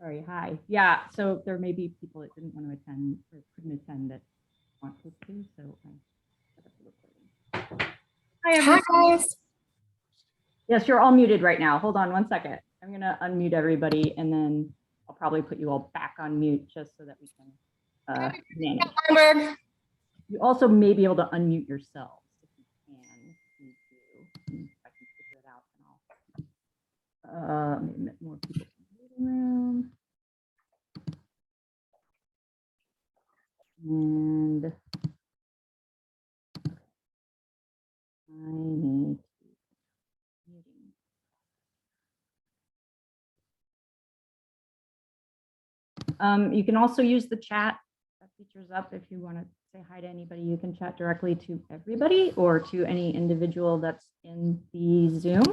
Sorry, hi. Yeah, so there may be people that didn't want to attend or couldn't attend that want to, so I set up the recording. Hi, everyone. Hi, guys. Yes, you're all muted right now. Hold on one second. I'm going to unmute everybody, and then I'll probably put you all back on mute just so that we can manage. You also may be able to unmute yourselves if you can. If I can figure it out, and I'll admit more people in the meeting room. And I need to you can also use the chat. That feature's up if you want to say hi to anybody. You can chat directly to everybody or to any individual that's in the Zoom.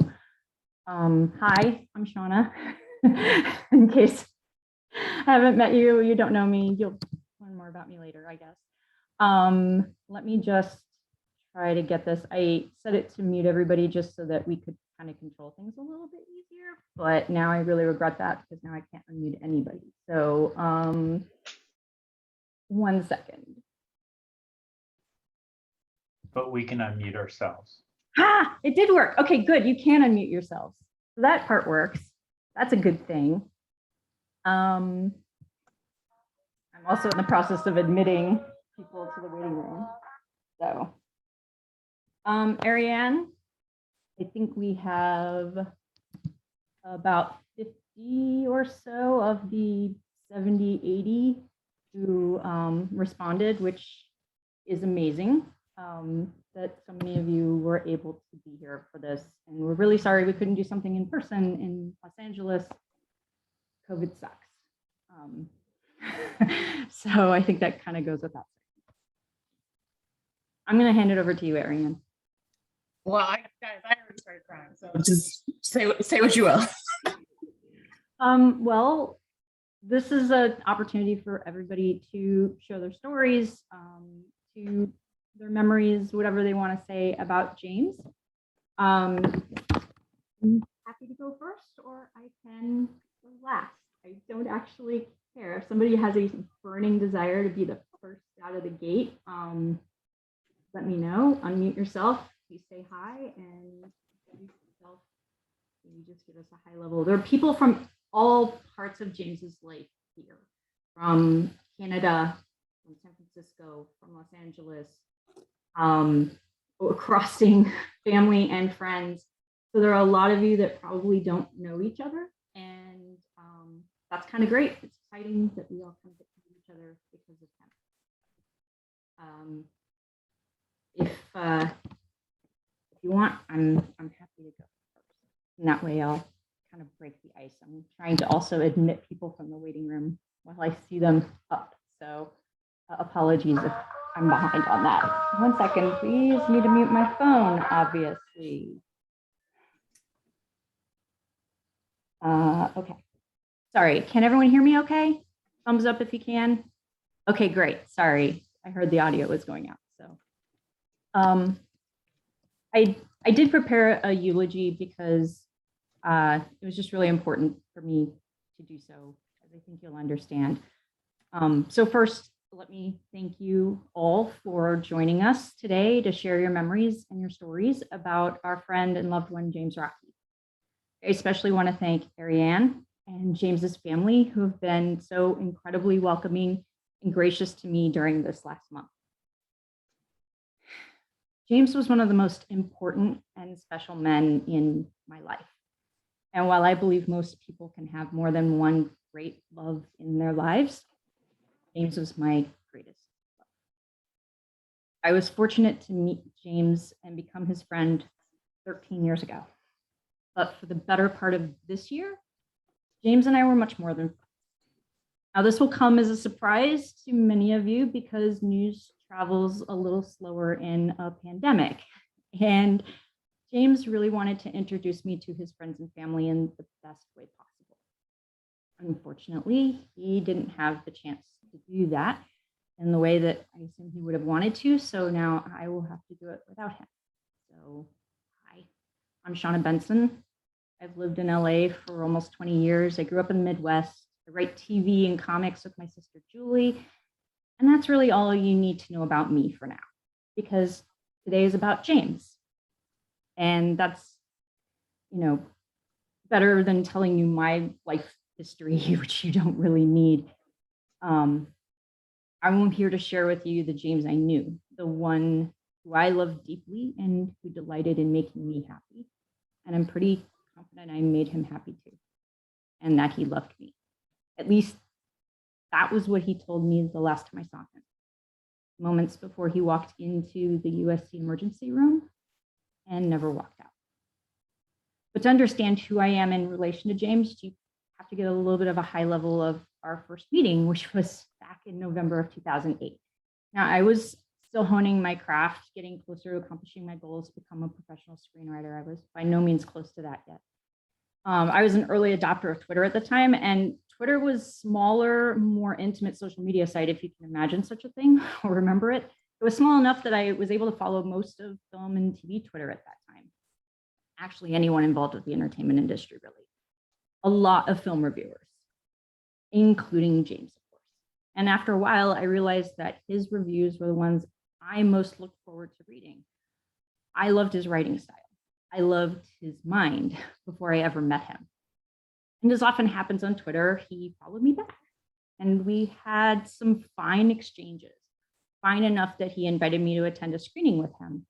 Hi, I'm Shauna. In case I haven't met you, you don't know me, you'll learn more about me later, I guess. Let me just try to get this. I set it to mute everybody just so that we could kind of control things a little bit easier, but now I really regret that because now I can't unmute anybody. So 1 second. But we can unmute ourselves. Ah, it did work. Okay, good. You can unmute yourselves. So that part works. That's a good thing. I'm also in the process of admitting people to the waiting room. So, Ariane, I think we have about 50 or so of the 70, 80 who responded, which is amazing that so many of you were able to be here for this. And we're really sorry we couldn't do something in person in Los Angeles. COVID sucks. So I think that kind of goes without saying. I'm going to hand it over to you, Ariane. Well, guys, I already started crying, so just say what you will. Well, this is an opportunity for everybody to share their stories, to their memories, whatever they want to say about James. I'm happy to go first, or I can go last. I don't actually care. If somebody has a burning desire to be the first out of the gate, let me know. Unmute yourself. You say hi and introduce yourself. Maybe just give us a high level. There are people from all parts of James's life here, from Canada, from San Francisco, from Los Angeles, crossing family and friends. So there are a lot of you that probably don't know each other, and that's kind of great. It's exciting that we all kind of get to know each other because of him. If you want, I'm happy to go first. And that way I'll kind of break the ice. I'm trying to also admit people from the waiting room while I see them up. So apologies if I'm behind on that. 1 second, please. Need to mute my phone, obviously. Okay. Sorry, can everyone hear me okay? Thumbs up if you can. Okay, great. Sorry, I heard the audio was going out. So I did prepare a eulogy because it was just really important for me to do so, as I think you'll understand. So first, let me thank you all for joining us today to share your memories and your stories about our friend and loved one, James Rocky. I especially want to thank Ariane and James's family, who have been so incredibly welcoming and gracious to me during this last month. James was one of the most important and special men in my life. And while I believe most people can have more than one great love in their lives, James was my greatest love. I was fortunate to meet James and become his friend 13 years ago. But for the better part of this year, James and I were much more than friends. Now, this will come as a surprise to many of you because news travels a little slower in a pandemic. And James really wanted to introduce me to his friends and family in the best way possible. Unfortunately, he didn't have the chance to do that in the way that I assume he would have wanted to. So now I will have to do it without him. So, hi, I'm Shauna Benson. I've lived in LA for almost 20 years. I grew up in the Midwest, I write TV and comics with my sister Julie. And that's really all you need to know about me for now, because today is about James. And that's, better than telling you my life history, which you don't really need. I'm here to share with you the James I knew, the one who I loved deeply and who delighted in making me happy. And I'm pretty confident I made him happy too, and that he loved me. At least that was what he told me the last time I saw him, moments before he walked into the USC emergency room and never walked out. But to understand who I am in relation to James, you have to get a little bit of a high level of our first meeting, which was back in November of 2008. Now, I was still honing my craft, getting closer to accomplishing my goals to become a professional screenwriter. I was by no means close to that yet. I was an early adopter of Twitter at the time, and Twitter was smaller, more intimate social media site, if you can imagine such a thing or remember it. It was small enough that I was able to follow most of film and TV Twitter at that time. Actually, anyone involved with the entertainment industry, really. A lot of film reviewers, including James, of course. And after a while, I realized that his reviews were the ones I most looked forward to reading. I loved his writing style. I loved his mind before I ever met him. And as often happens on Twitter, he followed me back. And we had some fine exchanges, fine enough that he invited me to attend a screening with him.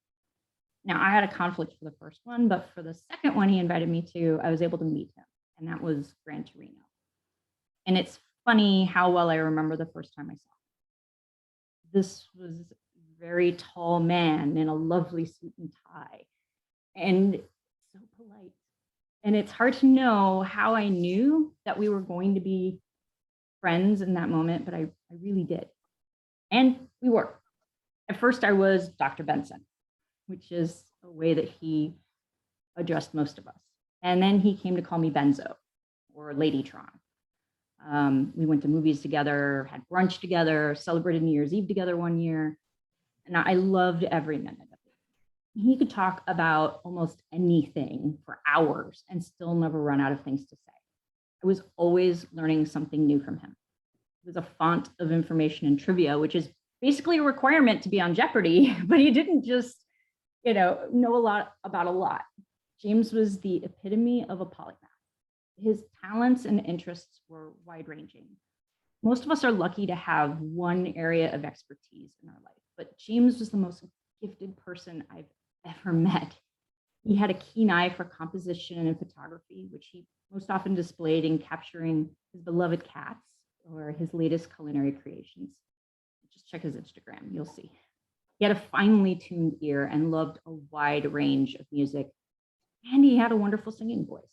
Now, I had a conflict for the first one, but for the second one he invited me to, I was able to meet him, and that was Gran Torino. And it's funny how well I remember the first time I saw him. This was a very tall man in a lovely suit and tie, and so polite. And it's hard to know how I knew that we were going to be friends in that moment, but I really did. And we were. At first, I was Dr. Benson, which is a way that he addressed most of us. And then he came to call me Benzo or Ladytron. We went to movies together, had brunch together, celebrated New Year's Eve together one year. And I loved every minute of it. He could talk about almost anything for hours and still never run out of things to say. I was always learning something new from him. He was a font of information and trivia, which is basically a requirement to be on Jeopardy, but he didn't just, know a lot about a lot. James was the epitome of a polymath. His talents and interests were wide-ranging. Most of us are lucky to have one area of expertise in our life, but James was the most gifted person I've ever met. He had a keen eye for composition and photography, which he most often displayed in capturing his beloved cats or his latest culinary creations. Just check his Instagram, you'll see. He had a finely tuned ear and loved a wide range of music, and he had a wonderful singing voice.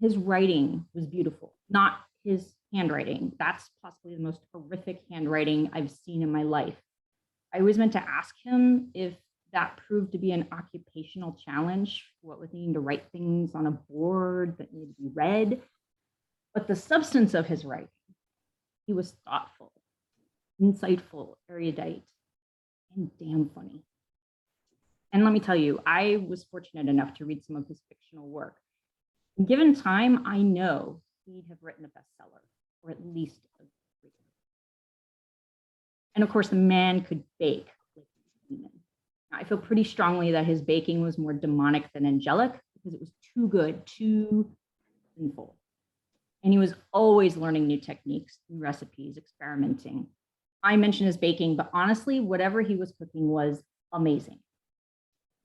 His writing was beautiful, not his handwriting. That's possibly the most horrific handwriting I've seen in my life. I always meant to ask him if that proved to be an occupational challenge, what with needing to write things on a board that needed to be read. But the substance of his writing, he was thoughtful, insightful, erudite, and damn funny. And let me tell you, I was fortunate enough to read some of his fictional work. Given time, I know he'd have written a bestseller, or at least a great one. And of course, the man could bake like a demon. I feel pretty strongly that his baking was more demonic than angelic because it was too good, too sinful. And he was always learning new techniques, new recipes, experimenting. I mentioned his baking, but honestly, whatever he was cooking was amazing.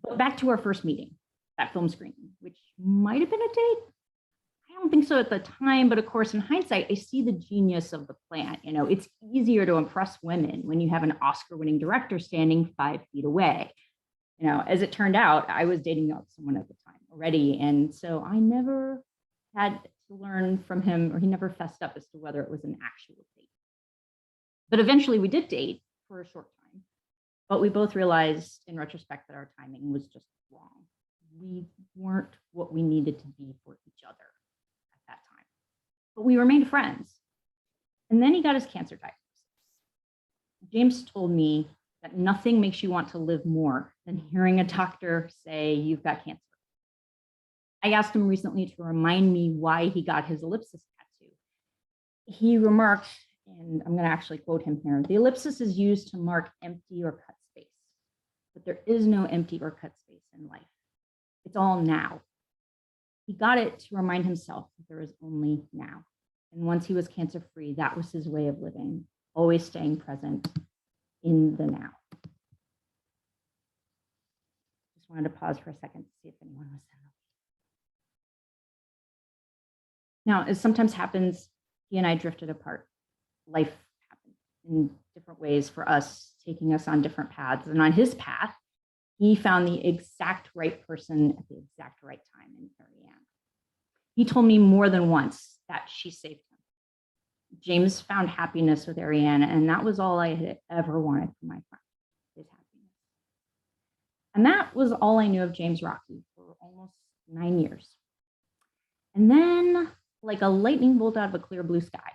But back to our first meeting, that film screening, which might have been a date. I don't think so at the time, but of course, in hindsight, I see the genius of the plan. It's easier to impress women when you have an Oscar-winning director standing 5 feet away. As it turned out, I was dating someone at the time already, and so I never had to learn from him, or he never fessed up as to whether it was an actual date. But eventually we did date for a short time, but we both realized in retrospect that our timing was just wrong. We weren't what we needed to be for each other at that time, but we remained friends. And then he got his cancer diagnosis. James told me that nothing makes you want to live more than hearing a doctor say you've got cancer. I asked him recently to remind me why he got his ellipsis tattoo. he remarked, and I'm going to actually quote him here, the ellipsis is used to mark empty or cut space, but there is no empty or cut space in life. It's all now. He got it to remind himself that there is only now. And once he was cancer-free, that was his way of living, always staying present in the now. Just wanted to pause for a second to see if anyone was there. Now, as sometimes happens, he and I drifted apart. Life happened in different ways for us, taking us on different paths. And on his path, he found the exact right person at the exact right time in Marianne. He told me more than once that she saved him. James found happiness with Ariane, and that was all I had ever wanted for my friend, his happiness. And that was all I knew of James Rocky for almost 9 years. And then, like a lightning bolt out of a clear blue sky,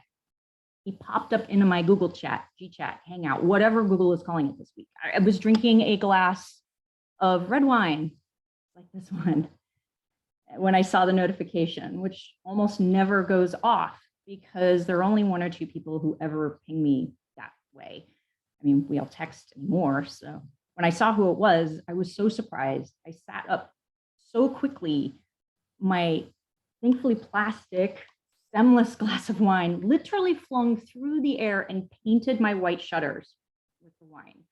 he popped up into my Google chat, GChat, Hangout, whatever Google is calling it this week. I was drinking a glass of red wine, like this one, when I saw the notification, which almost never goes off because there are only 1 or 2 people who ever ping me that way. I mean, we all text anymore. So when I saw who it was, I was so surprised. I sat up so quickly. My thankfully plastic stemless glass of wine literally flung through the air and painted my white shutters with the wine.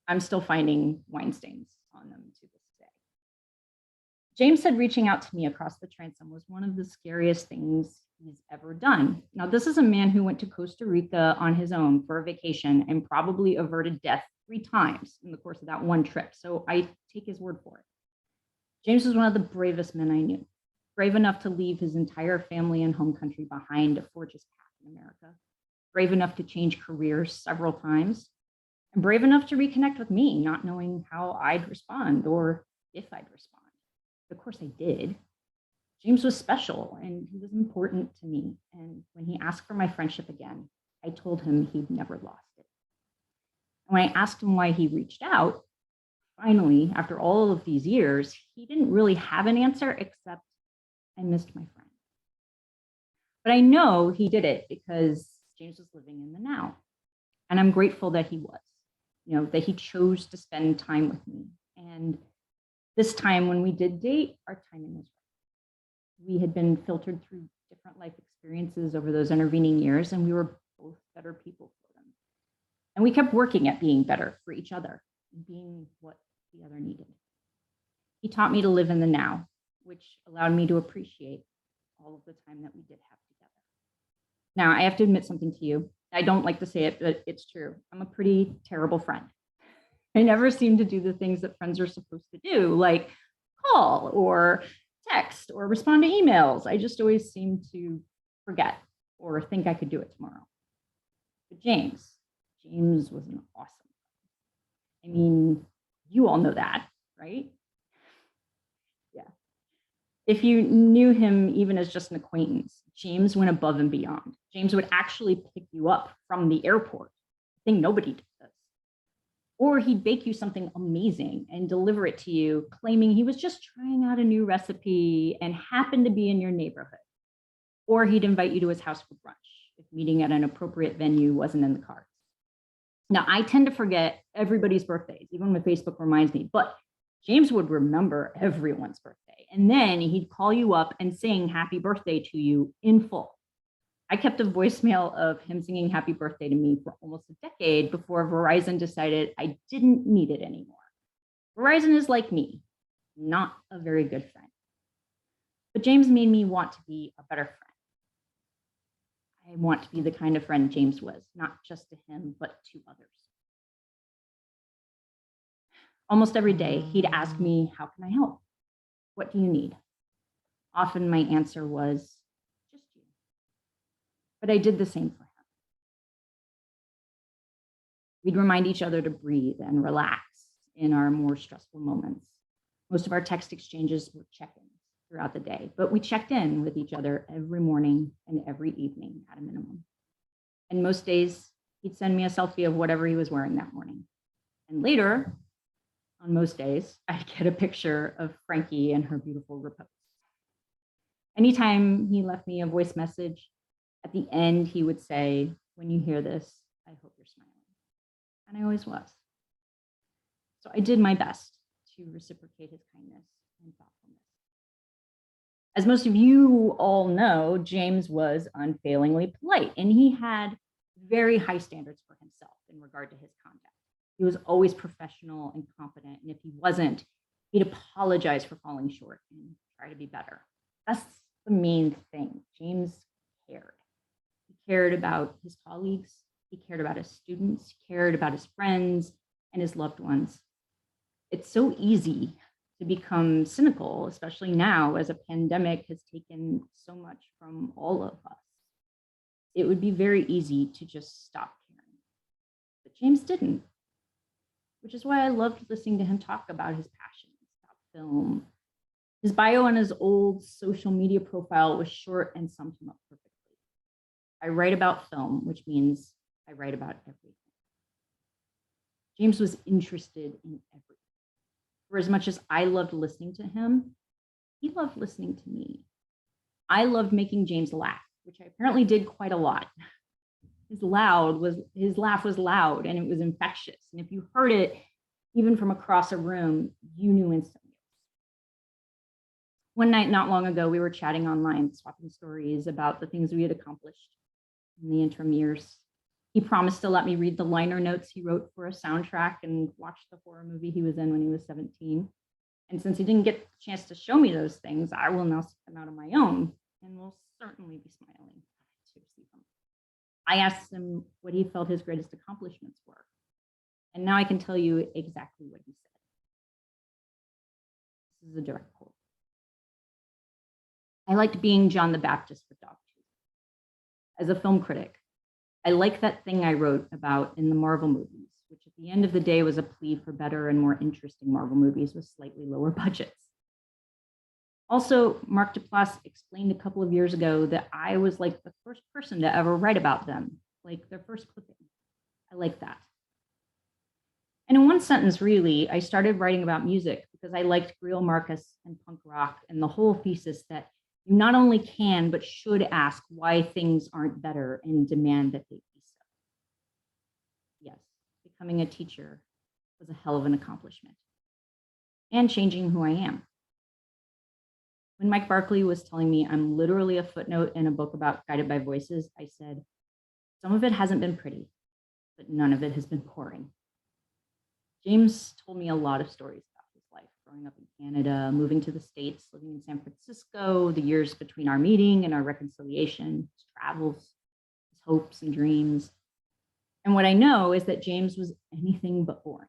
I'm still finding wine stains on them to this day. James said reaching out to me across the transom was one of the scariest things he's ever done. Now, this is a man who went to Costa Rica on his own for a vacation and probably averted death 3 times in the course of that one trip. So I take his word for it. James was one of the bravest men I knew, brave enough to leave his entire family and home country behind to forge his path in America, brave enough to change careers several times, and brave enough to reconnect with me, not knowing how I'd respond or if I'd respond. Of course I did. James was special and he was important to me. And when he asked for my friendship again, I told him he'd never lost it. And when I asked him why he reached out, finally, after all of these years, he didn't really have an answer except I missed my friend. But I know he did it because James was living in the now. And I'm grateful that he was, that he chose to spend time with me. And this time when we did date, our timing was right. We had been filtered through different life experiences over those intervening years, and we were both better people for them. And we kept working at being better for each other, and being what the other needed. He taught me to live in the now, which allowed me to appreciate all of the time that we did have together. Now, I have to admit something to you. I don't like to say it, but it's true. I'm a pretty terrible friend. I never seem to do the things that friends are supposed to do, like call or text or respond to emails. I just always seem to forget or think I could do it tomorrow. But James was an awesome friend. I mean, you all know that, right? Yeah. If you knew him even as just an acquaintance, James went above and beyond. James would actually pick you up from the airport, a thing nobody does. Or he'd bake you something amazing and deliver it to you, claiming he was just trying out a new recipe and happened to be in your neighborhood. Or he'd invite you to his house for brunch if meeting at an appropriate venue wasn't in the cards. Now, I tend to forget everybody's birthdays, even when Facebook reminds me, but James would remember everyone's birthday. And then he'd call you up and sing happy birthday to you in full. I kept a voicemail of him singing happy birthday to me for almost a decade before Verizon decided I didn't need it anymore. Verizon is like me, not a very good friend. But James made me want to be a better friend. I want to be the kind of friend James was, not just to him, but to others. Almost every day, he'd ask me, how can I help? What do you need? Often my answer was, just you. But I did the same for him. We'd remind each other to breathe and relax in our more stressful moments. Most of our text exchanges were check-ins throughout the day, but we checked in with each other every morning and every evening at a minimum. And most days, he'd send me a selfie of whatever he was wearing that morning. And later, on most days, I'd get a picture of Frankie and her beautiful repose. Anytime he left me a voice message, At the end, he would say, "When you hear this, I hope you're smiling." And I always was. So I did my best to reciprocate his kindness and thoughtfulness. As most of you all know, James was unfailingly polite, and he had very high standards for himself in regard to his conduct. He was always professional and competent, and if he wasn't, he'd apologize for falling short and try to be better. That's the main thing. James cared. He cared about his colleagues, he cared about his students, he cared about his friends and his loved ones. It's so easy to become cynical, especially now as a pandemic has taken so much from all of us. It would be very easy to just stop caring. But James didn't, which is why I loved listening to him talk about his passions, about film. His bio on his old social media profile was short and summed him up perfectly. I write about film, which means I write about everything. James was interested in everything. For as much as I loved listening to him, he loved listening to me. I loved making James laugh, which I apparently did quite a lot. His laugh was loud and it was infectious. And if you heard it, even from across a room, you knew instantly. One night, not long ago, we were chatting online, swapping stories about the things we had accomplished in the interim years. He promised to let me read the liner notes he wrote for a soundtrack and watch the horror movie he was in when he was 17. And since he didn't get the chance to show me those things, I will now seek them out on my own and will certainly be smiling to see them. I asked him what he felt his greatest accomplishments were. And now I can tell you exactly what he said. This is a direct quote. "I liked being John the Baptist for Dogtooth. As a film critic, I like that thing I wrote about in the Marvel movies, which at the end of the day was a plea for better and more interesting Marvel movies with slightly lower budgets. Also, Mark Duplass explained a couple of years ago that I was like the first person to ever write about them, like their first clipping. I like that. And in one sentence, really, I started writing about music because I liked Greil Marcus and punk rock and the whole thesis that you not only can, but should ask why things aren't better and demand that they be so. Yes, becoming a teacher was a hell of an accomplishment and changing who I am. When Mike Barkley was telling me I'm literally a footnote in a book about Guided by Voices, I said, some of it hasn't been pretty, but none of it has been boring. James told me a lot of stories about his life, growing up in Canada, moving to the States, living in San Francisco, the years between our meeting and our reconciliation, his travels, his hopes and dreams. And what I know is that James was anything but boring.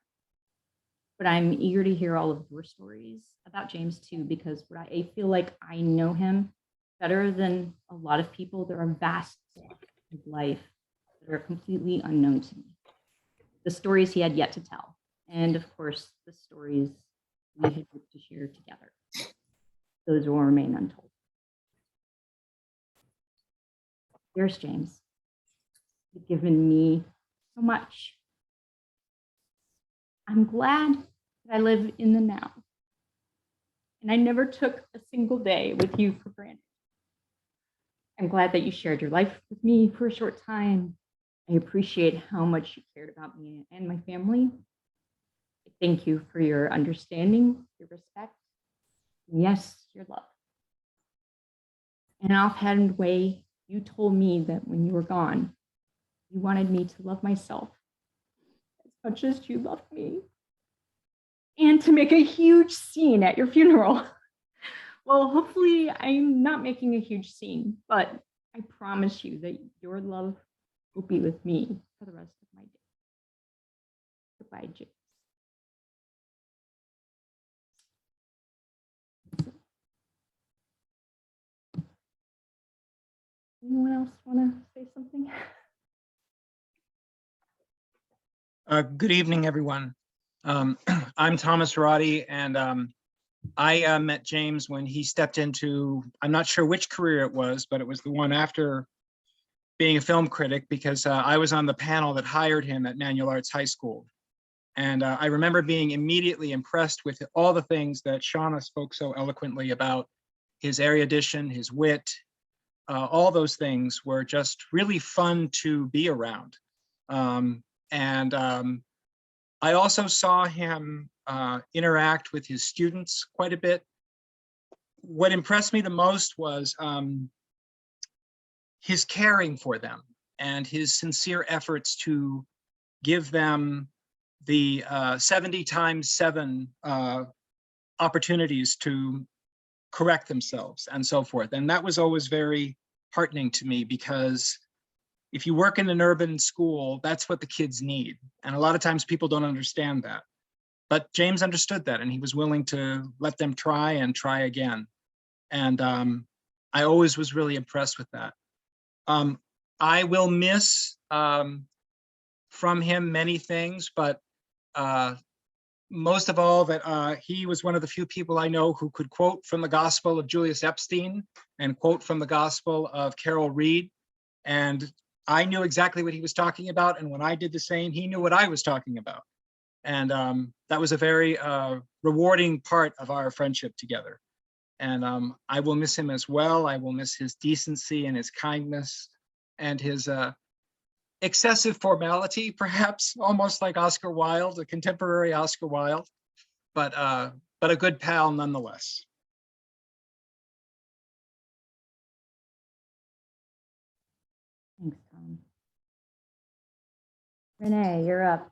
But I'm eager to hear all of your stories about James too, because I feel like I know him better than a lot of people. There are vast of life that are completely unknown to me. The stories he had yet to tell. And of course, the stories we had hoped to share together. Those will remain untold. There's James. You've given me so much. I'm glad that I live in the now. And I never took a single day with you for granted. I'm glad that you shared your life with me for a short time. I appreciate how much you cared about me and my family. Thank you for your understanding, your respect, and yes, your love. In an offhand way, you told me that when you were gone, you wanted me to love myself as much as you loved me, and to make a huge scene at your funeral. Well, hopefully I'm not making a huge scene, but I promise you that your love will be with me for the rest of my day. Goodbye, James. Anyone else want to say something? Good evening, everyone. I'm Thomas Roddy, and I met James when he stepped into, I'm not sure which career it was, but it was the one after being a film critic, because I was on the panel that hired him at Manual Arts High School. And I remember being immediately impressed with all the things that Shauna spoke so eloquently about: his erudition, his wit, all those things were just really fun to be around. I also saw him interact with his students quite a bit. What impressed me the most was his caring for them and his sincere efforts to give them the 70 times 7 opportunities to correct themselves and so forth. And that was always very heartening to me, because if you work in an urban school, that's what the kids need. And a lot of times people don't understand that. But James understood that, and he was willing to let them try and try again. And I always was really impressed with that. I will miss from him many things, but most of all that he was one of the few people I know who could quote from the Gospel of Julius Epstein and quote from the Gospel of Carol Reed. And I knew exactly what he was talking about. And when I did the same, he knew what I was talking about. And that was a very rewarding part of our friendship together. And I will miss him as well. I will miss his decency and his kindness and his excessive formality, perhaps almost like Oscar Wilde, a contemporary Oscar Wilde, but a good pal nonetheless. Thanks, Tom. Renee, you're up.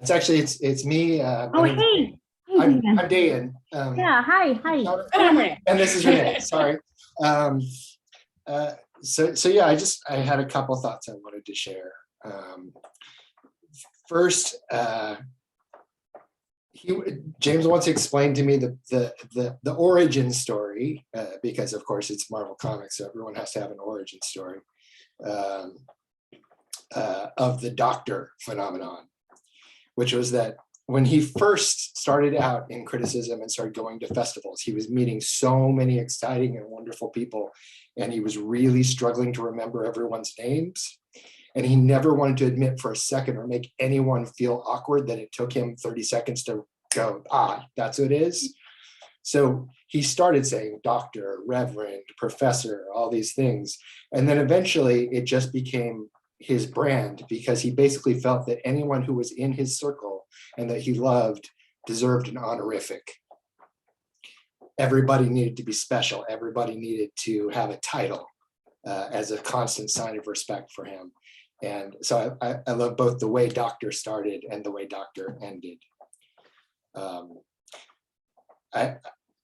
It's actually, it's me. My Oh, name's- hey. Hey, I'm Dan. Dan. Yeah, hi. And I'm Renee. And this is Renee, sorry. So yeah, I had a couple thoughts I wanted to share. First, James once explained to me the origin story, because of course it's Marvel Comics, so everyone has to have an origin story, of the Doctor phenomenon, which was that when he first started out in criticism and started going to festivals, he was meeting so many exciting and wonderful people, and he was really struggling to remember everyone's names. And he never wanted to admit for a second or make anyone feel awkward that it took him 30 seconds to go, that's what it is. So he started saying doctor, reverend, professor, all these things. And then eventually it just became his brand, because he basically felt that anyone who was in his circle and that he loved deserved an honorific. Everybody needed to be special. Everybody needed to have a title as a constant sign of respect for him. And so I love both the way Doctor started and the way Doctor ended.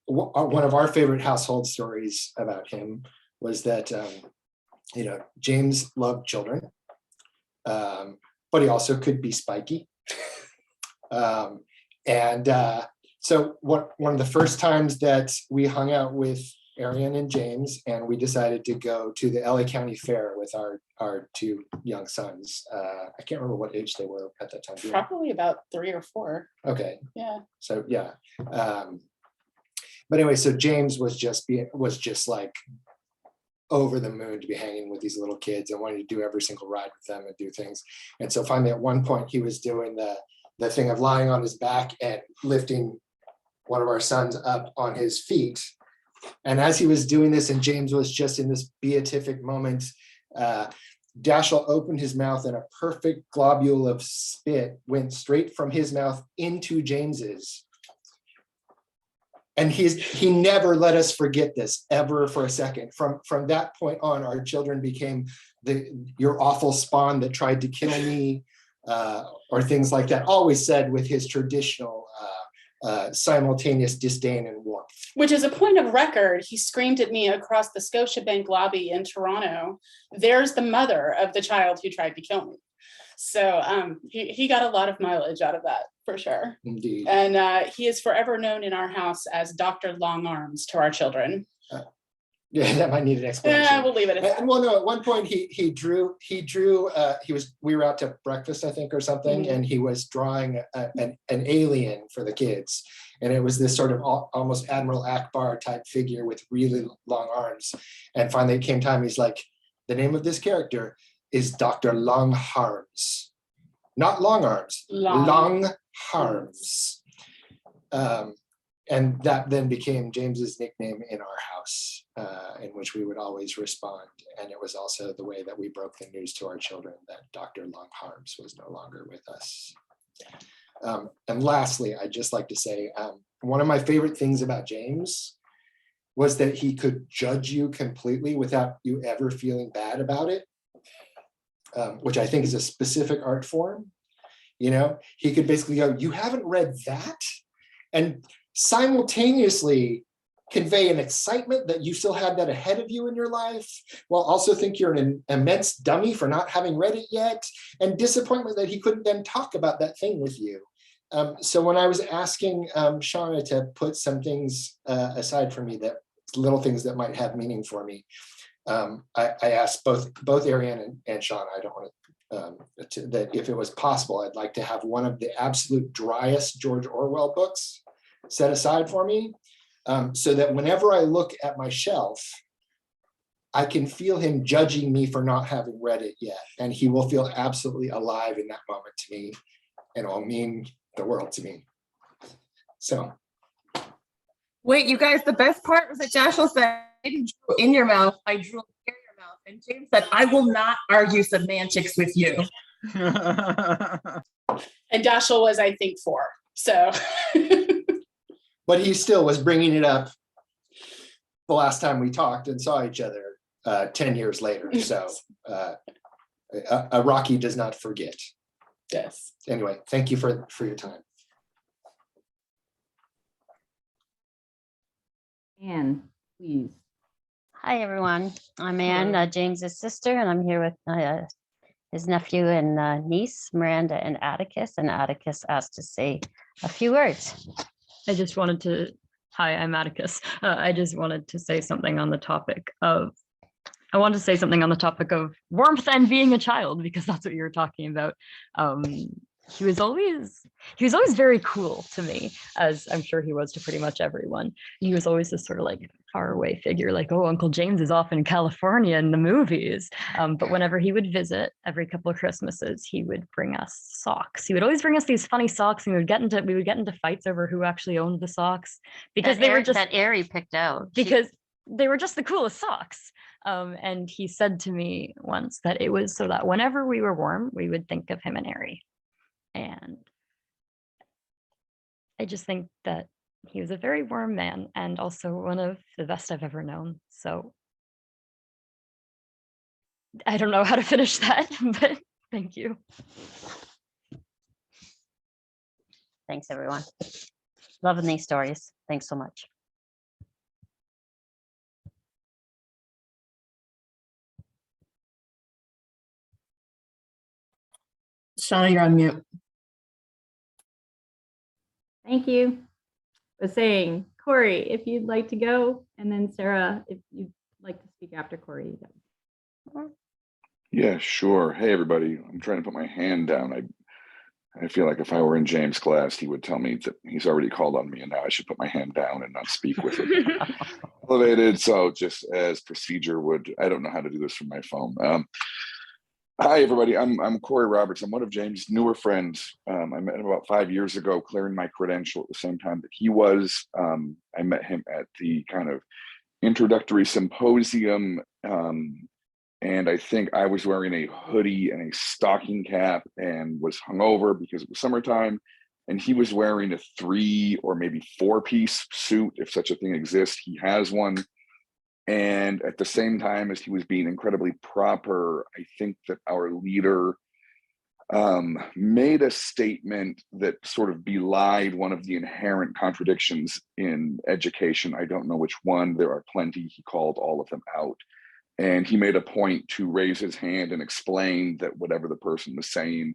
One of our favorite household stories about him was that, James loved children, but he also could be spiky. So one of the first times that we hung out with Arian and James, and we decided to go to the LA County Fair with our two young sons. I can't remember what age they were at that time. Probably about 3 or 4. Okay. Yeah. So yeah. But anyway, so James was just like over the moon to be hanging with these little kids and wanted to do every single ride with them and do things. And so finally at one point he was doing the thing of lying on his back and lifting one of our sons up on his feet. And as he was doing this, and James was just in this beatific moment, Dashiell opened his mouth and a perfect globule of spit went straight from his mouth into James's. And he never let us forget this ever for a second. From that point on, our children became your awful spawn that tried to kill me, or things like that, always said with his traditional simultaneous disdain and warmth. Which is a point of record. He screamed at me across the Scotiabank lobby in Toronto, "There's the mother of the child who tried to kill me." So he got a lot of mileage out of that, for sure. Indeed. And he is forever known in our house as Dr. Long Arms to our children. Yeah, that might need an explanation. Yeah, we'll leave it at that. Well, no, at one point we were out to breakfast, I think, or something, and he was drawing an alien for the kids. And it was this sort of almost Admiral Akbar type figure with really long arms. And finally it came time, he's like, the name of this character is Dr. Long Arms. Not long arms, long arms. And that then became James's nickname in our house, in which we would always respond. And it was also the way that we broke the news to our children that Dr. Longharms was no longer with us. And lastly, I'd just like to say, one of my favorite things about James was that he could judge you completely without you ever feeling bad about it, which I think is a specific art form. You know, he could basically go, you haven't read that? And simultaneously convey an excitement that you still had that ahead of you in your life, while also think you're an immense dummy for not having read it yet, and disappointment that he couldn't then talk about that thing with you. So when I was asking Shauna to put some things aside for me, that little things that might have meaning for me, I asked both Ariane and Shauna, I don't want to, that if it was possible, I'd like to have one of the absolute driest George Orwell books set aside for me, so that whenever I look at my shelf, I can feel him judging me for not having read it yet. And he will feel absolutely alive in that moment to me, and it'll mean the world to me. So. Wait, you guys, the best part was that Joshua said, I didn't draw in your mouth, I drew near your mouth. And James said, I will not argue semantics with you. And Dashel was, I think, 4. So. But he still was bringing it up the last time we talked and saw each other 10 years later. So a Rocky does not forget. Yes. Anyway, thank you for your time. Anne, please. Hi, everyone. I'm Anne, James's sister, and I'm here with his nephew and niece, Miranda and Atticus. And Atticus asked to say a few words. Hi, I'm Atticus. I just wanted to say something on the topic of, warmth and being a child, because that's what you were talking about. He was always very cool to me, as I'm sure he was to pretty much everyone. He was always this sort of like faraway figure, like, oh, Uncle James is off in California in the movies. But whenever he would visit, every couple of Christmases, he would bring us socks. He would always bring us these funny socks, and we would get into fights over who actually owned the socks, because they were just that Ari picked out. Because they were just the coolest socks. And he said to me once that it was so that whenever we were warm, we would think of him and Ari. And I just think that he was a very warm man, and also one of the best I've ever known. So I don't know how to finish that, but thank you. Thanks, everyone. Loving these stories. Thanks so much. Shauna, you're on mute. Thank you. I was saying, Corey, if you'd like to go, and then Sarah, if you'd like to speak after Corey. Yeah, sure. Hey, everybody. I'm trying to put my hand down. I feel like if I were in James' class, he would tell me that he's already called on me, and now I should put my hand down and not speak with him. Elevated. So just as procedure would, I don't know how to do this from my phone. Hi, everybody. I'm Corey Roberts. I'm one of James' newer friends. I met him about 5 years ago, clearing my credential at the same time that he was. I met him at the kind of introductory symposium. And I think I was wearing a hoodie and a stocking cap and was hungover because it was summertime. And he was wearing a 3 or maybe 4-piece suit, if such a thing exists. He has one. And at the same time as he was being incredibly proper, I think that our leader made a statement that sort of belied one of the inherent contradictions in education. I don't know which one. There are plenty. He called all of them out. And he made a point to raise his hand and explain that whatever the person was saying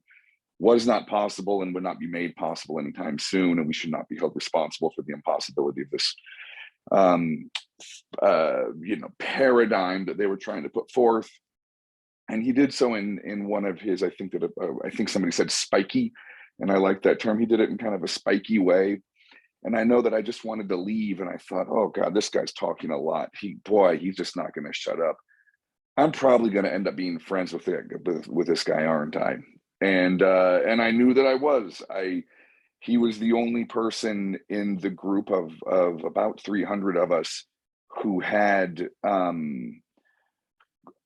was not possible and would not be made possible anytime soon. And we should not be held responsible for the impossibility of this paradigm that they were trying to put forth. And he did so in one of his, I think somebody said spiky, and I like that term. He did it in kind of a spiky way. And I know that I just wanted to leave, and I thought, oh God, this guy's talking a lot. He's just not going to shut up. I'm probably going to end up being friends with this guy, aren't I? And I knew that I was. he was the only person in the group of about 300 of us who had,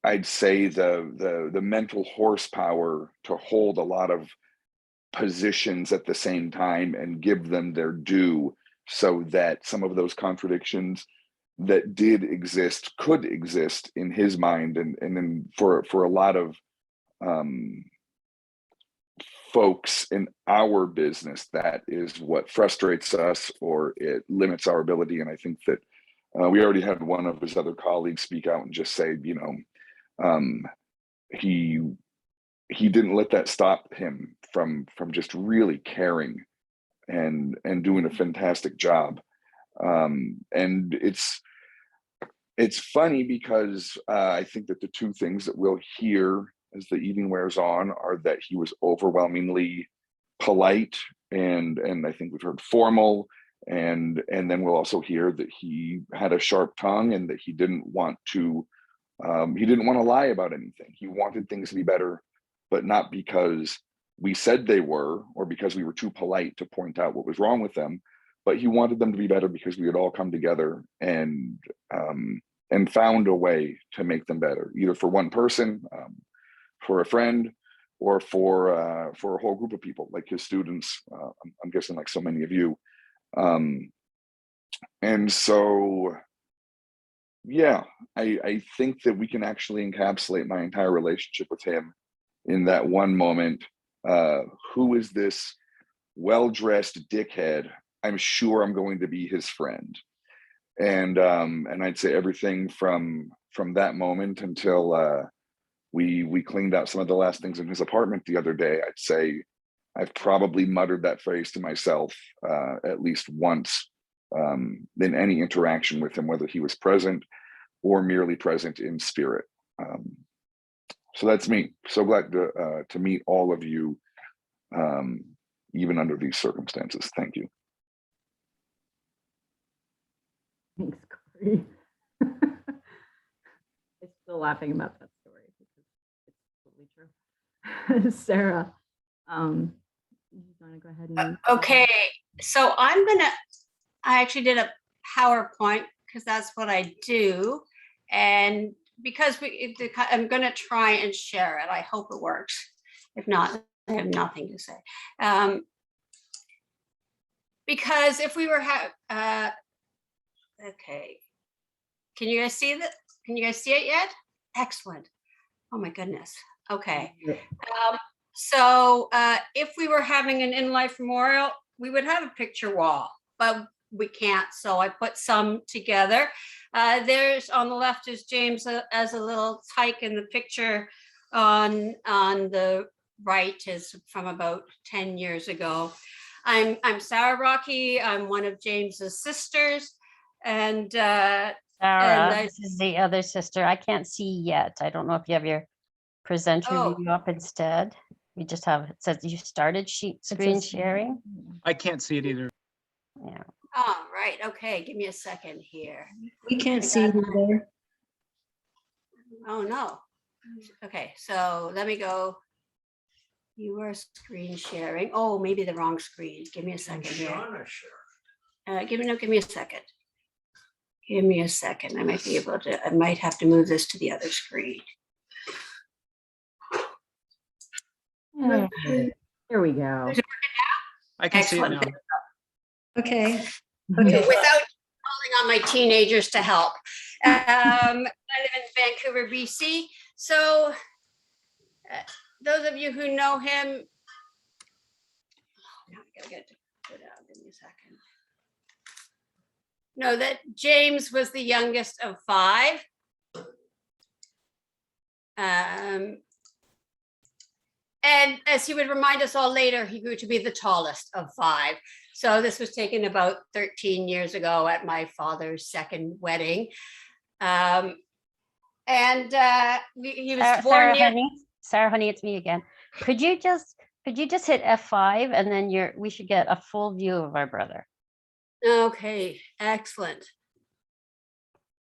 I'd say, the mental horsepower to hold a lot of positions at the same time and give them their due, so that some of those contradictions that did exist could exist in his mind. And then for a lot of folks in our business, that is what frustrates us, or it limits our ability. And I think that we already had one of his other colleagues speak out and just say, you know, he didn't let that stop him from just really caring and doing a fantastic job. And it's funny because I think that the two things that we'll hear as the evening wears on are that he was overwhelmingly polite, and I think we've heard formal, and then we'll also hear that he had a sharp tongue and that he didn't want to lie about anything. He wanted things to be better, but not because we said they were, or because we were too polite to point out what was wrong with them, but he wanted them to be better because we had all come together and found a way to make them better, either for one person, for a friend, or for a whole group of people, like his students. I'm guessing like so many of you. And so, yeah, I think that we can actually encapsulate my entire relationship with him in that one moment. Who is this well-dressed dickhead? I'm sure I'm going to be his friend. And I'd say everything from that moment until we cleaned out some of the last things in his apartment the other day, I'd say I've probably muttered that phrase to myself at least once in any interaction with him, whether he was present or merely present in spirit. So that's me. So glad to meet all of you, even under these circumstances. Thank you. Thanks, Corey. I'm still laughing about that story because it's totally true. Sarah, you want to go ahead and... Okay, so I actually did a PowerPoint because that's what I do. And because I'm going to try and share it. I hope it works. If not, I have nothing to say. Because if we were okay, can you guys see that? Can you guys see it yet? Excellent. Oh my goodness. Okay. So if we were having an in-life memorial, we would have a picture wall, but we can't. So I put some together. There's on the left is James as a little tyke, in the picture on the right is from about 10 years ago. I'm Sarah Rocky. I'm one of James's sisters. And Sarah, this is the other sister. I can't see yet. I don't know if you have your presenter view up instead. We just have, it says you started screen sharing. I can't see it either. Yeah. oh, right. Okay. Give me a second here. We can't see either. Oh, no. Okay. So let me go. You are screen sharing. Oh, maybe the wrong screen. Give me a second here. Give me a second. Give me a second. I might be able to, I might have to move this to the other screen. Here we go. I can see it now. Okay. Without calling on my teenagers to help. I live in Vancouver, BC. So those of you who know him, I gotta get to put it out. Give me a second. Know that James was the youngest of 5. And as he would remind us all later, he grew to be the tallest of 5. So this was taken about 13 years ago at my father's second wedding. He was born near. Sarah, honey, it's me again. Could you just hit F5 and then we should get a full view of our brother. Okay, excellent.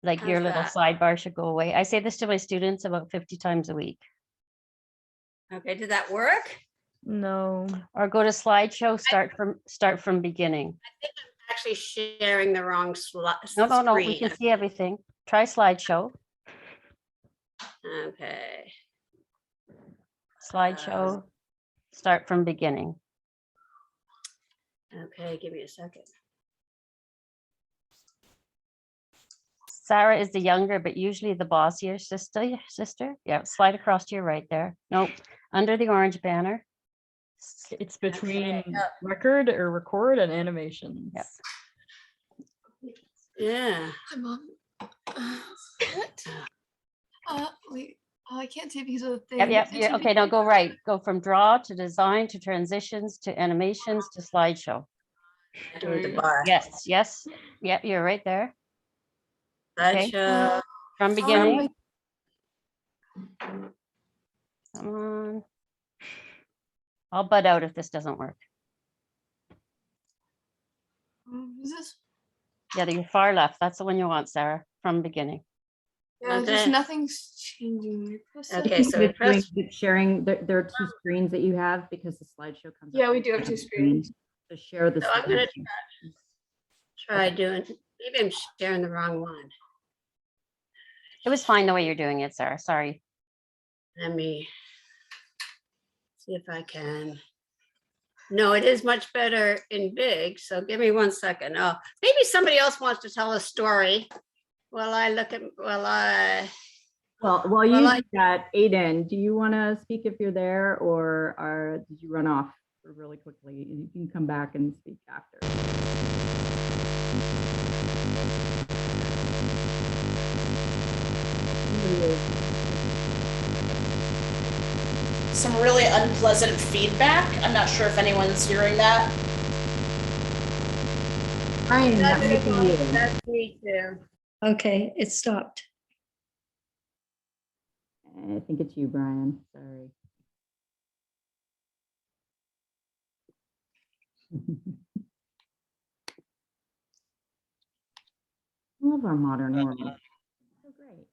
Like your little sidebar should go away. I say this to my students about 50 times a week. Okay, did that work? No. Or go to slideshow, start from beginning. Actually sharing the wrong No, we screen. can see everything. Try slideshow, Okay. slideshow, start from beginning. Okay, give me a second. Sarah is the younger, but usually the bossier sister. Yeah, slide across to your right there. Nope, under the orange banner. It's between Okay. record or record and animations. Yep. Yeah. Hi, Mom. What? Wait. Oh, I can't see because of the thing. Yep. Yeah. Okay, now go right. Go from draw to design to transitions to animations to slideshow. Do the bar. Yes. Yep, you're right there. Okay. Slideshow. From beginning. Come on. I'll butt out if this doesn't work. Is this? Yeah, the far left. That's the one you want, Sarah, from beginning. Yeah, Okay. just nothing's changing. Okay, so we press. Sharing, there are two screens that you have because the slideshow comes. Yeah, up we on do have two two screens. To share the. So I'm gonna screen. try doing, maybe I'm sharing the wrong one. It was fine the way you're doing it, Sarah. Sorry. Let me see if I can. No, it is much better in big, so give me 1 second. Oh, maybe somebody else wants to tell a story while I look at, Well, while Well, you I- do that, Aiden, do you want to speak if you're there, or did you run off really quickly? You can come back and speak after. Some really unpleasant feedback. I'm not sure if anyone's hearing that. Brian, that might be you. That's me too. Okay, it stopped. I think it's you, Brian. Sorry. I love our modern world. So great.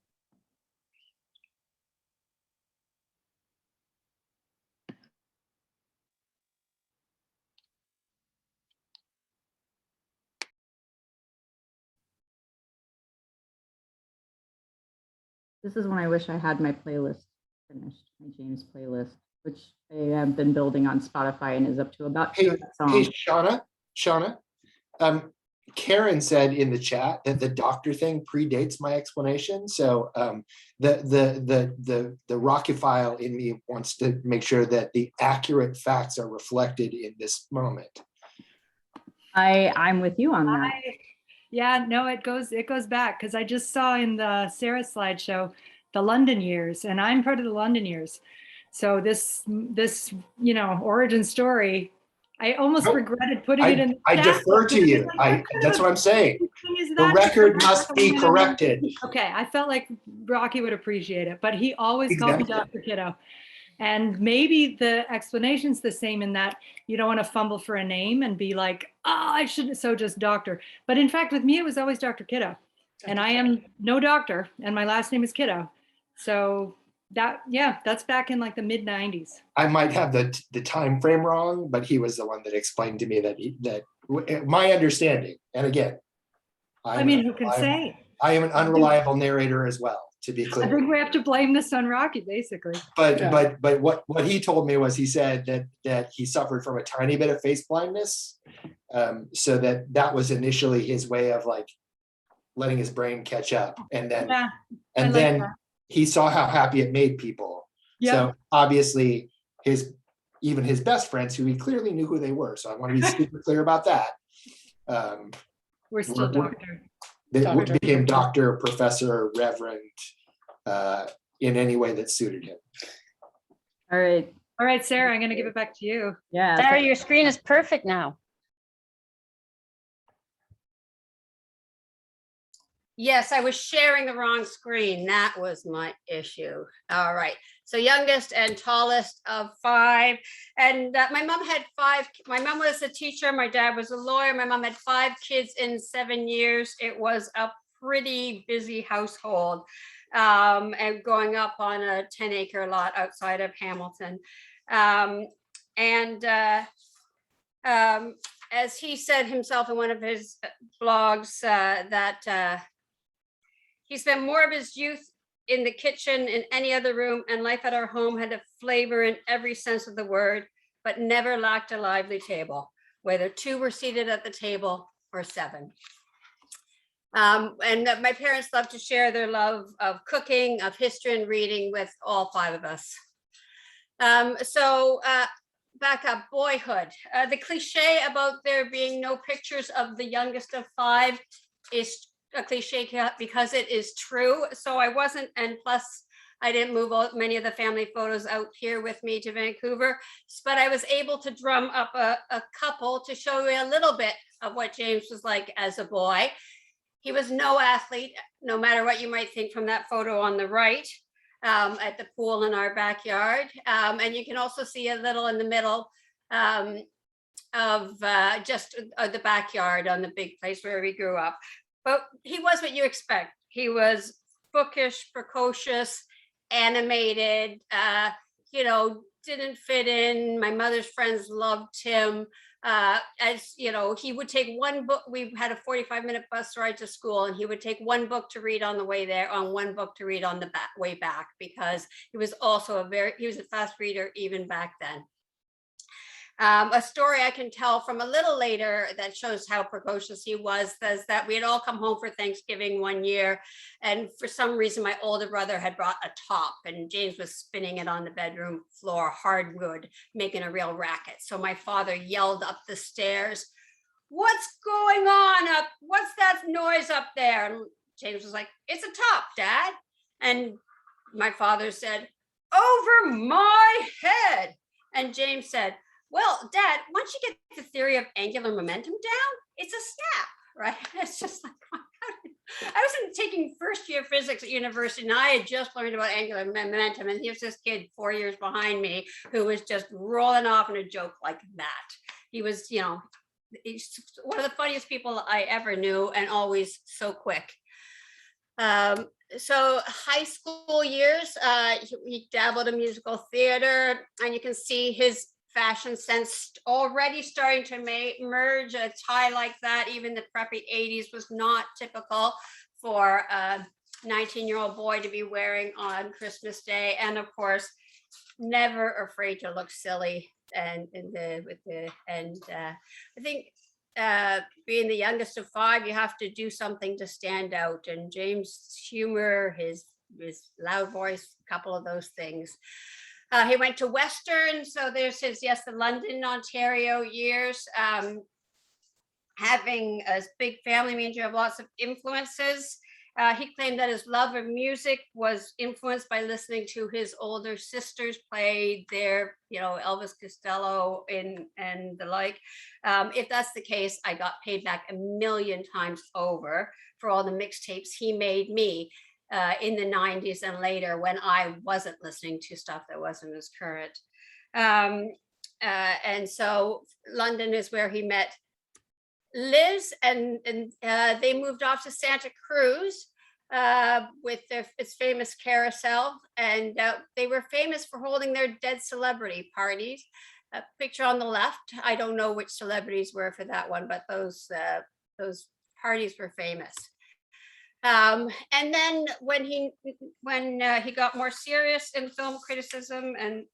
This is when I wish I had my playlist finished, my James playlist, which I have been building on Spotify and is up to about Hey, 200 songs. Shauna, Karen said in the chat that the doctor thing predates my explanation. So the Rockophile in me wants to make sure that the accurate facts are reflected in this moment. I'm with you on that. Yeah, no, it goes back because I just saw in the Sarah slideshow the London years, and I'm part of the London years. So this origin story, I almost regretted putting it in. I defer to you. That's what I'm saying. The record must be corrected. Okay, I felt like Rocky would appreciate it, but he always called me Dr. Kiddo. And maybe the explanation's the same in that you don't want to fumble for a name and be like, oh, I shouldn't, so just doctor. But in fact, with me, it was always Dr. Kiddo. And I am no doctor, and my last name is Kiddo. So that's back in like the mid 90s. I might have the time frame wrong, but he was the one that explained to me that my understanding. And again, who can say? I am an unreliable narrator as well, to be clear. I think we have to blame this on Rocky, basically. But what he told me was he said that he suffered from a tiny bit of face blindness, so that was initially his way of like letting his brain catch up, and then he saw how happy it made people. Yeah. So obviously even his best friends, who he clearly knew who they were. So I want to be super clear about that. We're still doctor. They became doctor, professor, reverend, in any way that suited him. All right, Sarah, I'm going to give it back to you. Yeah. Sarah, your screen is perfect now. Yes, I was sharing the wrong screen. That was my issue. All right. So youngest and tallest of 5. And my mom had 5. My mom was a teacher. My dad was a lawyer. My mom had 5 kids in 7 years. It was a pretty busy household, and growing up on a 10-acre lot outside of Hamilton. And as he said himself in one of his blogs, that he spent more of his youth in the kitchen in any other room, and life at our home had a flavor in every sense of the word, but never lacked a lively table, whether two were seated at the table or seven. And my parents loved to share their love of cooking, of history and reading with all five of us. Back up, boyhood. The cliche about there being no pictures of the youngest of five is a cliche because it is true. So I wasn't, and plus I didn't move many of the family photos out here with me to Vancouver, but I was able to drum up a couple to show you a little bit of what James was like as a boy. He was no athlete, no matter what you might think from that photo on the right, at the pool in our backyard. And you can also see a little in the middle of just the backyard on the big place where we grew up. But he was what you expect. He was bookish, precocious, animated, didn't fit in. My mother's friends loved him. As you know, he would take one book. We had a 45-minute bus ride to school, and he would take one book to read on the way there, on one book to read on the way back, because he was also he was a fast reader even back then. A story I can tell from a little later that shows how precocious he was is that we had all come home for Thanksgiving one year, and for some reason my older brother had brought a top, and James was spinning it on the bedroom floor, hardwood, making a real racket. So my father yelled up the stairs, "What's going on up? What's that noise up there?" And James was like, "It's a top, Dad." And my father said, "Over my head." And James said, "Well, Dad, once you get the theory of angular momentum down, it's a snap," right? It's just like, I was taking first year physics at university, and I had just learned about angular momentum, and here's this kid 4 years behind me who was just rolling off in a joke like that. He was, he's one of the funniest people I ever knew, and always so quick. So high school years, he dabbled in musical theater, and you can see his fashion sense already starting to merge. A tie like that, even the preppy 80s, was not typical for a 19-year-old boy to be wearing on Christmas Day. And of course, never afraid to look silly. I think being the youngest of five, you have to do something to stand out. And James' humor, his loud voice, a couple of those things. He went to Western, so there's his, the London, Ontario years. Having a big family means you have lots of influences. He claimed that his love of music was influenced by listening to his older sisters play their, Elvis Costello and the like. If that's the case, I got paid back 1 million times over for all the mixtapes he made me. In the 90s and later, when I wasn't listening to stuff that wasn't as current. And so London is where he met Liz, and they moved off to Santa Cruz with its famous carousel. And they were famous for holding their dead celebrity parties. A picture on the left, I don't know which celebrities were for that one, but those parties were famous. And then when he got more serious in film criticism, and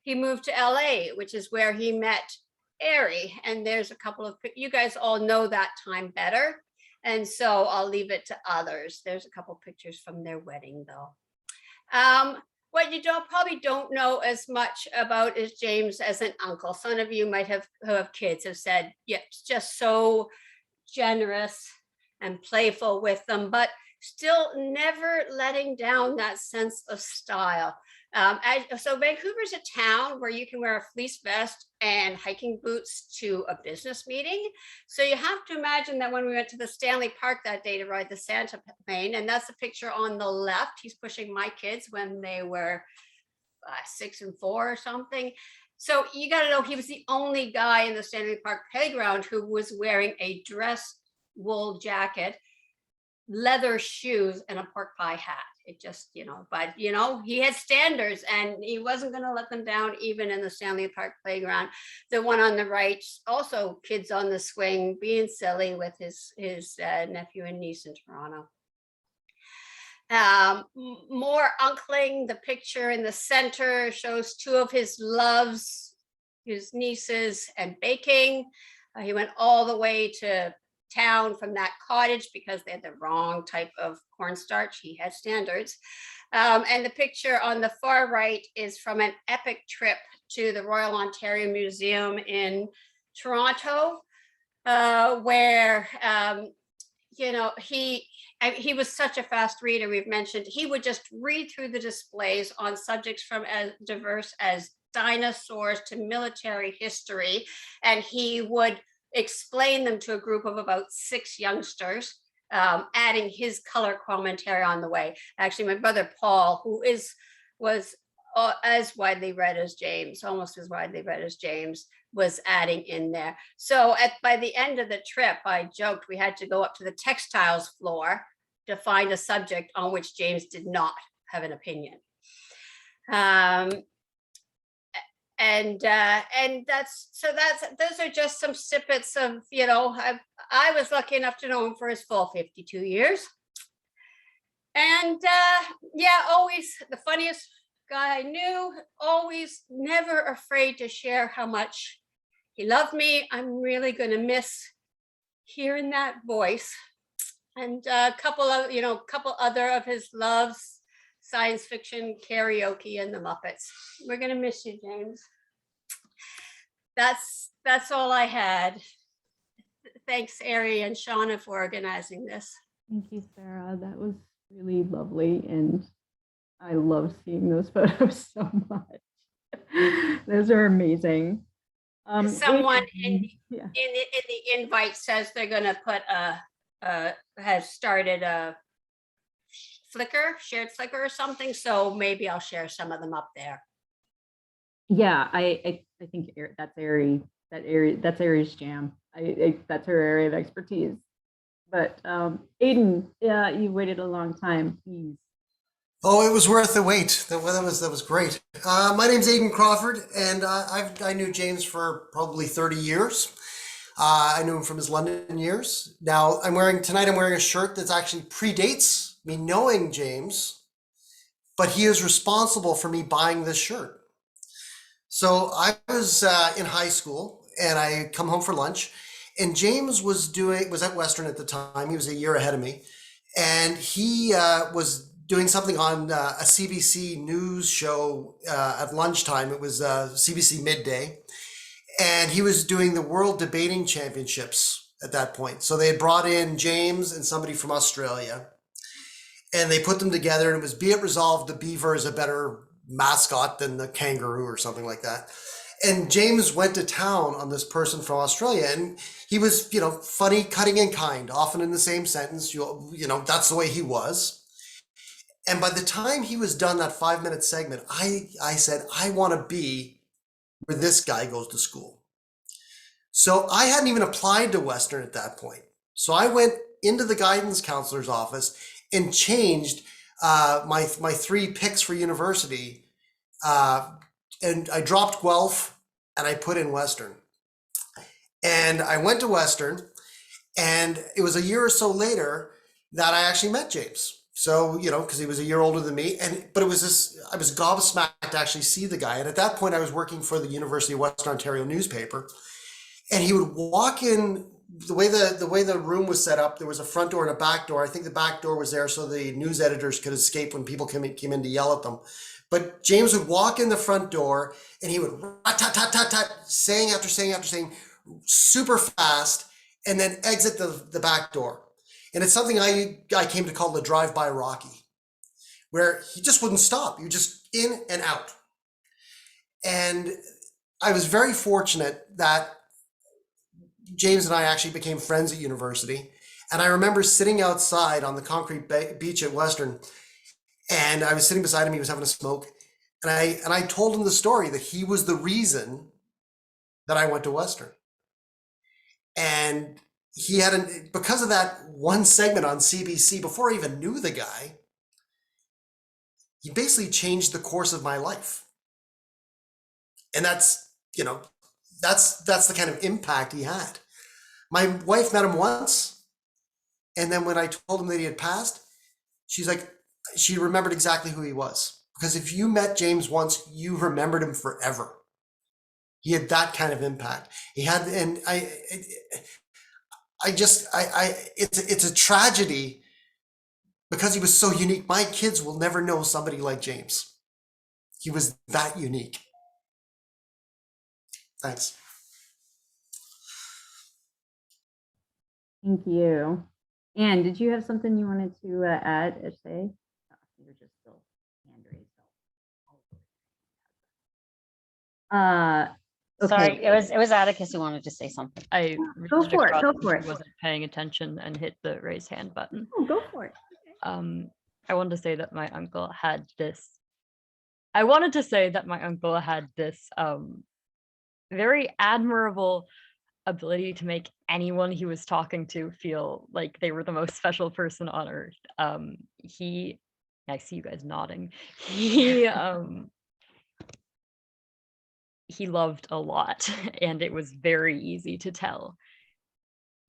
he moved to LA, which is where he met Ari. And there's a couple of, you guys all know that time better, and so I'll leave it to others. There's a couple pictures from their wedding though. What you probably don't know as much about is James as an uncle. Some of you might have, who have kids, have said, yeah, just so generous and playful with them, but still never letting down that sense of style. So Vancouver's a town where you can wear a fleece vest and hiking boots to a business meeting. So you have to imagine that when we went to the Stanley Park that day to ride the Santa plane, and that's a picture on the left, he's pushing my kids when they were 6 and 4 or something. So you got to know, he was the only guy in the Stanley Park playground who was wearing a dress wool jacket, leather shoes, and a pork pie hat. It just, but he had standards and he wasn't going to let them down, even in the Stanley Park playground. The one on the right, also kids on the swing being silly with his nephew and niece in Toronto. More uncling. The picture in the center shows two of his loves, his nieces, and baking. He went all the way to town from that cottage because they had the wrong type of cornstarch. He had standards. And the picture on the far right is from an epic trip to the Royal Ontario Museum in Toronto, where he was such a fast reader. We've mentioned he would just read through the displays on subjects from as diverse as dinosaurs to military history, and he would explain them to a group of about 6 youngsters, adding his color commentary on the way. Actually, my brother Paul, who was as widely read as James, almost as widely read as James, was adding in there. So by the end of the trip, I joked we had to go up to the textiles floor to find a subject on which James did not have an opinion. And those are just some snippets of, I was lucky enough to know him for his full 52 years. And always the funniest guy I knew, always never afraid to share how much he loved me. I'm really going to miss hearing that voice. And a couple other of his loves, science fiction, karaoke, and the Muppets. We're going to miss you, James. That's all I had. Thanks, Ari and Shauna, for organizing this. Thank you, Sarah. That was really lovely. And I love seeing those photos so much. Those are amazing. Someone in the invite says they're going to put has started a shared Flickr or something. So maybe I'll share some of them up there. Yeah, I think that's Ari's jam. That's her area of expertise. But Aiden, you waited a long time. Please. Oh, it was worth the wait. That was great. My name's Aiden Crawford, and I knew James for probably 30 years. I knew him from his London years. Now tonight I'm wearing a shirt that actually predates me knowing James, but he is responsible for me buying this shirt. So I was in high school and I come home for lunch, and James was at Western at the time. He was a year ahead of me, and he was doing something on a CBC news show at lunchtime. It was CBC Midday. And he was doing the World Debating Championships at that point. So they had brought in James and somebody from Australia, and they put them together, and it was be it resolved the beaver is a better mascot than the kangaroo or something like that. And James went to town on this person from Australia, and he was, funny, cutting, and kind, often in the same sentence. That's the way he was. And by the time he was done that 5-minute segment, I said, I want to be where this guy goes to school. So I hadn't even applied to Western at that point. So I went into the guidance counselor's office and changed my 3 picks for university. And I dropped Guelph and I put in Western. And I went to Western, and it was a year or so later that I actually met James. So, because he was a year older than me, but I was gobsmacked to actually see the guy. And at that point I was working for the University of Western Ontario newspaper, and he would walk in the way the room was set up. There was a front door and a back door. I think the back door was there so the news editors could escape when people came in to yell at them. But James would walk in the front door, and he would tat, saying after saying after saying, super fast, and then exit the back door. And it's something I came to call the drive-by Rocky, where he just wouldn't stop. You just in and out. And I was very fortunate that James and I actually became friends at university. And I remember sitting outside on the concrete beach at Western, and I was sitting beside him. He was having a smoke. And I told him the story that he was the reason that I went to Western. And he had because of that one segment on CBC, before I even knew the guy, he basically changed the course of my life. And that's, you know, that's the kind of impact he had. My wife met him once, and then when I told him that he had passed, she's like, she remembered exactly who he was. Because if you met James once, you remembered him forever. He had that kind of impact. He had, and it's a tragedy because he was so unique. My kids will never know somebody like James. He was that unique. Thanks. Thank you. Anne, did you have something you wanted to add or say? You're just still hand raised. Okay. Sorry, it was Atticus who wanted to say something. I Go reached for it, across go and for he it. wasn't paying attention and hit the raise hand button. Oh, go for it. I wanted to say that my uncle had this. I wanted to say that my uncle had this very admirable ability to make anyone he was talking to feel like they were the most special person on earth. I see you guys nodding. He loved a lot, and it was very easy to tell.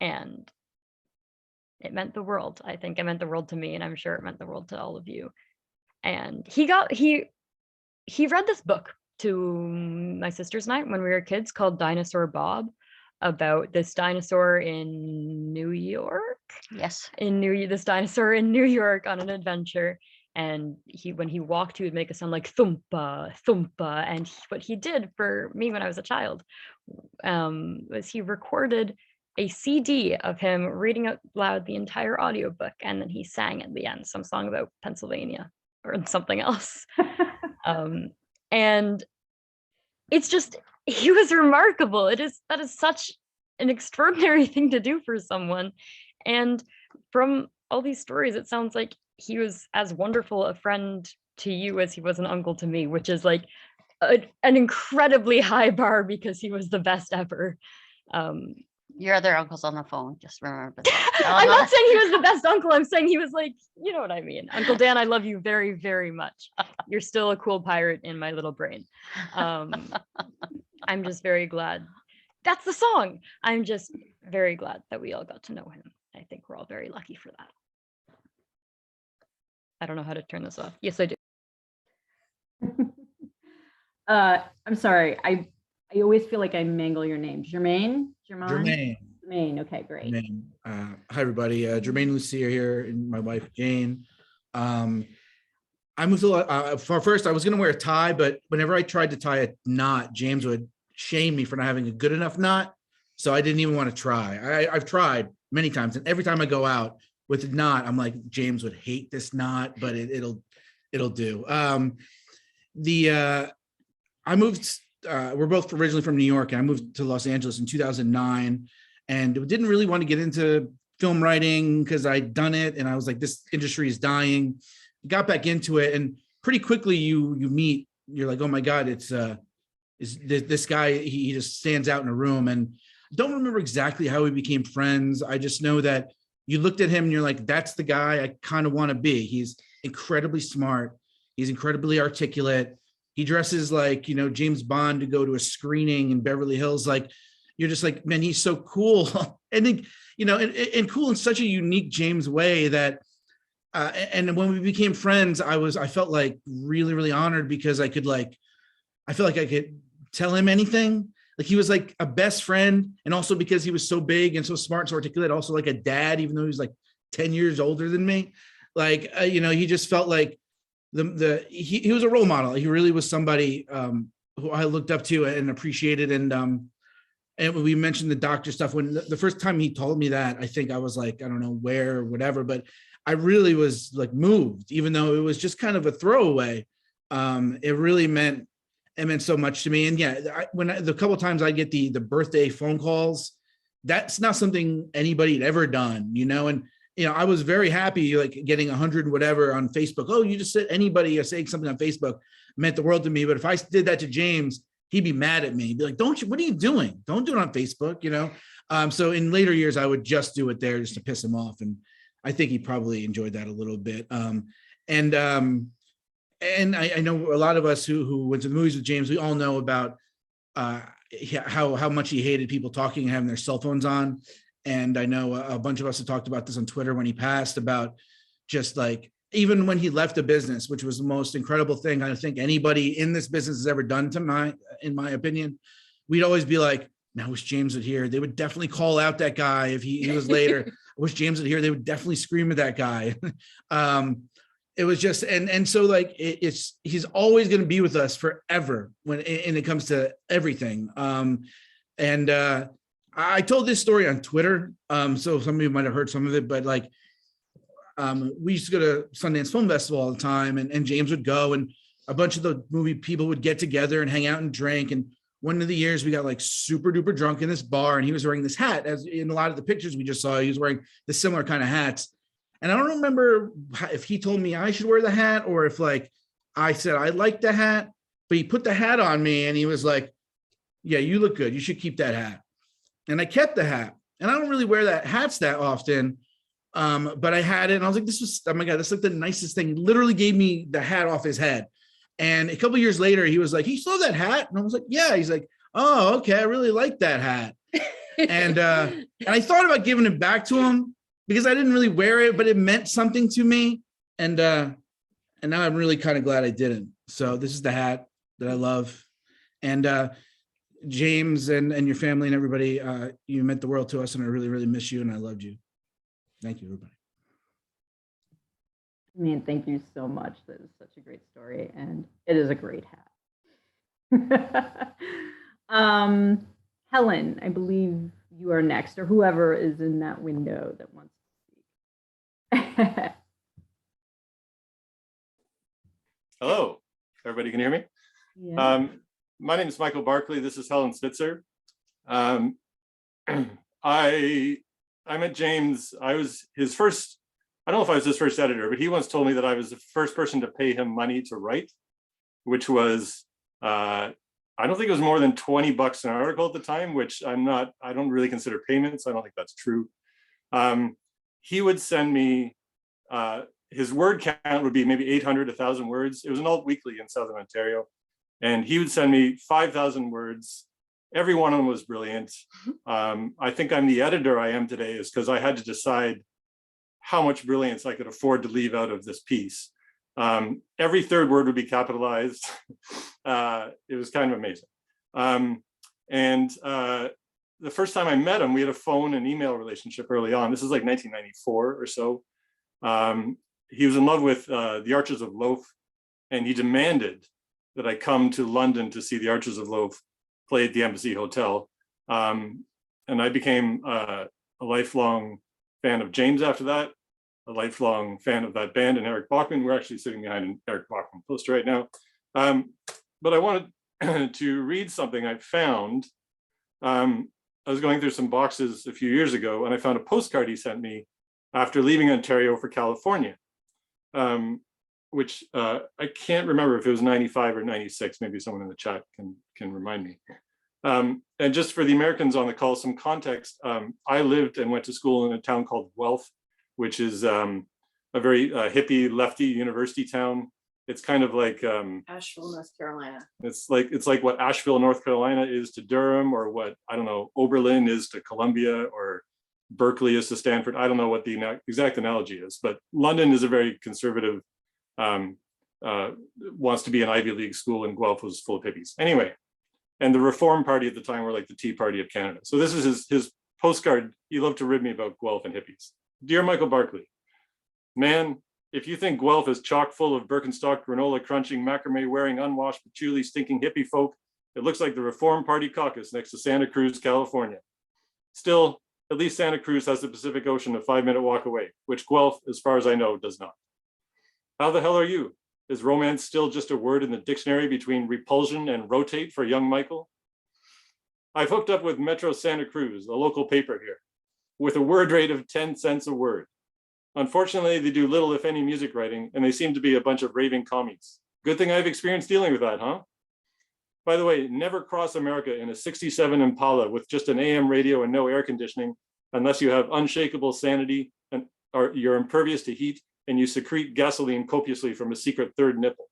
And it meant the world. I think it meant the world to me, and I'm sure it meant the world to all of you. And he read this book to my sisters and I when we were kids called Dinosaur Bob, about this dinosaur in New York. Yes. This dinosaur in New York on an adventure. And when he walked, he would make a sound like thumpa, thumpa. And what he did for me when I was a child was he recorded a CD of him reading out loud the entire audiobook, and then he sang at the end some song about Pennsylvania or something else. And it's just, he was remarkable. That is such an extraordinary thing to do for someone. And from all these stories, it sounds like he was as wonderful a friend to you as he was an uncle to me, which is like an incredibly high bar because he was the best ever. Your other uncle's on the phone, just remember that. I'm not saying he was the best uncle. I'm saying he was like, you know what I mean. Uncle Dan, I love you very, very much. You're still a cool pirate in my little brain. I'm just very glad. That's the song. I'm just very glad that we all got to know him. I think we're all very lucky for that. I don't know how to turn this off. Yes, I do. I'm sorry. I always feel like I mangle your name. Jermaine? Jermaine. Jermaine. Okay, great. Jermaine. Hi, everybody. Jermaine Lucia here, and my wife, Jane. I moved a lot. First, I was going to wear a tie, but whenever I tried to tie a knot, James would shame me for not having a good enough knot. So I didn't even want to try. I've tried many times, and every time I go out with a knot, I'm like, James would hate this knot, but it'll do. I moved. We're both originally from New York, and I moved to Los Angeles in 2009, and didn't really want to get into film writing because I'd done it, and I was like, this industry is dying. Got back into it, and pretty quickly you're like, oh my God, it's this guy, he just stands out in a room. And I don't remember exactly how we became friends. I just know that you looked at him and you're like, that's the guy I kind of want to be. He's incredibly smart. He's incredibly articulate. He dresses like, James Bond to go to a screening in Beverly Hills. Like, you're just like, man, he's so cool. And then, and cool in such a unique James way that, and when we became friends, I felt like really, really honored because I feel like I could tell him anything. Like, he was like a best friend. And also because he was so big and so smart and so articulate, also like a dad, even though he was like 10 years older than me. Like, he just felt like he was a role model. He really was somebody who I looked up to and appreciated. And we mentioned the doctor stuff. When the first time he told me that, I think I was like, I don't know where or whatever, but I really was like moved, even though it was just kind of a throwaway. It really meant so much to me. And yeah, the couple of times I get the birthday phone calls, that's not something anybody had ever done, and I was very happy, like getting 100 whatever on Facebook. Oh, you just said anybody saying something on Facebook meant the world to me. But if I did that to James, he'd be mad at me. He'd be like, what are you doing? Don't do it on Facebook, So in later years, I would just do it there just to piss him off. And I think he probably enjoyed that a little bit. and I know a lot of us who went to the movies with James, we all know about how much he hated people talking and having their cell phones on. And I know a bunch of us have talked about this on Twitter when he passed, about just like, even when he left the business, which was the most incredible thing I think anybody in this business has ever done, in my opinion, we'd always be like, man, I wish James would hear. They would definitely call out that guy if he was later. I wish James would hear. They would definitely scream at that guy. It was just, and so like, he's always going to be with us forever when it comes to everything. I told this story on Twitter. So some of you might have heard some of it, but like, we used to go to Sundance Film Festival all the time, and James would go, and a bunch of the movie people would get together and hang out and drink. And one of the years we got like super duper drunk in this bar, and he was wearing this hat. As in a lot of the pictures we just saw, he was wearing the similar kind of hats. And I don't remember if he told me I should wear the hat or if like I said I like the hat, but he put the hat on me and he was like, yeah, you look good. You should keep that hat. And I kept the hat. And I don't really wear hats that often. But I had it and I was like, oh my God, this is like the nicest thing. He literally gave me the hat off his head. And a couple of years later, he was like, you saw that hat? And I was like, yeah. He's like, oh, okay. I really like that hat. And I thought about giving it back to him because I didn't really wear it, but it meant something to me. And now I'm really kind of glad I didn't. So this is the hat that I love. And James and your family and everybody, you meant the world to us, and I really, really miss you, and I loved you. Thank you, everybody. I mean, thank you so much. That is such a great story, and it is a great hat. Helen, I believe you are next, or whoever is in that window that wants to speak. Hello, everybody can hear me? Yeah. My name is Michael Barkley. This is Helen Spitzer. I met James. I was his first, I don't know if I was his first editor, but he once told me that I was the first person to pay him money to write, which was, I don't think it was more than $20 an article at the time, which I don't really consider payments. I don't think that's true. He would send me, his word count would be maybe 800, 1,000 words. It was an alt weekly in Southern Ontario. And he would send me 5,000 words. Every one of them was brilliant. I think I'm the editor I am today is because I had to decide how much brilliance I could afford to leave out of this piece. Every third word would be capitalized. It was kind of amazing. The first time I met him, we had a phone and email relationship early on. This is like 1994 or so. He was in love with the Archers of Loaf, and he demanded that I come to London to see the Archers of Loaf play at the Embassy Hotel. And I became a lifelong fan of James after that, a lifelong fan of that band and Eric Bachman. We're actually sitting behind an Eric Bachman poster right now. But I wanted to read something I found. I was going through some boxes a few years ago, and I found a postcard he sent me after leaving Ontario for California. Which I can't remember if it was 95 or 96. Maybe someone in the chat can remind me. And just for the Americans on the call, some context. I lived and went to school in a town called Guelph, which is a very hippie, lefty university town. It's kind of like Asheville, North Carolina. It's like what Asheville, North Carolina is to Durham, or what, I don't know, Oberlin is to Columbia, or Berkeley is to Stanford. I don't know what the exact analogy is, but London is a very conservative, wants to be an Ivy League school, and Guelph was full of hippies. Anyway, and the Reform Party at the time were like the Tea Party of Canada. So this is his postcard. He loved to rib me about Guelph and hippies. Dear Michael Barkley, man, if you think Guelph is chock full of Birkenstock, granola crunching, macrame wearing, unwashed, patchouli stinking hippie folk, it looks like the Reform Party caucus next to Santa Cruz, California. Still, at least Santa Cruz has the Pacific Ocean a 5-minute walk away, which Guelph, as far as I know, does not. How the hell are you? Is romance still just a word in the dictionary between repulsion and rotate for young Michael? I've hooked up with Metro Santa Cruz, a local paper here, with a word rate of 10 cents a word. Unfortunately, they do little, if any, music writing, and they seem to be a bunch of raving commies. Good thing I've experienced dealing with that, huh? By the way, never cross America in a 67 Impala with just an AM radio and no air conditioning, unless you have unshakable sanity or you're impervious to heat and you secrete gasoline copiously from a secret third nipple.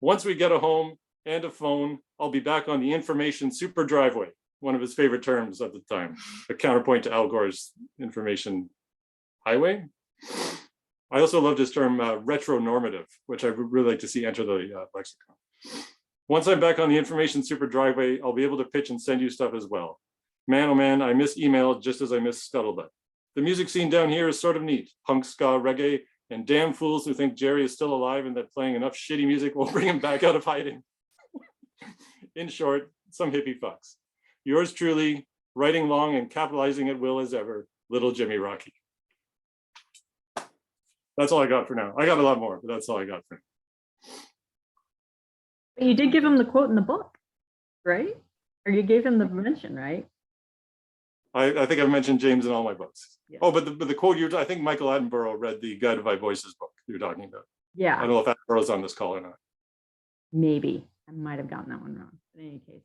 Once we get a home and a phone, I'll be back on the information super driveway, one of his favorite terms at the time, a counterpoint to Al Gore's information highway. I also loved his term retronormative, which I would really like to see enter the lexicon. Once I'm back on the information super driveway, I'll be able to pitch and send you stuff as well. Man, oh man, I miss email just as I miss scuttlebutt. The music scene down here is sort of neat. Punk, ska, reggae, and damn fools who think Jerry is still alive and that playing enough shitty music will bring him back out of hiding. In short, some hippie fucks. Yours truly, writing long and capitalizing at will as ever, little Jimmy Rocky. That's all I got for now. I got a lot more, but that's all I got for now. But you did give him the quote in the book, right? Or you gave him the mention, right? I think I've mentioned James in all my books. Yeah. Oh, but the quote I think Michael Attenborough read the Guided by Voices book you're talking about. I Yeah, don't know if Attenborough's on this call or not. maybe. I might have gotten that one wrong. In any case.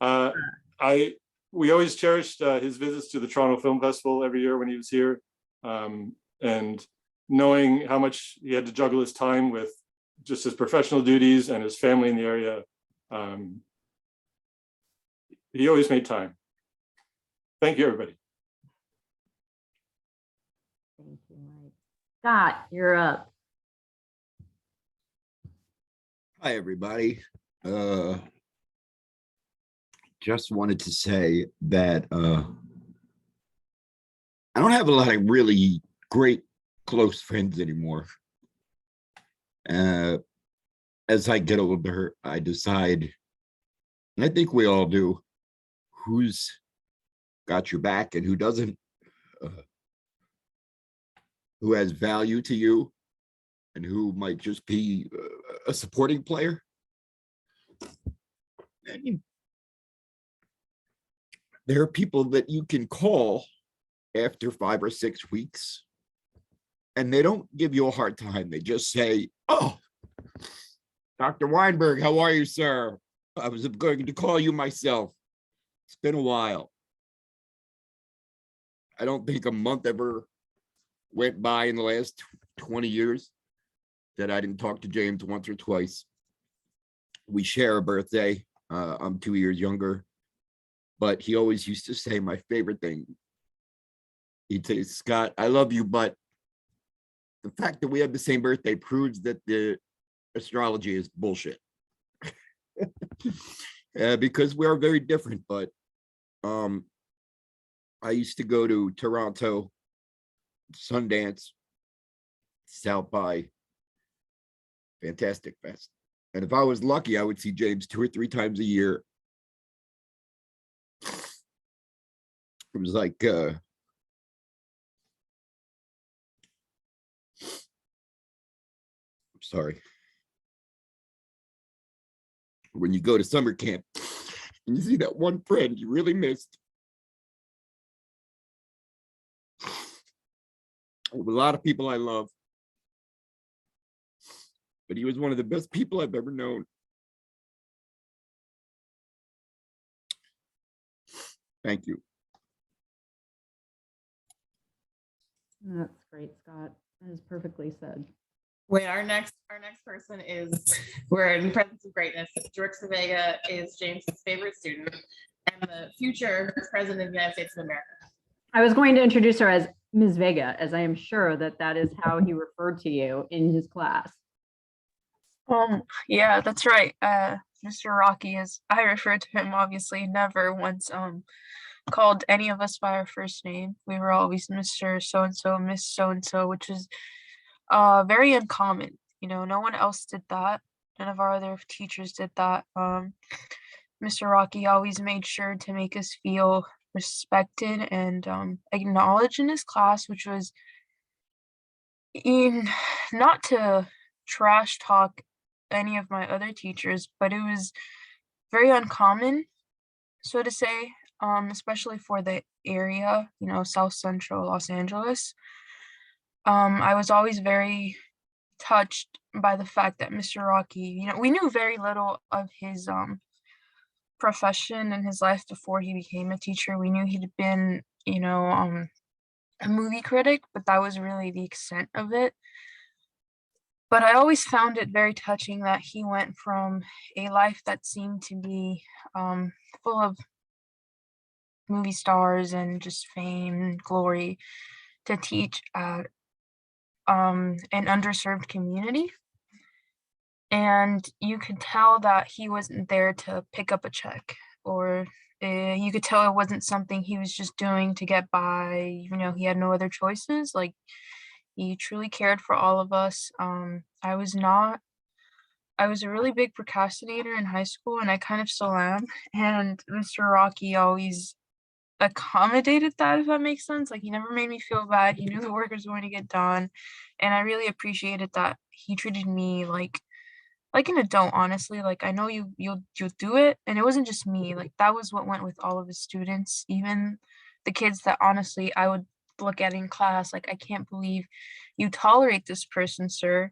We always cherished his visits to the Toronto Film Festival every year when he was here. And knowing how much he had to juggle his time with just his professional duties and his family in the area, he always made time. Thank you, everybody. Thank you, Mike. Scott, you're up. Hi, everybody. Just wanted to say that I don't have a lot of really great close friends anymore. As I get older, I decide, and I think we all do, who's got your back and who doesn't, who has value to you and who might just be a supporting player. And there are people that you can call after 5 or 6 weeks and they don't give you a hard time. They just say, "Oh, Dr. Weinberg, how are you, sir? I was going to call you myself. It's been a while." I don't think a month ever went by in the last 20 years that I didn't talk to James once or twice. We share a birthday. I'm 2 years younger, but he always used to say my favorite thing. He'd say, "Scott, I love you, but the fact that we have the same birthday proves that the astrology is bullshit." Because we're very different, but I used to go to Toronto, Sundance, South by, Fantastic Fest. And if I was lucky, I would see James 2 or 3 times a year. It was like I'm sorry. When you go to summer camp and you see that one friend you really missed. A lot of people I love, but he was one of the best people I've ever known. Thank you. That's great, Scott. That is perfectly said. Wait, our next person is, we're in the presence of greatness. George Vega is James's favorite student and the future president of the United States of America. I was going to introduce her as Ms. Vega, as I am sure that that is how he referred to you in his class. Yeah, that's right. Mr. Rocky, as I refer to him, obviously never once called any of us by our first name. We were always Mr. So-and-so, Miss So-and-so, which is very uncommon. You know, no one else did that. None of our other teachers did that. Mr. Rocky always made sure to make us feel respected and acknowledged in his class, which was not to trash talk any of my other teachers, but it was very uncommon, so to say, especially for the area, you know, South Central Los Angeles. I was always very touched by the fact that Mr. Rocky, you know, we knew very little of his profession and his life before he became a teacher. We knew he'd been, you know, a movie critic, but that was really the extent of it. But I always found it very touching that he went from a life that seemed to be full of movie stars and just fame and glory to teach at an underserved community. And you could tell that he wasn't there to pick up a check, or you could tell it wasn't something he was just doing to get by. You know, he had no other choices. Like, he truly cared for all of us. I was not. I was a really big procrastinator in high school, and I kind of still am. And Mr. Rocky always accommodated that, if that makes sense. Like, he never made me feel bad. He knew the work was going to get done, and I really appreciated that he treated me like an adult, honestly. Like, I know you'll do it, and it wasn't just me. Like, that was what went with all of his students, even the kids that honestly I would look at in class like, I can't believe you tolerate this person, sir.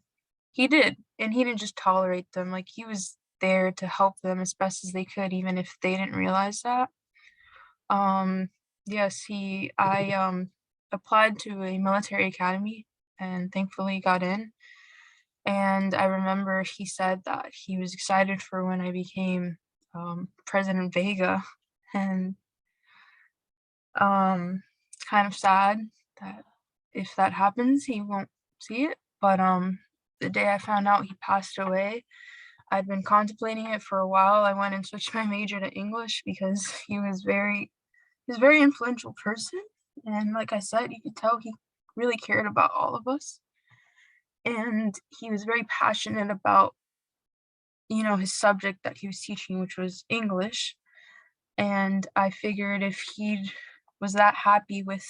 He did, and he didn't just tolerate them. Like, he was there to help them as best as they could, even if they didn't realize that. Yes, I applied to a military academy and thankfully got in. And I remember he said that he was excited for when I became President Vega. And it's kind of sad that if that happens, he won't see it. But the day I found out he passed away, I'd been contemplating it for a while. I went and switched my major to English because he was a very influential person. And like I said, you could tell he really cared about all of us. And he was very passionate about, you know, his subject that he was teaching, which was English. And I figured if he was that happy with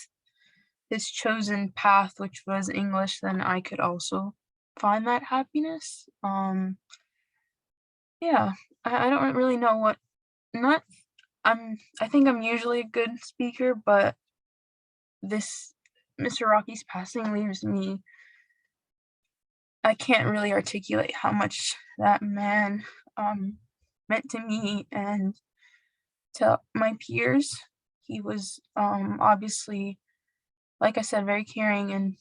his chosen path, which was English, then I could also find that happiness. Yeah, I don't really know what, not, I think I'm usually a good speaker, but this Mr. Rocky's passing leaves me, I can't really articulate how much that man meant to me and to my peers. He was obviously, like I said, very caring, and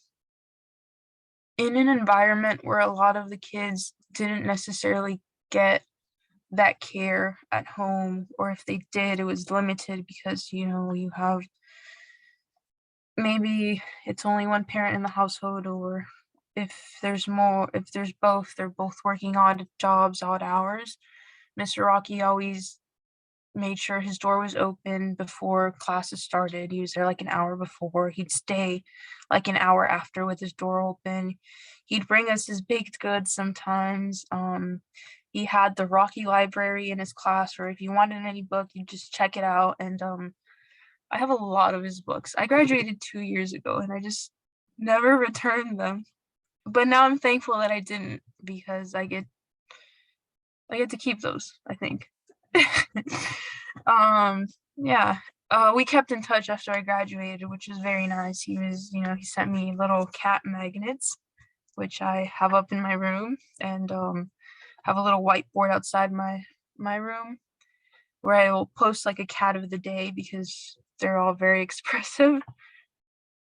in an environment where a lot of the kids didn't necessarily get that care at home, or if they did, it was limited because, you know, you have maybe it's only one parent in the household, or if there's both, they're both working odd jobs, odd hours. Mr. Rocky always made sure his door was open before classes started. He was there like an hour before. He'd stay like an hour after with his door open. He'd bring us his baked goods sometimes. He had the Rocky library in his class, or if you wanted any book, you just check it out. And I have a lot of his books. I graduated 2 years ago and I just never returned them. But now I'm thankful that I didn't, because I get to keep those, I think. Yeah. We kept in touch after I graduated, which was very nice. He sent me little cat magnets, which I have up in my room, and have a little whiteboard outside my room where I will post like a cat of the day because they're all very expressive.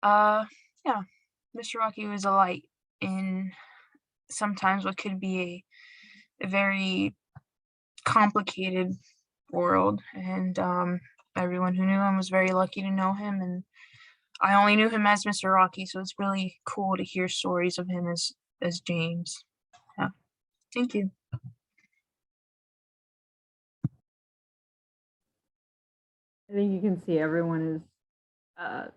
Yeah, Mr. Rocky was a light in sometimes what could be a very complicated world, and everyone who knew him was very lucky to know him, and I only knew him as Mr. Rocky, so it's really cool to hear stories of him as James. Yeah, thank you. I think you can see everyone is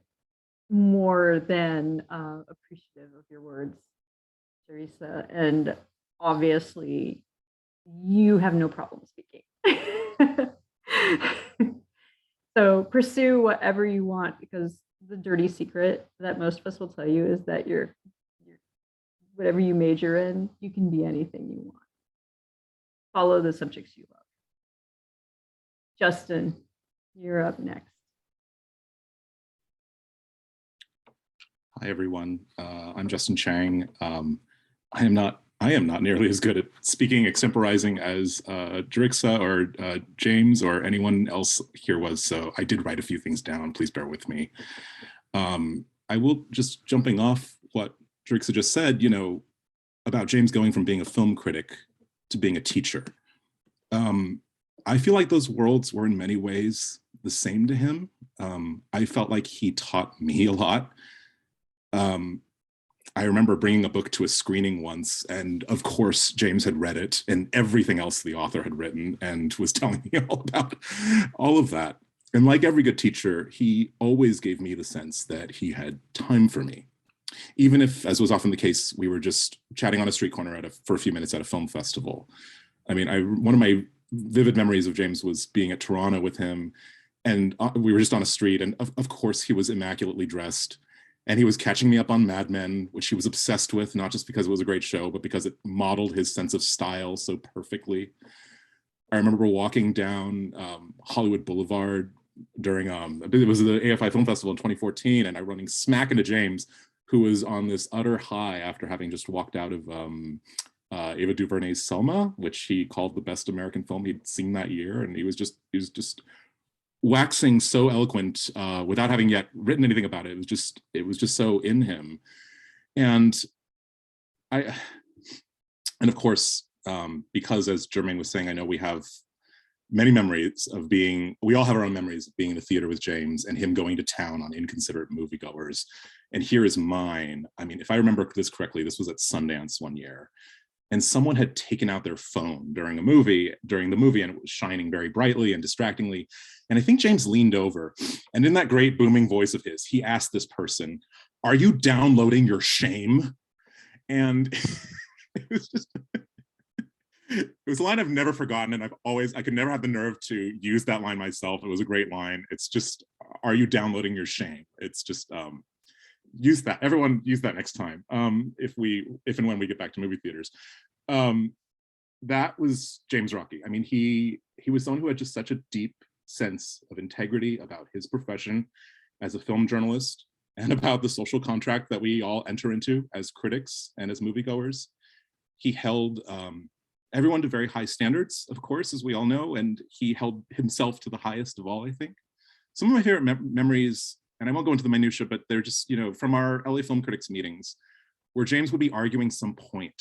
more than appreciative of your words, Teresa, and obviously you have no problem speaking. So pursue whatever you want, because the dirty secret that most of us will tell you is that you're whatever you major in, you can be anything you want. Follow the subjects you love. Justin, you're up next. Hi, everyone. I'm Justin Chang. I am not nearly as good at speaking extemporizing as Drixa or James or anyone else here was, so I did write a few things down. Please bear with me. I will just jumping off what Drixa just said, you know, about James going from being a film critic to being a teacher. I feel like those worlds were in many ways the same to him. I felt like he taught me a lot. I remember bringing a book to a screening once, and of course, James had read it and everything else the author had written and was telling me all about all of that. And like every good teacher, he always gave me the sense that he had time for me. Even if, as was often the case, we were just chatting on a street corner for a few minutes at a film festival. I mean, one of my vivid memories of James was being at Toronto with him, and we were just on a street, and of course he was immaculately dressed, and he was catching me up on Mad Men, which he was obsessed with, not just because it was a great show, but because it modeled his sense of style so perfectly. I remember walking down Hollywood Boulevard during, it was the AFI Film Festival in 2014, and I running smack into James, who was on this utter high after having just walked out of Ava DuVernay's Selma, which he called the best American film he'd seen that year. And he was just waxing so eloquent without having yet written anything about it. It was just so in him. And of course, because as Jermaine was saying, I know we have many memories of we all have our own memories of being in the theater with James and him going to town on inconsiderate moviegoers. And here is mine. I mean, if I remember this correctly, this was at Sundance one year, and someone had taken out their phone during the movie, and it was shining very brightly and distractingly. And I think James leaned over, and in that great booming voice of his, he asked this person, "Are you downloading your shame?" And it was just, it was a line I've never forgotten, and I could never have the nerve to use that line myself. It was a great line. It's just, "Are you downloading your shame?" It's just, use that. Everyone use that next time. If and when we get back to movie theaters. That was James Rocky. I mean, he was someone who had just such a deep sense of integrity about his profession as a film journalist and about the social contract that we all enter into as critics and as moviegoers. He held everyone to very high standards, of course, as we all know, and he held himself to the highest of all, I think. Some of my favorite memories, and I won't go into the minutia, but they're just, from our LA Film Critics meetings, where James would be arguing some point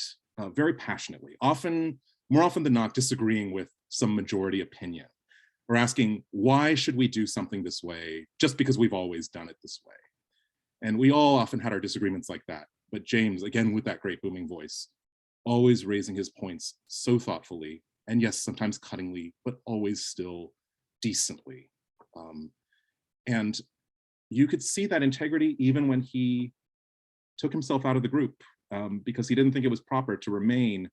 very passionately, more often than not, disagreeing with some majority opinion, or asking, why should we do something this way just because we've always done it this way? And we all often had our disagreements like that. But James, again, with that great booming voice, always raising his points so thoughtfully, and yes, sometimes cuttingly, but always still decently. And you could see that integrity even when he took himself out of the group, because he didn't think it was proper to remain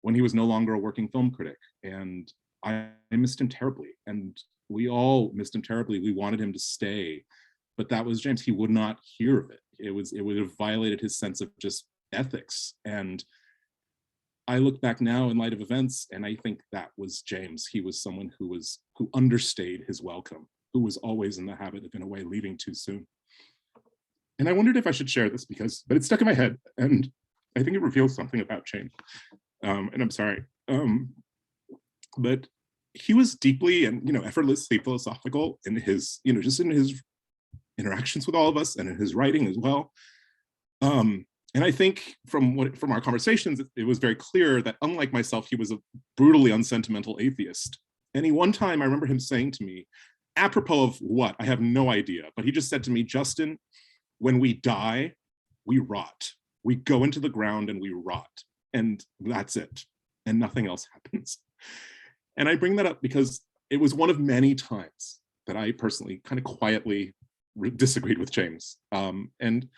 when he was no longer a working film critic. And I missed him terribly, and we all missed him terribly. We wanted him to stay, but that was James. He would not hear of it. It would have violated his sense of just ethics. And I look back now in light of events, and I think that was James. He was someone who understayed his welcome, who was always in the habit of, in a way, leaving too soon. And I wondered if I should share this but it's stuck in my head, and I think it reveals something about James. And I'm sorry, but he was deeply and effortlessly philosophical in his, just in his interactions with all of us and in his writing as well. And I think from our conversations, it was very clear that, unlike myself, he was a brutally unsentimental atheist. And one time I remember him saying to me, apropos of what, I have no idea, but he just said to me, "Justin, when we die, we rot. We go into the ground and we rot. And that's it. And nothing else happens." And I bring that up because it was one of many times that I personally kind of quietly disagreed with James. And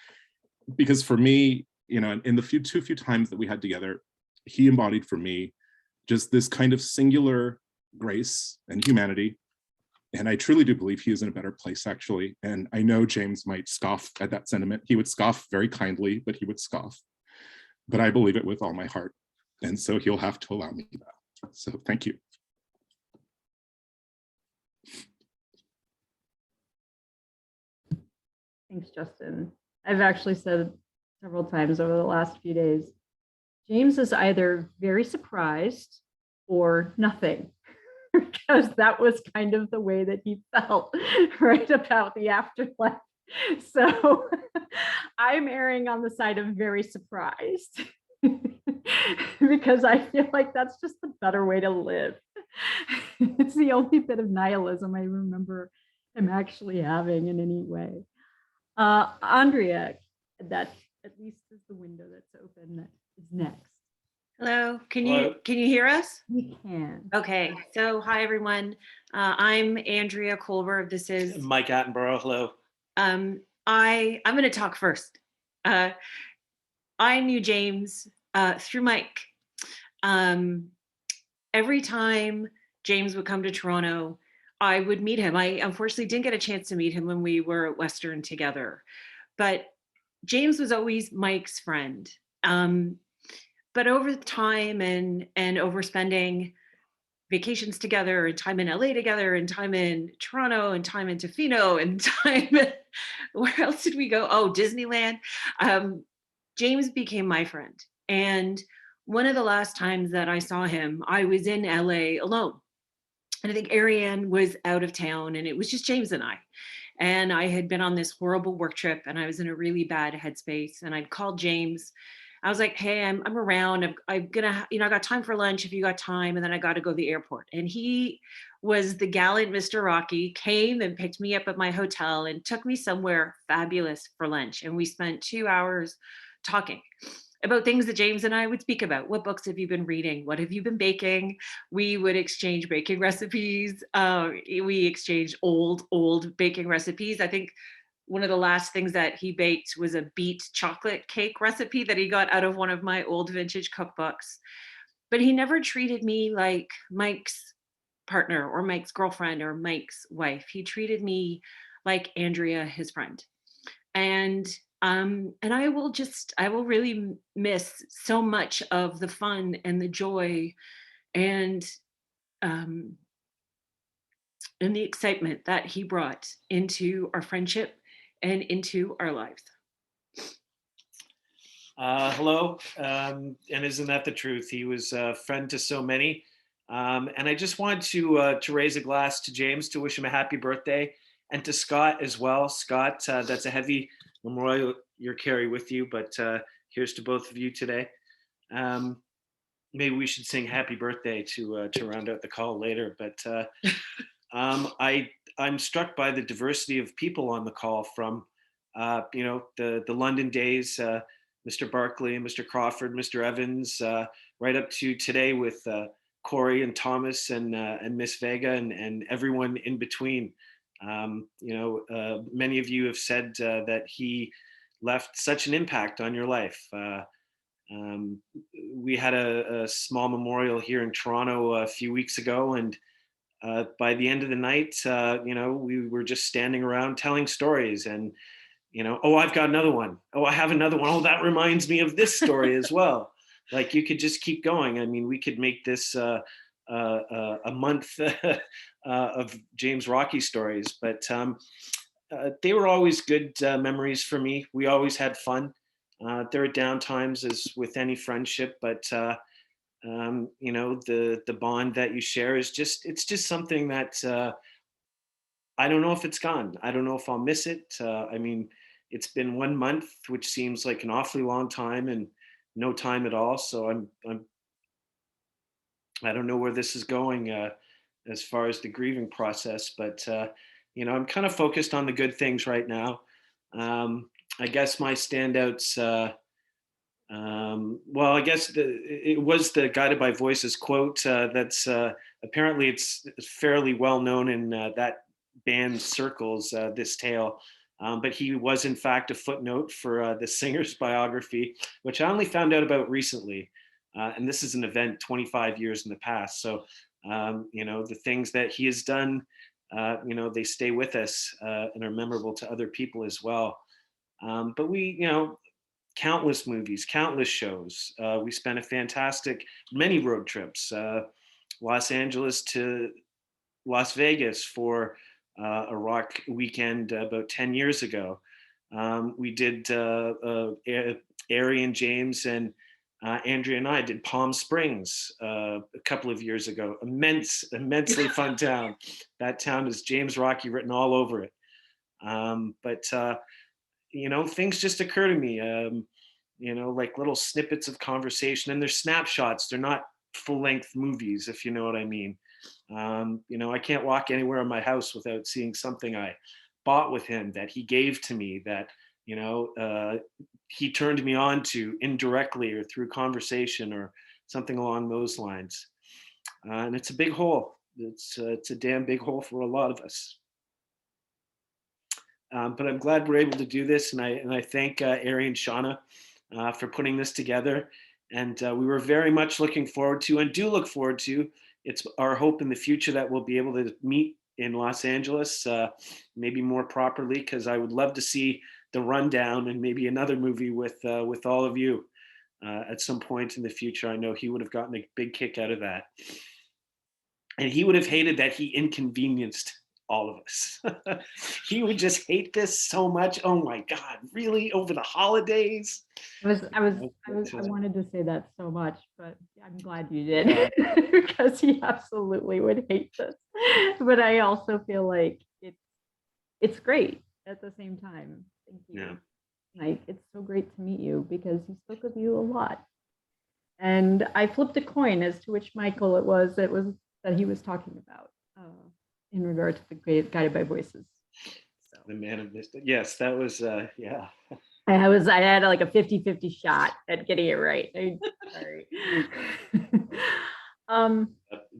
because for me, in the few times that we had together, he embodied for me just this kind of singular grace and humanity. And I truly do believe he is in a better place, actually. And I know James might scoff at that sentiment. He would scoff very kindly, but he would scoff. But I believe it with all my heart. And so he'll have to allow me that. So thank you. Thanks, Justin. I've actually said several times over the last few days, James is either very surprised or nothing, because that was kind of the way that he felt right about the afterlife. So I'm erring on the side of very surprised. because I feel like that's just the better way to live. It's the only bit of nihilism I remember him actually having in any way. Andrea, that at least is the window that's open, that is next. Hello, Hello. can you hear us? We can. Okay, so hi everyone. I'm Andrea Colberg. This is Mike Attenborough. Hello. I'm going to talk first. I knew James through Mike. Every time James would come to Toronto, I would meet him. I unfortunately didn't get a chance to meet him when we were at Western together, but James was always Mike's friend. But over time and over spending vacations together and time in LA together and time in Toronto and time in Tofino and time, where else did we go? Oh, Disneyland. James became my friend. And one of the last times that I saw him, I was in LA alone. And I think Ariane was out of town and it was just James and I. And I had been on this horrible work trip and I was in a really bad headspace. And I'd called James. I was like, hey, I'm around. I'm gonna, I got time for lunch if you got time. And then I got to go to the airport. And he was the gallant Mr. Rocky, came and picked me up at my hotel and took me somewhere fabulous for lunch. And we spent 2 hours talking about things that James and I would speak about. What books have you been reading? What have you been baking? We would exchange baking recipes. We exchanged old baking recipes. I think one of the last things that he baked was a beet chocolate cake recipe that he got out of one of my old vintage cookbooks. But he never treated me like Mike's partner or Mike's girlfriend or Mike's wife. He treated me like Andrea, his friend. And I will really miss so much of the fun and the joy and the excitement that he brought into our friendship and into our lives. Hello. And isn't that the truth? He was a friend to so many. And I just want to raise a glass to James to wish him a happy birthday, and to Scott as well. Scott, that's a heavy memorial you carry with you, but here's to both of you today. Maybe we should sing happy birthday to round out the call later. But I'm struck by the diversity of people on the call, from the London days, Mr. Barkley and Mr. Crawford, Mr. Evans, right up to today with Corey and Thomas and Miss Vega and everyone in between. Many of you have said that he left such an impact on your life. We had a small memorial here in Toronto a few weeks ago, and by the end of the night, we were just standing around telling stories and, oh, I've got another one. Oh, I have another one. Oh, that reminds me of this story as well. Like, you could just keep going. I mean, we could make this a month of James Rocky stories, but they were always good memories for me. We always had fun. There are down times, as with any friendship, but the bond that you share is it's just something that I don't know if it's gone. I don't know if I'll miss it. I mean, it's been 1 month, which seems like an awfully long time and no time at all. So I don't know where this is going as far as the grieving process, but I'm kind of focused on the good things right now. I guess my standouts. Well, I guess it was the Guided by Voices quote. That's apparently it's fairly well known in that band circles. This tale. But he was in fact a footnote for the singer's biography, which I only found out about recently. And this is an event 25 years in the past. So, the things that he has done, they stay with us and are memorable to other people as well. But we, countless movies, countless shows. We spent many road trips, Los Angeles to Las Vegas for a rock weekend about 10 years ago. We did Ari and James and Andrea and I did Palm Springs a couple of years ago. Immensely fun town. That town is James Rocky written all over it. But things just occur to me. like little snippets of conversation, and they're snapshots. They're not full-length movies, if you know what I mean. I can't walk anywhere in my house without seeing something I bought with him that he gave to me, that he turned me on to indirectly or through conversation or something along those lines. And it's a big hole. It's a damn big hole for a lot of us. But I'm glad we're able to do this, and I thank Ari and Shauna for putting this together. And we were very much looking forward to, and do look forward to, it's our hope in the future that we'll be able to meet in Los Angeles, maybe more properly, because I would love to see The Rundown and maybe another movie with all of you at some point in the future. I know he would have gotten a big kick out of that. And he would have hated that he inconvenienced all of us. He would just hate this so much. Oh my God, really? Over the holidays? I wanted to say that so much, but I'm glad you did, because he absolutely would hate this. But I also feel like it's great at the same time. Thank you. Yeah. Like, it's so great to meet you, because he spoke of you a lot. And I flipped a coin as to which Michael it was that he was talking about in regard to the great Guided by Voices. So. The man of this. Yes, that was, yeah. I had like a 50-50 shot at getting it right. Sorry.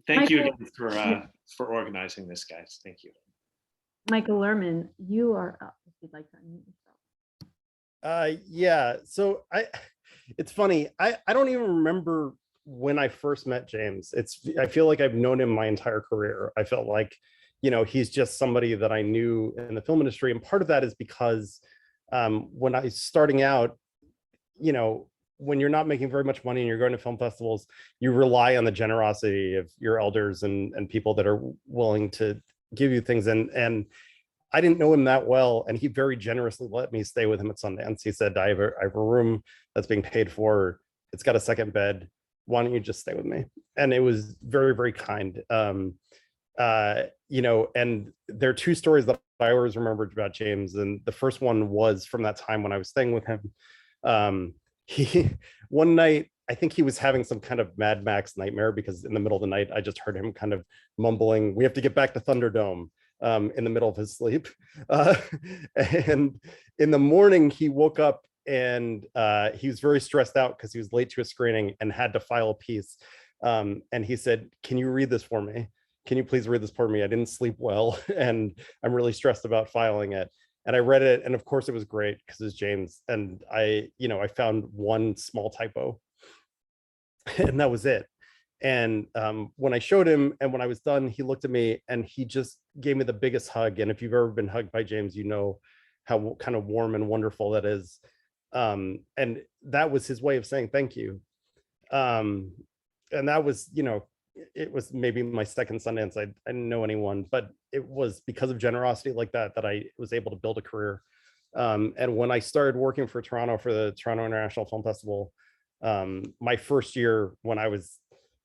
Thank you Michael, again for organizing this, guys. Thank you. Michael Lerman, you are up if you'd like to unmute yourself. Yeah, so it's funny. I don't even remember when I first met James. I feel like I've known him my entire career. I felt like, he's just somebody that I knew in the film industry. And part of that is because when I was starting out, when you're not making very much money and you're going to film festivals, you rely on the generosity of your elders and people that are willing to give you things. And I didn't know him that well, and he very generously let me stay with him at Sundance. He said, I have a room that's being paid for. It's got a second bed. Why don't you just stay with me? And it was very, very kind. And there are two stories that I always remembered about James. And the first one was from that time when I was staying with him. One night, I think he was having some kind of Mad Max nightmare, because in the middle of the night, I just heard him kind of mumbling, "We have to get back to Thunderdome," in the middle of his sleep. And in the morning, he woke up and he was very stressed out because he was late to a screening and had to file a piece. And he said, "Can you read this for me? Can you please read this for me? I didn't sleep well and I'm really stressed about filing it." And I read it, and of course it was great because it's James. And I found one small typo, and that was it. And when I showed him, and when I was done, he looked at me and he just gave me the biggest hug. And if you've ever been hugged by James, you know how kind of warm and wonderful that is. And that was his way of saying thank you. And that was, it was maybe my second Sundance. I didn't know anyone, but it was because of generosity like that I was able to build a career. And when I started working for Toronto, for the Toronto International Film Festival, my first year, when I was,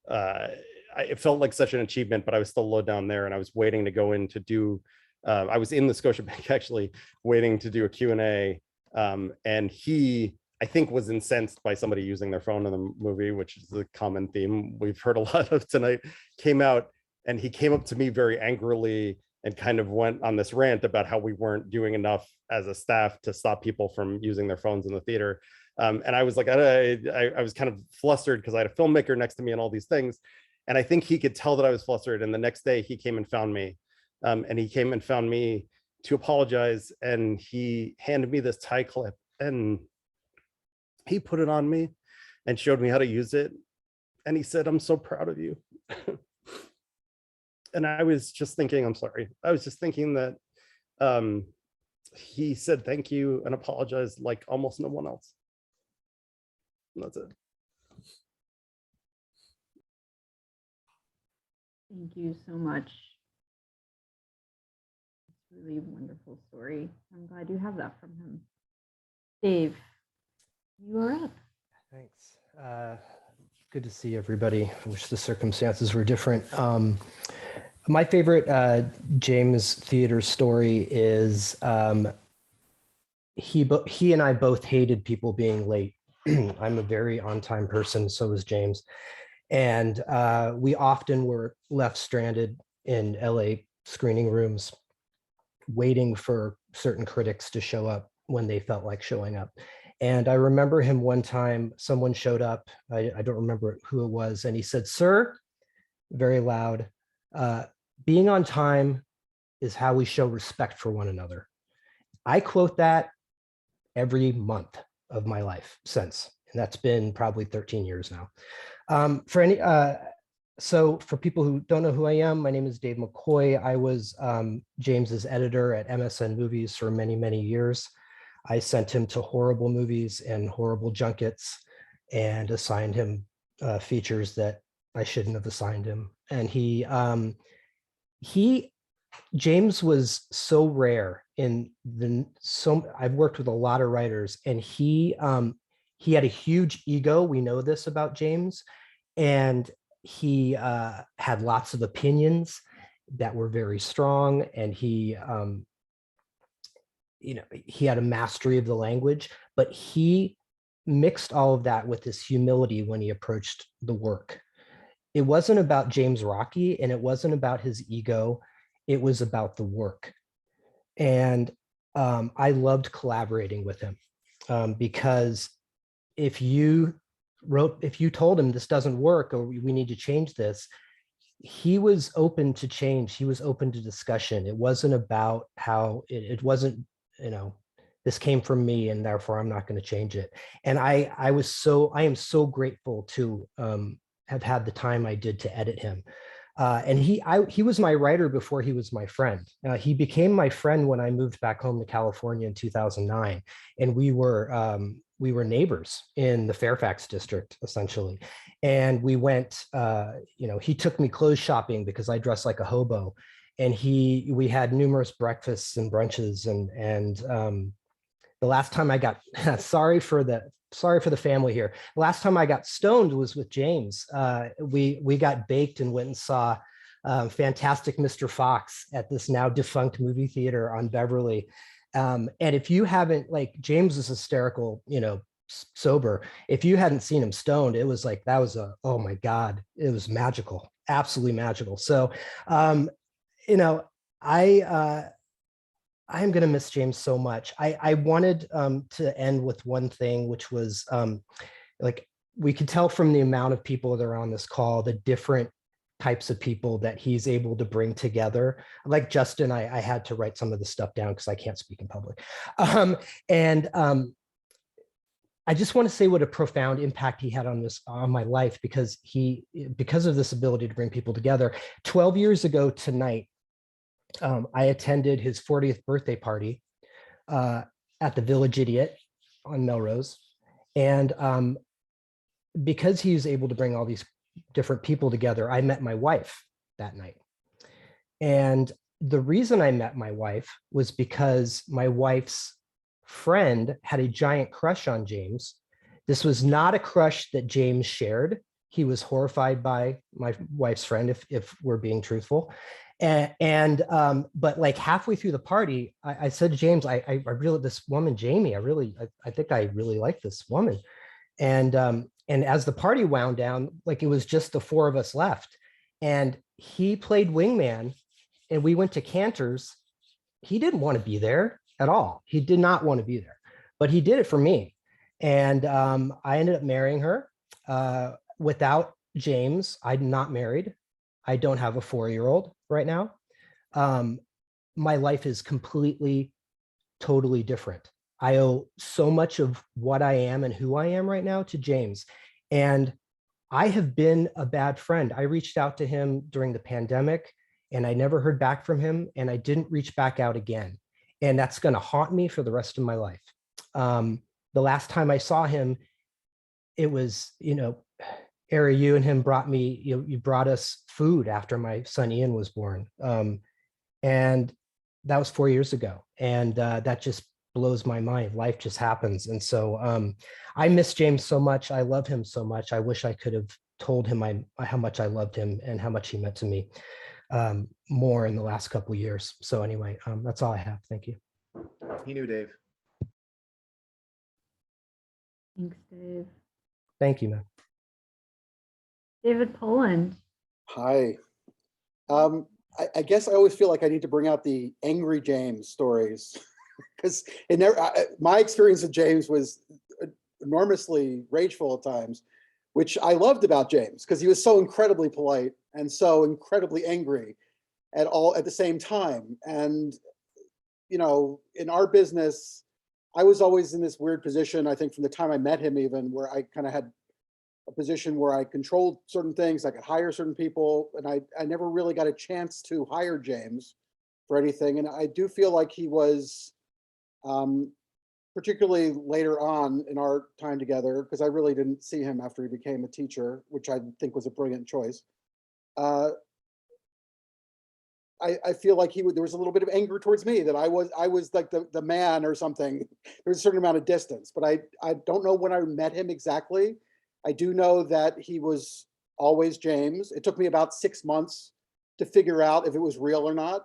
it felt like such an achievement, but I was still low down there, and I was waiting to go in to do, I was in the Scotiabank actually waiting to do a Q&A. And he, I think, was incensed by somebody using their phone in the movie, which is a common theme we've heard a lot of tonight, came out, and he came up to me very angrily and kind of went on this rant about how we weren't doing enough as a staff to stop people from using their phones in the theater. And I was like, I was kind of flustered because I had a filmmaker next to me and all these things. And I think he could tell that I was flustered. And the next day he came and found me. And he came and found me to apologize. And he handed me this tie clip, and he put it on me and showed me how to use it. And he said, "I'm so proud of you." And I was just thinking, I'm sorry. I was just thinking that he said thank you and apologized like almost no one else. And that's it. Thank you so much. It's really a wonderful story. I'm glad you have that from him. Dave, you are up. Thanks. Good to see everybody. I wish the circumstances were different. My favorite James Theater story is he and I both hated people being late I'm a very on-time person, so is James. And we often were left stranded in LA screening rooms, waiting for certain critics to show up when they felt like showing up. And I remember him one time, someone showed up, I don't remember who it was, and he said, "Sir," very loud, "being on time is how we show respect for one another." I quote that every month of my life since, and that's been probably 13 years now. So for people who don't know who I am, my name is Dave McCoy. I was James's editor at MSN Movies for many, many years. I sent him to horrible movies and horrible junkets and assigned him features that I shouldn't have assigned him. And James was so rare I've worked with a lot of writers, and he had a huge ego. We know this about James, and he had lots of opinions that were very strong, and he had a mastery of the language, but he mixed all of that with this humility when he approached the work. It wasn't about James Rocky, and it wasn't about his ego. It was about the work. And I loved collaborating with him because if you told him this doesn't work or we need to change this, he was open to change. He was open to discussion. It wasn't about how it wasn't, this came from me and therefore I'm not going to change it. And I am so grateful to have had the time I did to edit him. And he was my writer before he was my friend. He became my friend when I moved back home to California in 2009, and we were neighbors in the Fairfax district, essentially. And we went, he took me clothes shopping because I dress like a hobo, and we had numerous breakfasts and brunches, and the last time I got sorry for the family here. The last time I got stoned was with James. We got baked and went and saw Fantastic Mr. Fox at this now defunct movie theater on Beverly. And if you haven't, like, James is hysterical, sober. If you hadn't seen him stoned, it was like, oh my God, it was magical, absolutely magical. So, I'm going to miss James so much. I wanted to end with one thing, which was like, we could tell from the amount of people that are on this call, the different types of people that he's able to bring together. Like Justin, I had to write some of the stuff down because I can't speak in public. I just want to say what a profound impact he had on my life, because of this ability to bring people together. 12 years ago tonight, I attended his 40th birthday party at the Village Idiot on Melrose. And because he was able to bring all these different people together, I met my wife that night. And the reason I met my wife was because my wife's friend had a giant crush on James. This was not a crush that James shared. He was horrified by my wife's friend, if we're being truthful. But like halfway through the party, I said to James, I really, this woman, Jamie, I think I really like this woman. And as the party wound down, like, it was just the four of us left, and he played wingman, and we went to Cantor's. He didn't want to be there at all. He did not want to be there, but he did it for me. And I ended up marrying her. Without James, I'm not married. I don't have a 4-year-old right now. My life is completely, totally different. I owe so much of what I am and who I am right now to James. And I have been a bad friend. I reached out to him during the pandemic and I never heard back from him, and I didn't reach back out again. And that's going to haunt me for the rest of my life. The last time I saw him, it was, Ari, you and him brought me, you brought us food after my son Ian was born. And that was 4 years ago. And that just blows my mind. Life just happens. And so I miss James so much. I love him so much. I wish I could have told him how much I loved him and how much he meant to me more in the last couple of years. So anyway, that's all I have. Thank you. He knew Dave. Thanks, Dave. Thank you, man. David Poland. Hi. I guess I always feel like I need to bring out the angry James stories because it never. My experience with James was enormously rageful at times, which I loved about James because he was so incredibly polite and so incredibly angry at the same time. And you know, in our business, I was always in this weird position. I think from the time I met him, even where I kind of had a position where I controlled certain things. I could hire certain people, and I never really got a chance to hire James for anything. And I do feel like he was, particularly later on in our time together, because I really didn't see him after he became a teacher, which I think was a brilliant choice. I feel like there was a little bit of anger towards me that I was like the man or something. There was a certain amount of distance, but I don't know when I met him exactly. I do know that he was always James. It took me about 6 months to figure out if it was real or not.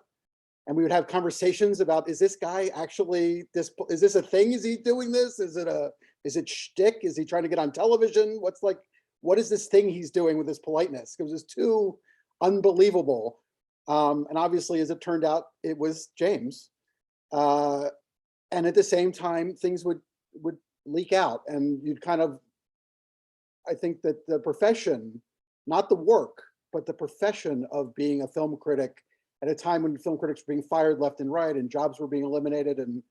And we would have conversations about, is this guy actually this? Is this a thing? Is he doing this? Is it shtick? Is he trying to get on television? What is this thing he's doing with his politeness? Because it's too unbelievable. And obviously, as it turned out, it was James. And at the same time, things would leak out, and you'd kind of. I think that the profession, not the work, but the profession of being a film critic at a time when film critics were being fired left and right and jobs were being eliminated, and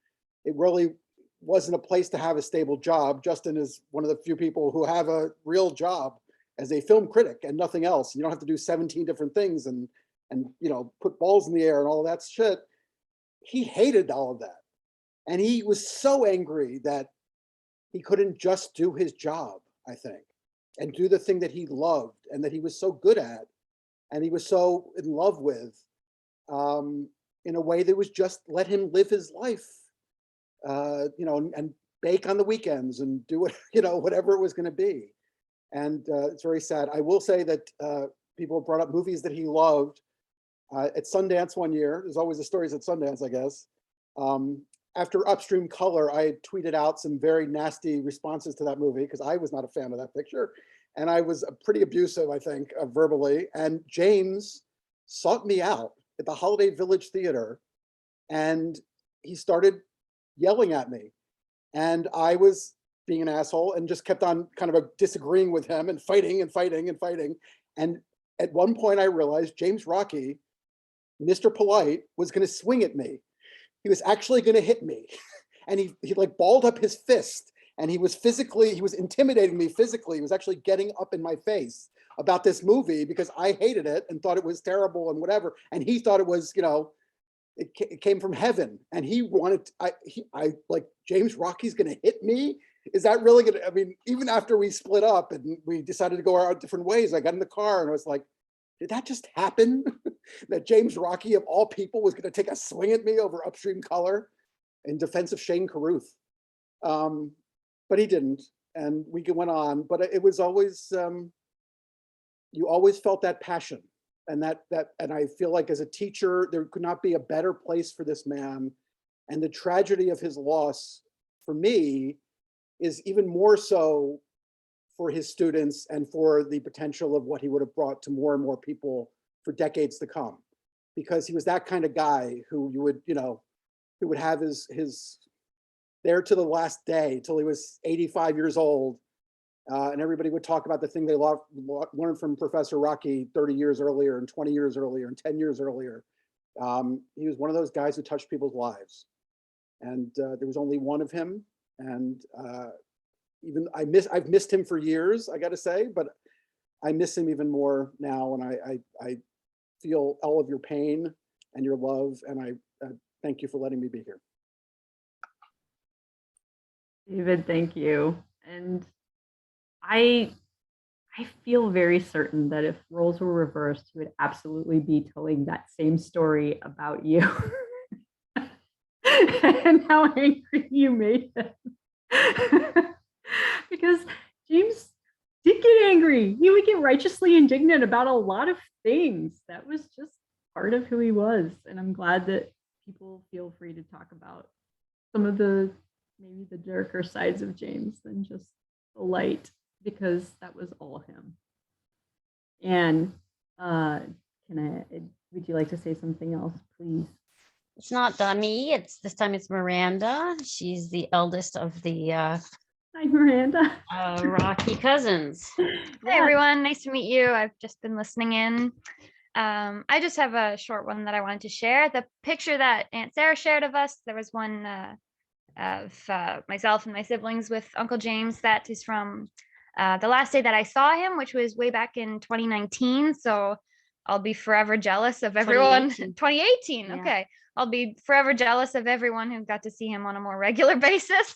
it really wasn't a place to have a stable job. Justin is one of the few people who have a real job as a film critic and nothing else. You don't have to do 17 different things and you know, put balls in the air and all that shit. He hated all of that. And he was so angry that he couldn't just do his job, I think, and do the thing that he loved and that he was so good at and he was so in love with, in a way that was just let him live his life, you know, and bake on the weekends and do it, you know, whatever it was going to be. And it's very sad. I will say that people brought up movies that he loved. At Sundance one year, there's always the stories at Sundance, I guess. After Upstream Color, I had tweeted out some very nasty responses to that movie because I was not a fan of that picture. And I was pretty abusive, I think, verbally. And James sought me out at the Holiday Village Theater and he started yelling at me. And I was being an asshole and just kept on kind of disagreeing with him and fighting and fighting and fighting. And at one point I realized James Rocky, Mr. Polite, was going to swing at me. He was actually going to hit me. And he like balled up his fist and he was intimidating me physically. He was actually getting up in my face about this movie because I hated it and thought it was terrible and whatever. And he thought it was, you know, it came from heaven. And he wanted, I like, James Rocky's going to hit me? Is that really going to, I mean, even after we split up and we decided to go our different ways, I got in the car and I was like, did that just happen? That James Rocky, of all people, was going to take a swing at me over Upstream Color in defense of Shane Carruth. But he didn't, and we went on. But it was always, you always felt that passion, and and I feel like as a teacher, there could not be a better place for this man. And the tragedy of his loss, for me, is even more so for his students and for the potential of what he would have brought to more and more people for decades to come, because he was that kind of guy who you would, you know, who would have his there to the last day till he was 85 years old, and everybody would talk about the thing they learned from Professor Rocky 30 years earlier and 20 years earlier and 10 years earlier. He was one of those guys who touched people's lives, and there was only one of him, and I've missed him for years, I got to say, but I miss him even more now, and I feel all of your pain and your love, and I thank you for letting me be here. David, thank you. And I feel very certain that if roles were reversed, he would absolutely be telling that same story about you and how angry you made him. Because James did get angry. He would get righteously indignant about a lot of things. That was just part of who he was. And I'm glad that people feel free to talk about some of maybe the darker sides of James than just the light because that was all him. And would you like to say something else, please? It's not me. This time it's Miranda. She's the eldest of the Hi, Miranda. Rocky cousins. Hi, everyone. Nice to meet you. I've just been listening in. I just have a short one that I wanted to share. The picture that Aunt Sarah shared of us, there was one of myself and my siblings with Uncle James. That is from the last day that I saw him, which was way back in 2019. So I'll be forever jealous of everyone. 2018. Yeah. Okay. I'll be forever jealous of everyone who got to see him on a more regular basis.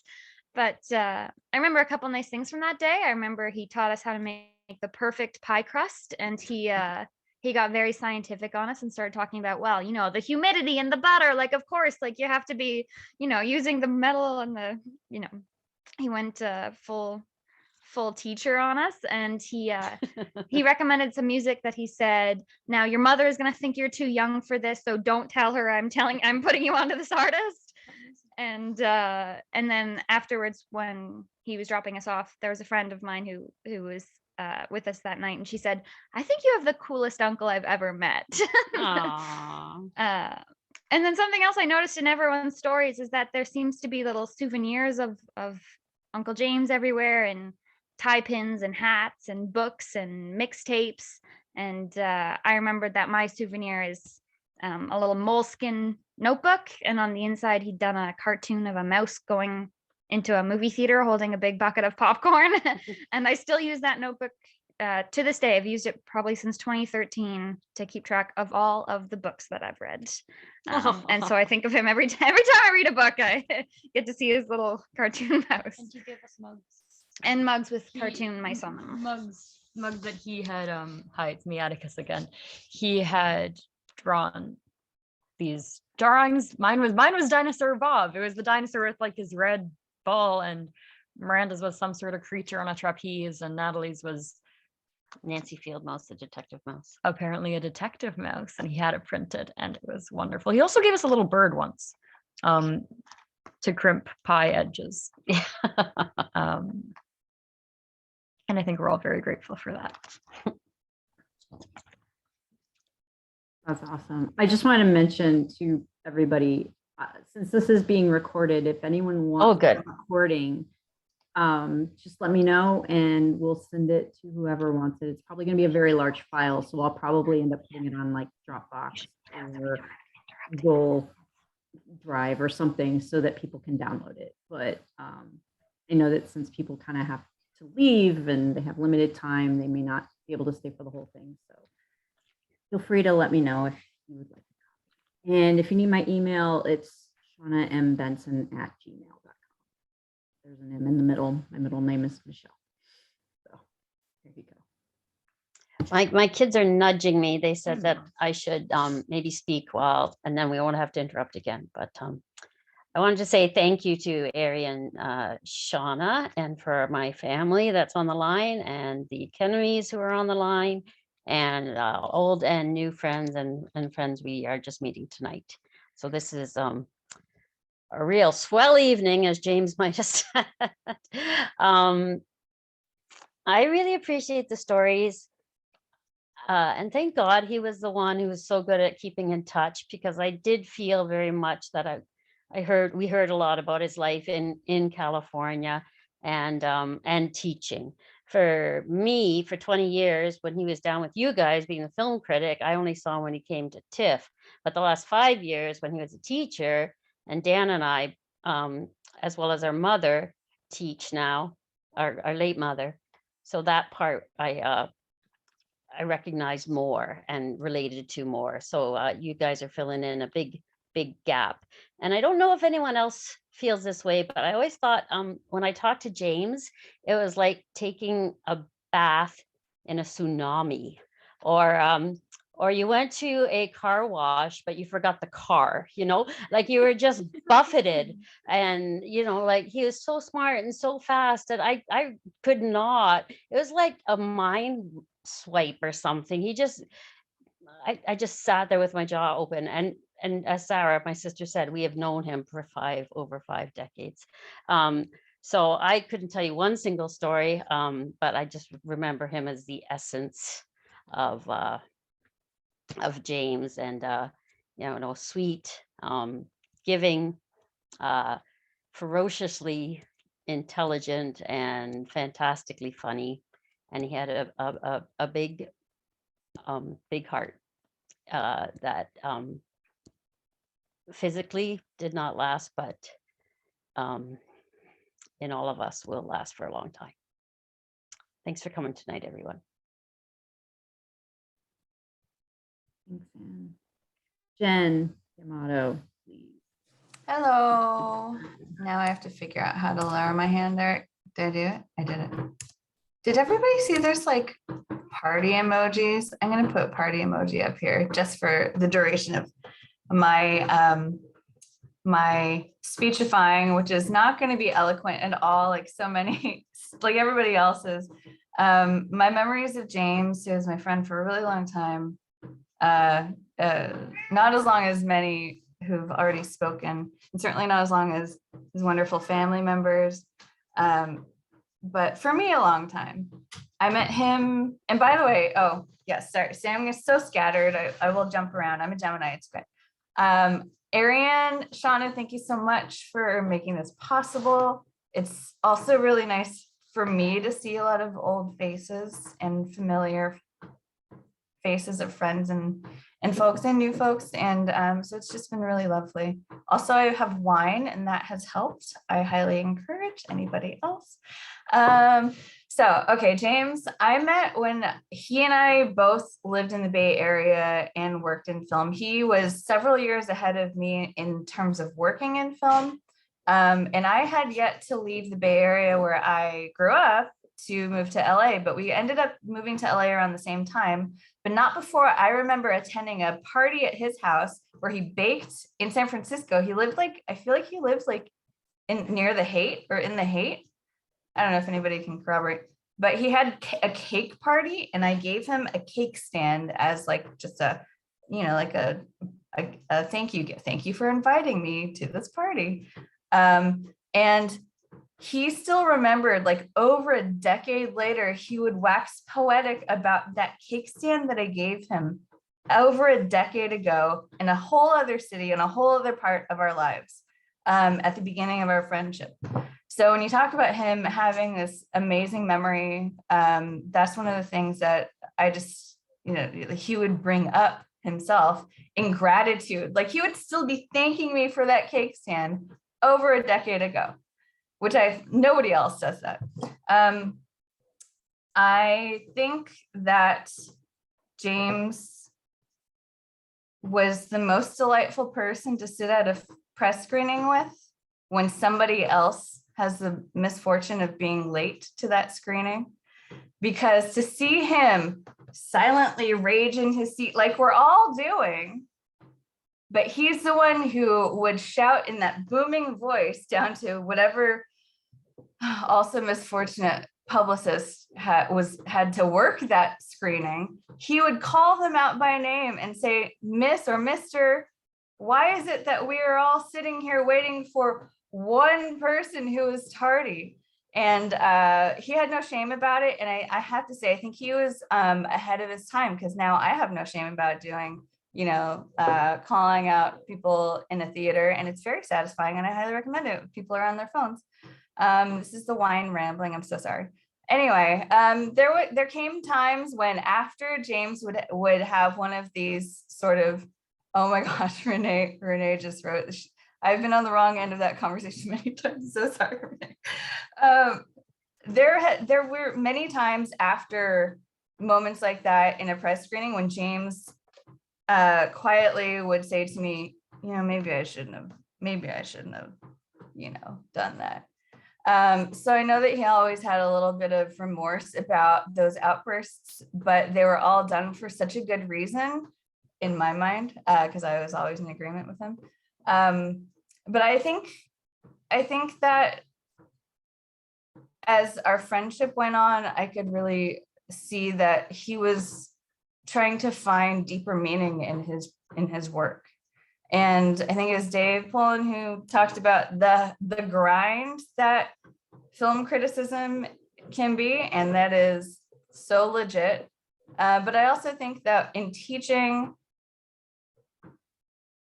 But I remember a couple nice things from that day. I remember he taught us how to make the perfect pie crust, and he got very scientific on us and started talking about, well, you know, the humidity in the butter, like, of course, like you have to be, you know, using the metal and the, you know, he went full teacher on us, and he recommended some music that he said, now your mother is going to think you're too young for this, so don't tell her I'm putting you onto this artist. And then afterwards, when he was dropping us off, there was a friend of mine who was with us that night, and she said, I think you have the coolest uncle I've ever met. And then something else I noticed in everyone's stories is that there seems to be little souvenirs of Uncle James everywhere, and tie pins and hats and books and mixtapes. And I remembered that my souvenir is a little moleskin notebook, and on the inside he'd done a cartoon of a mouse going into a movie theater holding a big bucket of popcorn. And I still use that notebook to this day. I've used it probably since 2013 to keep track of all of the books that I've read. And so I think of him every time I read a book. I get to see his little cartoon mouse. And you gave us mugs. And mugs with cartoon mice on them. Mugs that he had, hi, it's me, Atticus again. He had drawn these drawings. Mine was Dinosaur Bob. It was the dinosaur with like his red ball, and Miranda's was some sort of creature on a trapeze, and Natalie's was Nancy Field Mouse, the detective mouse. Apparently a detective mouse, and he had it printed, and it was wonderful. He also gave us a little bird once to crimp pie edges. And I think we're all very grateful for that. That's awesome. I just want to mention to everybody, since this is being recorded, if anyone wants a recording, just let me know and we'll send it to whoever wants it. It's probably going to be a very large file, so I'll probably end up putting it on like Dropbox or Google Drive or something so that people can download it. But I know that since people kind of have to leave and they have limited time, they may not be able to stay for the whole thing. So feel free to let me know if you would like a copy. And if you need my email, it's ShaunaMBenson@gmail.com. There's an M in the middle. My middle name is Michelle. So there you go. My kids are nudging me. They said that I should maybe speak and then we won't have to interrupt again. But I wanted to say thank you to Ari and Shauna, and for my family that's on the line, and the Kennedys who are on the line, and old and new friends and friends we are just meeting tonight. So this is a real swell evening, as James might have said. I really appreciate the stories. And thank God he was the one who was so good at keeping in touch, because I did feel very much that we heard a lot about his life in California and teaching. For me, for 20 years, when he was down with you guys being a film critic, I only saw him when he came to TIFF. But the last 5 years when he was a teacher, and Dan and I, as well as our mother, teach now, our late mother. So that part I recognized more and related to more. So you guys are filling in a big gap. And I don't know if anyone else feels this way, but I always thought when I talked to James, it was like taking a bath in a tsunami, or you went to a car wash, but you forgot the car, like you were just buffeted. And, like he was so smart and so fast that I could not, it was like a mind swipe or something. I just sat there with my jaw open. And as Sarah, my sister, said, we have known him for over 5 decades. So I couldn't tell you one single story, but I just remember him as the essence of James, and sweet, giving, ferociously intelligent, and fantastically funny. And he had a big big heart that physically did not last, but in all of us will last for a long time. Thanks for coming tonight, everyone. Thanks, Anne. Jen Yamato, please. Hello. Now I have to figure out how to lower my hand there. Did I do it? I did it. Did everybody see there's like party emojis? I'm going to put party emoji up here just for the duration of my my speechifying, which is not going to be eloquent at all, like so many, like everybody else's. My memories of James, who was my friend for a really long time, not as long as many who've already spoken, and certainly not as long as his wonderful family members. But for me, a long time. I met him, and by the way, oh yes, sorry, Sam is so scattered. I will jump around. I'm a Gemini, it's good. Ariane, Shauna, thank you so much for making this possible. It's also really nice for me to see a lot of old faces and familiar faces of friends and folks and new folks. And so it's just been really lovely. Also, I have wine and that has helped. I highly encourage anybody else. So, okay, James, I met when he and I both lived in the Bay Area and worked in film. He was several years ahead of me in terms of working in film. And I had yet to leave the Bay Area where I grew up to move to LA, but we ended up moving to LA around the same time, but not before I remember attending a party at his house where he baked in San Francisco. He lived like, I feel like he lived like near the Haight or in the Haight. I don't know if anybody can corroborate, but he had a cake party and I gave him a cake stand as like just a, like a thank you gift. Thank you for inviting me to this party. And he still remembered, like over a decade later, he would wax poetic about that cake stand that I gave him over a decade ago in a whole other city, in a whole other part of our lives, at the beginning of our friendship. So when you talk about him having this amazing memory, that's one of the things that I just, he would bring up himself in gratitude. Like he would still be thanking me for that cake stand over a decade ago, which nobody else does that. I think that James was the most delightful person to sit at a press screening with when somebody else has the misfortune of being late to that screening, because to see him silently rage in his seat like we're all doing, but he's the one who would shout in that booming voice down to whatever also misfortunate publicist had to work that screening. He would call them out by name and say, Miss or Mr., why is it that we are all sitting here waiting for one person who is tardy? And he had no shame about it. And I have to say, I think he was ahead of his time, because now I have no shame about doing, calling out people in a theater, and it's very satisfying, and I highly recommend it if people are on their phones. This is the wine rambling, I'm so sorry. Anyway, there came times when after James would have one of these sort of, oh my gosh, Renee just wrote, I've been on the wrong end of that conversation many times, so sorry, Renee. There were many times after moments like that in a press screening when James quietly would say to me, maybe I shouldn't have, done that. So I know that he always had a little bit of remorse about those outbursts, but they were all done for such a good reason in my mind, because I was always in agreement with him. But I think that as our friendship went on, I could really see that he was trying to find deeper meaning in his work. And I think it was Dave Pullen who talked about the grind that film criticism can be, and that is so legit. But I also think that in teaching,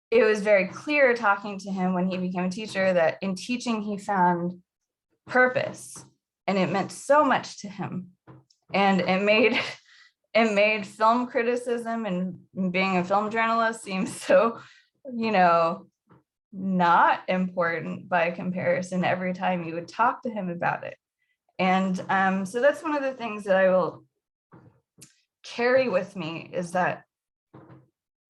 it was very clear talking to him when he became a teacher that in teaching he found purpose, and it meant so much to him. And it made film criticism and being a film journalist seem so, not important by comparison every time you would talk to him about it. And so that's one of the things that I will carry with me, is that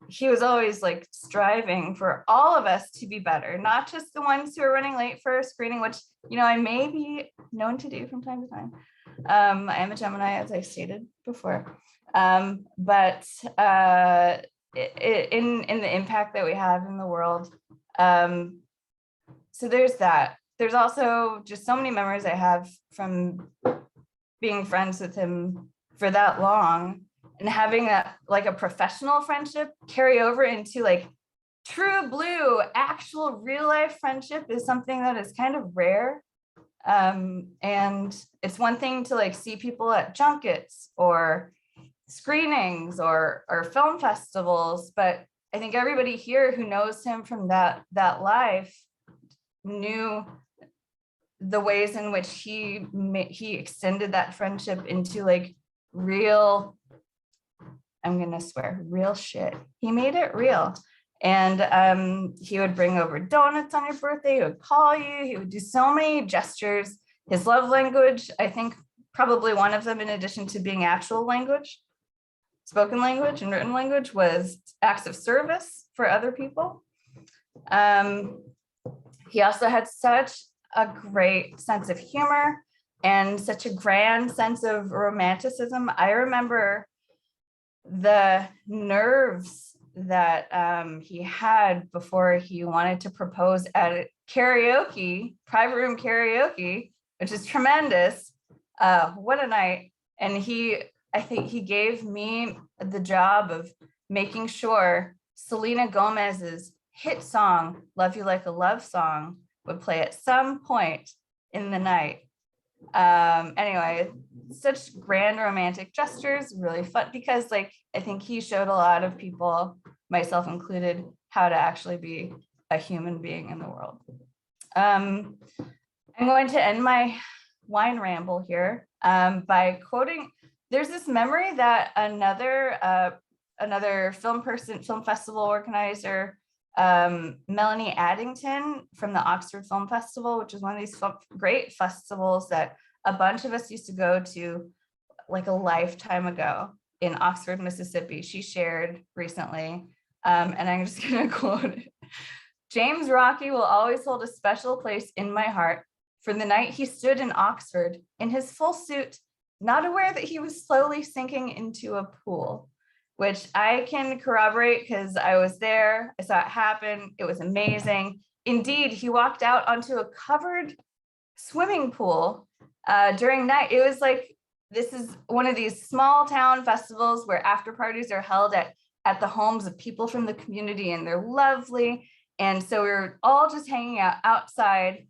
he was always like striving for all of us to be better, not just the ones who are running late for a screening, which, I may be known to do from time to time. I am a Gemini, as I stated before. But in the impact that we have in the world. So there's that. There's also just so many memories I have from being friends with him for that long, and having a professional friendship carry over into like true blue, actual real life friendship is something that is kind of rare. And it's one thing to like see people at junkets or screenings or film festivals, but I think everybody here who knows him from that life knew the ways in which he extended that friendship into like real, I'm gonna swear, real shit. He made it real. And he would bring over donuts on your birthday, he would call you, he would do so many gestures. His love language, I think probably one of them, in addition to being actual language, spoken language and written language, was acts of service for other people. He also had such a great sense of humor and such a grand sense of romanticism. I remember the nerves that he had before he wanted to propose at karaoke, private room karaoke, which is tremendous. What a night. And I think he gave me the job of making sure Selena Gomez's hit song, Love You Like a Love Song, would play at some point in the night. Anyway, such grand romantic gestures, really fun, because I think he showed a lot of people, myself included, how to actually be a human being in the world. I'm going to end my wine ramble here by quoting, there's this memory that another film festival organizer, Melanie Addington from the Oxford Film Festival, which is one of these great festivals that a bunch of us used to go to like a lifetime ago in Oxford, Mississippi. She shared recently, and I'm just gonna quote it. James Rocky will always hold a special place in my heart for the night he stood in Oxford in his full suit, not aware that he was slowly sinking into a pool, which I can corroborate because I was there. I saw it happen. It was amazing. Indeed, he walked out onto a covered swimming pool during night. It was like, this is one of these small town festivals where after parties are held at the homes of people from the community, and they're lovely. And so we were all just hanging out outside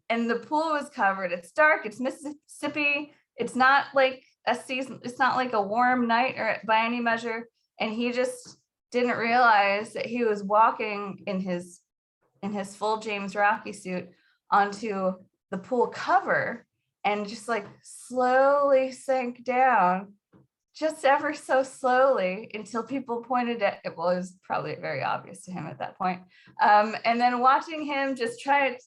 and the pool was covered. It's dark, it's Mississippi. It's not like it's not like a warm night or by any measure. And he just didn't realize that he was walking in his full James Rocky suit onto the pool cover and just like slowly sank down, just ever so slowly, until people pointed at it. Well, it was probably very obvious to him at that point. And then watching him just try to,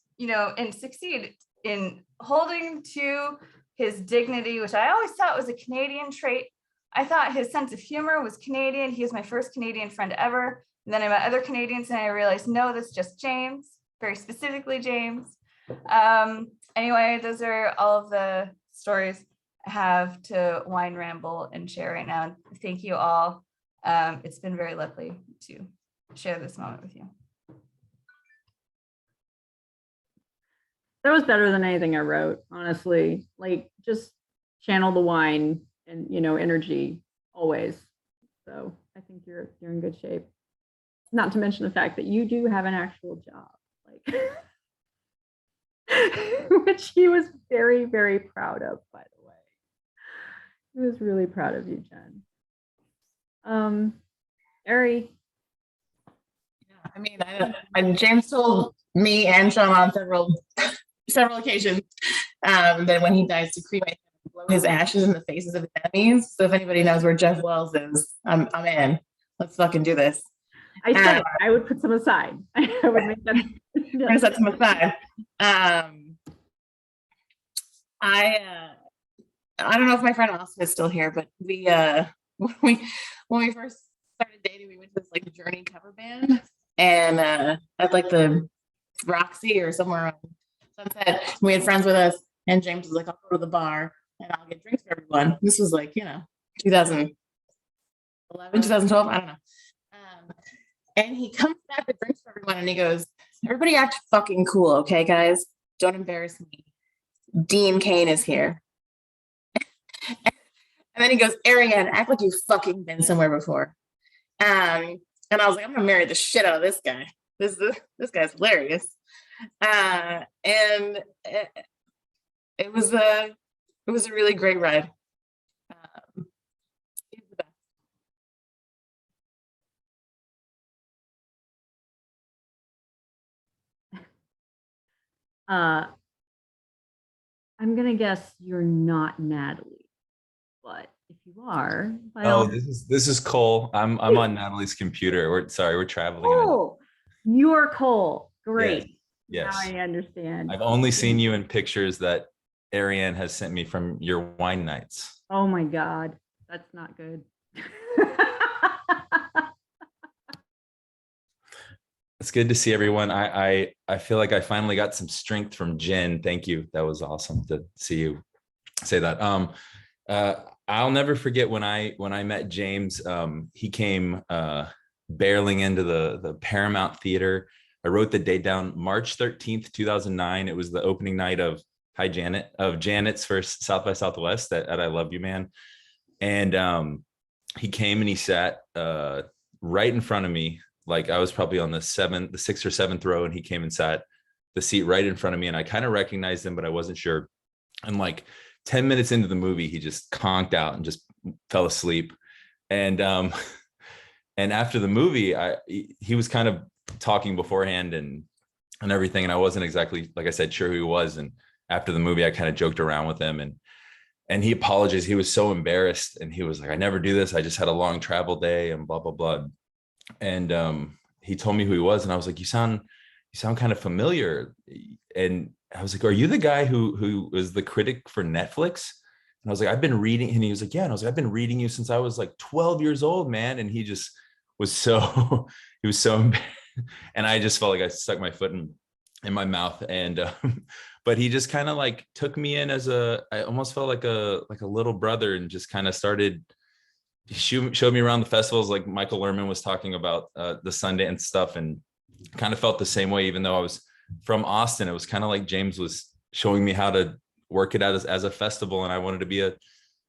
and succeed in holding to his dignity, which I always thought was a Canadian trait. I thought his sense of humor was Canadian. He was my first Canadian friend ever. And then I met other Canadians and I realized, no, that's just James, very specifically James. Anyway, those are all of the stories I have to wine ramble and share right now. Thank you all. It's been very lovely to share this moment with you. That was better than anything I wrote, honestly. Like, just channel the wine and, energy always. So I think you're in good shape. Not to mention the fact that you do have an actual job. Like, which he was very, very proud of, by the way. He was really proud of you, Jen. Ari. I mean, and James told me and Sean on several occasions that when he dies to cremate him and blow his ashes in the faces of his enemies. So if anybody knows where Jeff Wells is, I'm in. Let's fucking do this. I said I would put some aside. I would make that. We're gonna set some aside. I don't know if my friend Austin is still here, but we when we first started dating, we went to this like Journey cover band, and at like the Roxy or somewhere on Sunset. We had friends with us, and James was like, "I'll go to the bar and I'll get drinks for everyone." This was like 2011, 2012, I don't know. And he comes back with drinks for everyone, and he goes, "Everybody act fucking cool, okay, guys? Don't embarrass me. Dean Kane is here." And then he goes, "Ariane, act like you've fucking been somewhere before." And I was like, "I'm gonna marry the shit out of this guy. This guy's hilarious." And it was a really great ride. He's the best. I'm gonna guess you're not Natalie, but if you are, by Oh, all this is Cole. I'm on Natalie's computer. We're traveling. oh, you're Cole. Great. Yes. Now I understand. I've only seen you in pictures that Ariane has sent me from your wine nights. Oh my God, that's not good. It's good to see everyone. I feel like I finally got some strength from Jen. Thank you. That was awesome to see you say that. I'll never forget when I met James. He came barreling into the Paramount Theater. I wrote the date down, March 13th, 2009. It was the opening night of Janet's first South by Southwest at I Love You Man. And he came and he sat right in front of me. Like I was probably on the 6th or 7th row, and he came and sat the seat right in front of me. And I kind of recognized him, but I wasn't sure. And like 10 minutes into the movie, he just conked out and just fell asleep. And after the movie, he was kind of talking beforehand and everything. And I wasn't exactly, like I said, sure who he was. And after the movie, I kind of joked around with him and he apologized. He was so embarrassed. And he was like, "I never do this. I just had a long travel day and blah, blah, blah." And he told me who he was. And I was like, you sound kind of familiar. And I was like, "Are you the guy who was the critic for Netflix?" And I was like, "I've been reading." And he was like, "Yeah." And I was like, "I've been reading you since I was like 12 years old, man." And he just was so, he was so embarrassed. And I just felt like I stuck my foot in my mouth. And, but he just kind of like took me in I almost felt like a little brother, and just kind of started, he showed me around the festivals, like Michael Lerman was talking about the Sundance stuff, and kind of felt the same way, even though I was from Austin. It was kind of like James was showing me how to work it out as a festival, and I wanted to be a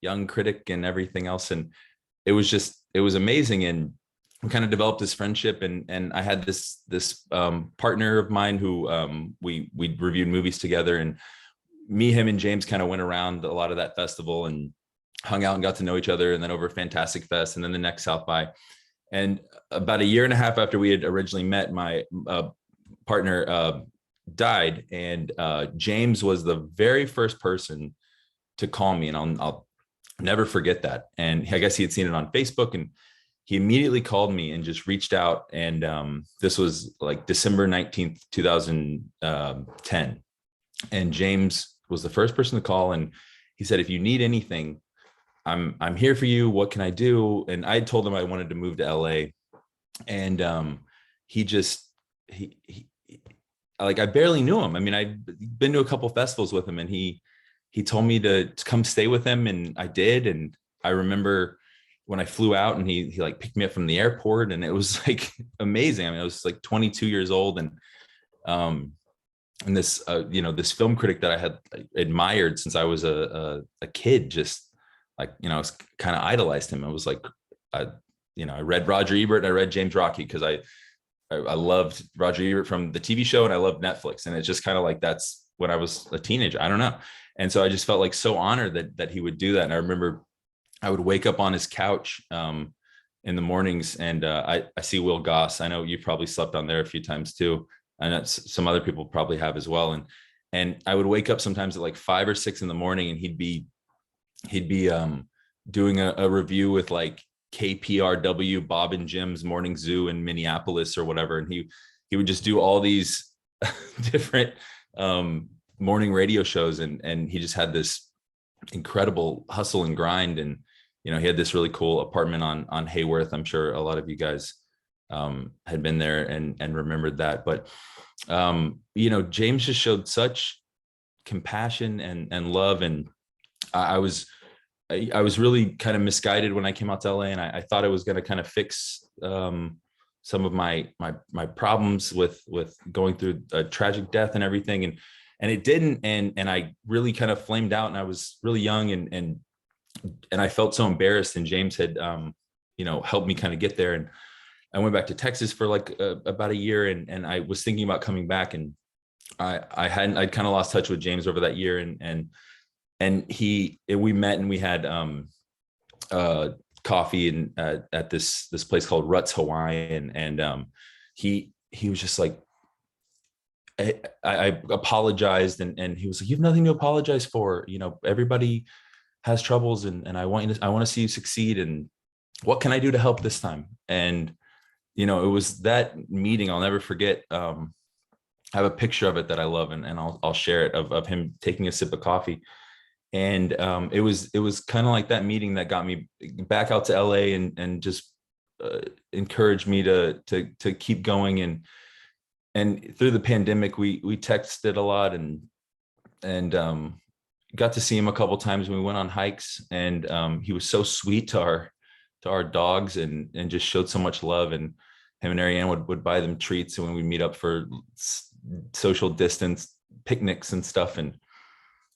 young critic and everything else. And it was amazing. And we kind of developed this friendship, and I had this partner of mine who we reviewed movies together, and me, him, and James kind of went around a lot of that festival and hung out and got to know each other, and then over Fantastic Fest, and then the next South by. And about a year and a half after we had originally met, my partner died, and James was the very first person to call me, and I'll never forget that. And I guess he had seen it on Facebook, and he immediately called me and just reached out. And this was like December 19th, 2010. And James was the first person to call, and he said, "If you need anything, I'm here for you. What can I do?" And I told him I wanted to move to LA. And he like, I barely knew him. I mean, I'd been to a couple festivals with him, and he told me to come stay with him, and I did. And I remember when I flew out, and he like picked me up from the airport, and it was like amazing. I mean, I was like 22 years old, and this this film critic that I had admired since I was a kid, just like, I was kind of idolized him. I was like, I read Roger Ebert, and I read James Rocky because I loved Roger Ebert from the TV show, and I loved Netflix. And it's just kind of like, that's when I was a teenager. I don't know. And so I just felt like so honored that he would do that. And I remember I would wake up on his couch in the mornings, and I see Will Goss. I know you probably slept on there a few times too. And that's some other people probably have as well. And I would wake up sometimes at like 5 or 6 in the morning, and he'd be doing a review with like KPRW, Bob and Jim's Morning Zoo in Minneapolis or whatever. And he would just do all these different morning radio shows. And he just had this incredible hustle and grind. And, you know, he had this really cool apartment on Hayworth. I'm sure a lot of you guys had been there and remembered that. But, you know, James just showed such compassion and love. And I was really kind of misguided when I came out to LA, and I thought I was going to kind of fix some of my problems with going through a tragic death and everything. And it didn't. And I really kind of flamed out, and I was really young and I felt so embarrassed. And James had, you know, helped me kind of get there. And I went back to Texas for like about a year, and I was thinking about coming back, and I'd kind of lost touch with James over that year. And we met, and we had coffee and at this place called Ruts Hawaiian. And he was just like, I apologized, and he was like, "You have nothing to apologize for. You know, everybody has troubles, and I want to see you succeed. And what can I do to help this time?" And, you know, it was that meeting I'll never forget. I have a picture of it that I love, and I'll share it, of him taking a sip of coffee. And it was kind of like that meeting that got me back out to LA and just encouraged me to keep going. And through the pandemic, we texted a lot, and got to see him a couple times when we went on hikes. And he was so sweet to our dogs, and just showed so much love. And him and Ariane would buy them treats, and when we meet up for social distance picnics and stuff. And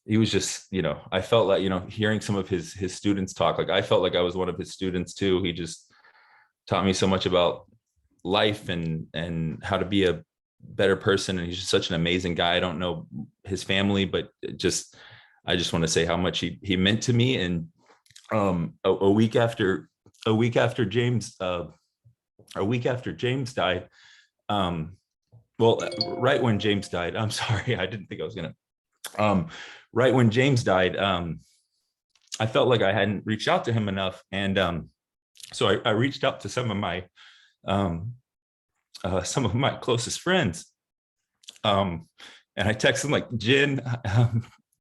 he was just, you know, I felt like, you know, hearing some of his students talk, like I felt like I was one of his students too. He just taught me so much about life and how to be a better person. And he's just such an amazing guy. I don't know his family, but I just want to say how much he meant to me. And a week after James died, well, right when James died, I'm sorry, I didn't think I was gonna, right when James died, I felt like I hadn't reached out to him enough. And so I reached out to some of my closest friends. And I texted like Jen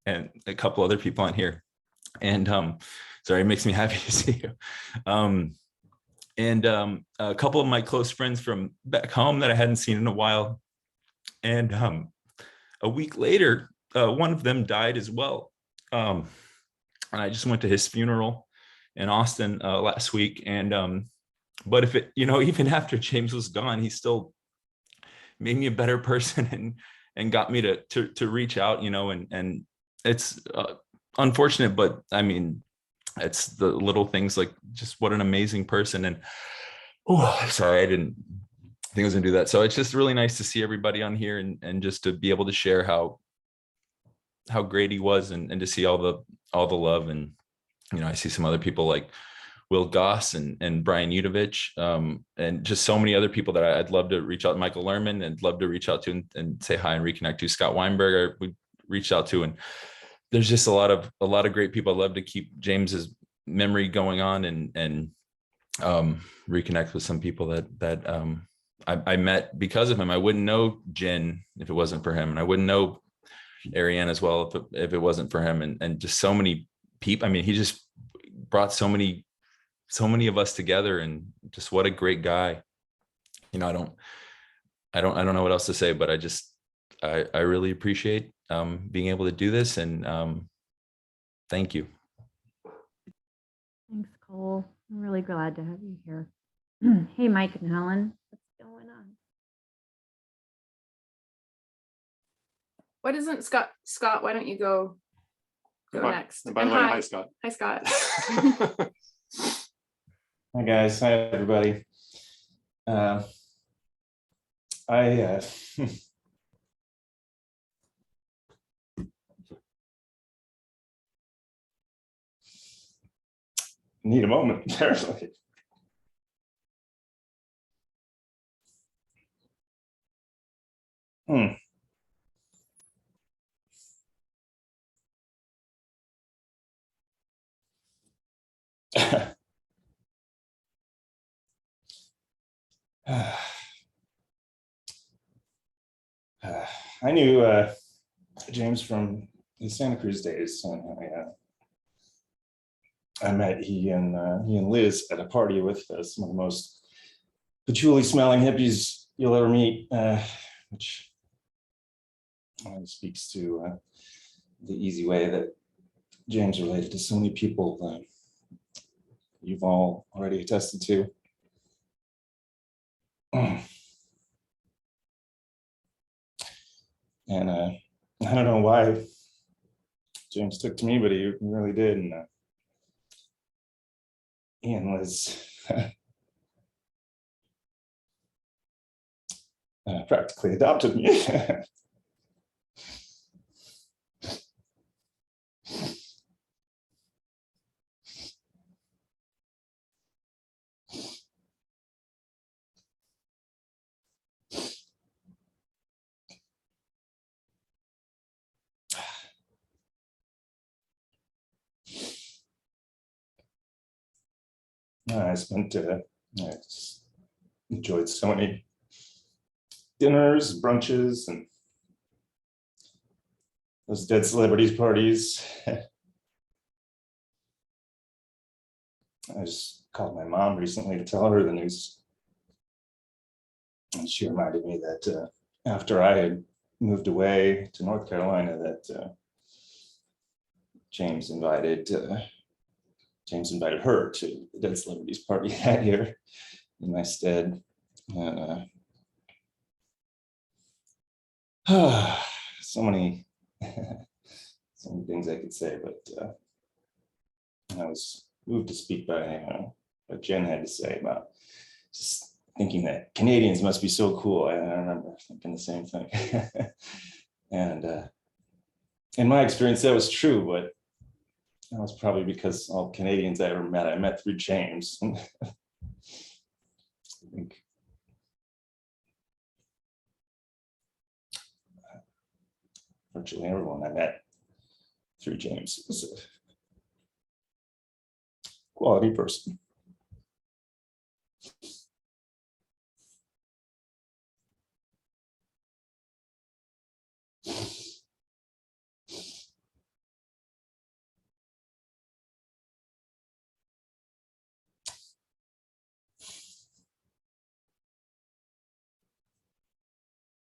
and a couple other people on here. And sorry, it makes me happy to see you. And a couple of my close friends from back home that I hadn't seen in a while. And a week later, one of them died as well. And I just went to his funeral in Austin last week. And but if it, you know, even after James was gone, he still made me a better person and got me to reach out, you know, and it's unfortunate, but I mean, it's the little things, like just what an amazing person. And oh, sorry, I didn't think I was gonna do that. So it's just really nice to see everybody on here and just to be able to share how great he was, and to see all the love. And, you know, I see some other people like Will Goss and Brian Udovich, and just so many other people that I'd love to reach out. Michael Lerman, and love to reach out to and say hi and reconnect to. Scott Weinberger, we reached out to. And there's just a lot of great people. I'd love to keep James's memory going on and reconnect with some people that I met because of him. I wouldn't know Jen if it wasn't for him, and I wouldn't know Ariane as well if it wasn't for him. And just so many people. I mean, he just brought so many of us together, and just what a great guy. You know, I don't know what else to say, but I really appreciate being able to do this, and thank you. Thanks, Cole. I'm really glad to have you here. Hey, Mike and Helen, what's going on? What isn't Scott? Scott, why don't you go next? And by the way, hi, Scott. Hi, Scott. Hi guys, hi everybody. need a moment, apparently. Hmm. I knew James from the Santa Cruz days. And I met he and Liz at a party with some of the most patchouli smelling hippies you'll ever meet, which speaks to the easy way that James related to so many people that you've all already attested to. And I don't know why James took to me, but he really did. And Ian was practically adopted me. I spent, I just enjoyed so many dinners, brunches, and those dead celebrities parties. I just called my mom recently to tell her the news. And she reminded me that after I had moved away to North Carolina, that James invited her to the Dead Celebrities party that year in my stead. And so many things I could say, but I was moved to speak by what Jen had to say about just thinking that Canadians must be so cool. I remember thinking the same thing. And in my experience, that was true, but that was probably because all Canadians I ever met, I met through James. I think virtually everyone I met through James was a quality person.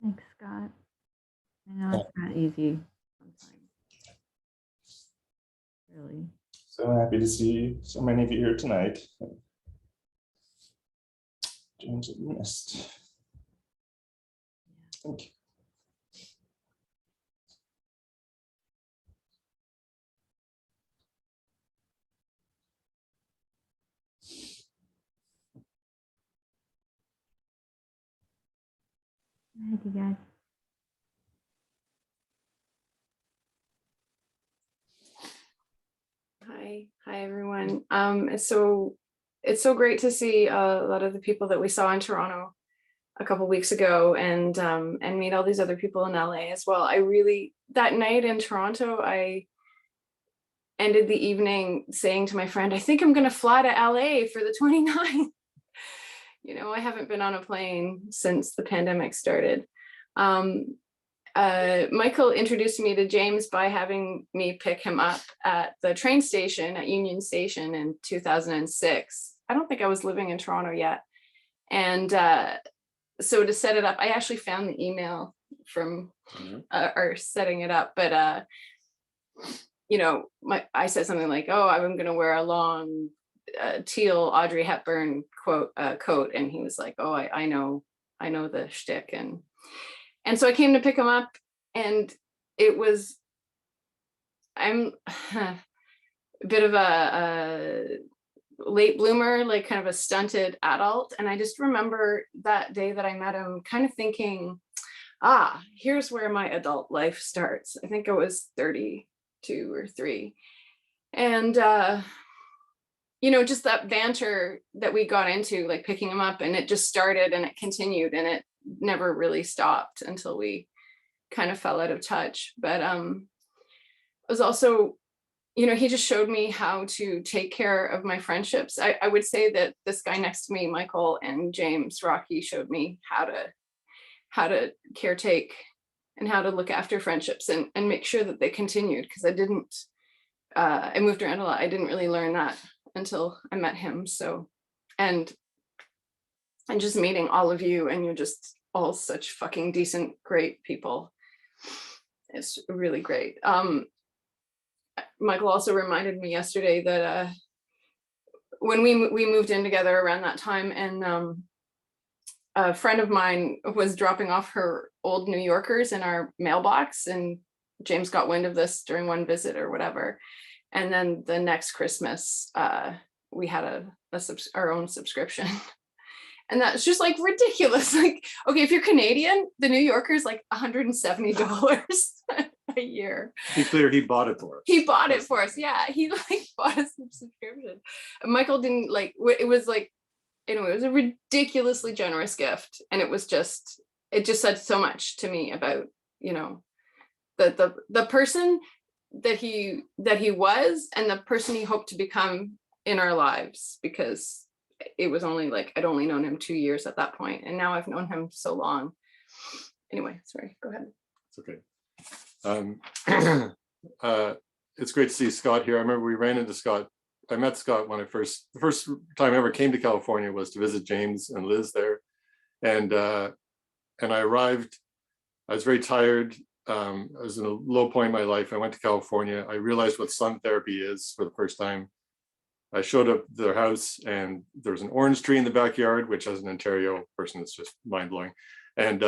Thanks, Scott. I know it's not easy sometimes. Really. So happy to see so many of you here tonight. James, you missed. Thank you. Hi, you guys. Hi everyone. It's so great to see a lot of the people that we saw in Toronto a couple weeks ago, and meet all these other people in LA as well. That night in Toronto, I ended the evening saying to my friend, I think I'm gonna fly to LA for the 29th. You know, I haven't been on a plane since the pandemic started. Michael introduced me to James by having me pick him up at the train station at Union Station in 2006. I don't think I was living in Toronto yet. And so to set it up, I actually found the email from our setting it up, but you know, I said something like, oh, I'm gonna wear a long teal Audrey Hepburn coat, and he was like, oh, I know the shtick. And so I came to pick him up, and I'm a bit of a late bloomer, like kind of a stunted adult. And I just remember that day that I met him kind of thinking, here's where my adult life starts. I think I was 32 or 3. And you know, just that banter that we got into, like picking him up, and it just started and it continued and it never really stopped until we kind of fell out of touch. But it was also, you know, he just showed me how to take care of my friendships. I would say that this guy next to me, Michael and James Rocky, showed me how to caretake and how to look after friendships and make sure that they continued, because I moved around a lot. I didn't really learn that until I met him. So, and just meeting all of you, and you're just all such fucking decent, great people. It's really great. Michael also reminded me yesterday that when we moved in together around that time, and a friend of mine was dropping off her old New Yorkers in our mailbox, and James got wind of this during one visit or whatever. And then the next Christmas, we had our own subscription. And that's just like ridiculous. Like, okay, if you're Canadian, the New Yorker is like $170 a year. Be clear, he bought it for us. He bought it for us. Yeah, he like bought us a subscription. And Michael didn't like, it was like, anyway, it was a ridiculously generous gift. And it just said so much to me about, you know, the person that he was and the person he hoped to become in our lives, because it was only like, I'd only known him 2 years at that point, and now I've known him so long. Anyway, sorry, go ahead. It's okay. It's great to see Scott here. I remember we ran into Scott. I met Scott when the first time I ever came to California was to visit James and Liz there. And I arrived, I was very tired. I was in a low point in my life. I went to California. I realized what sun therapy is for the first time. I showed up at their house, and there was an orange tree in the backyard, which as an Ontario person, it's just mind blowing. And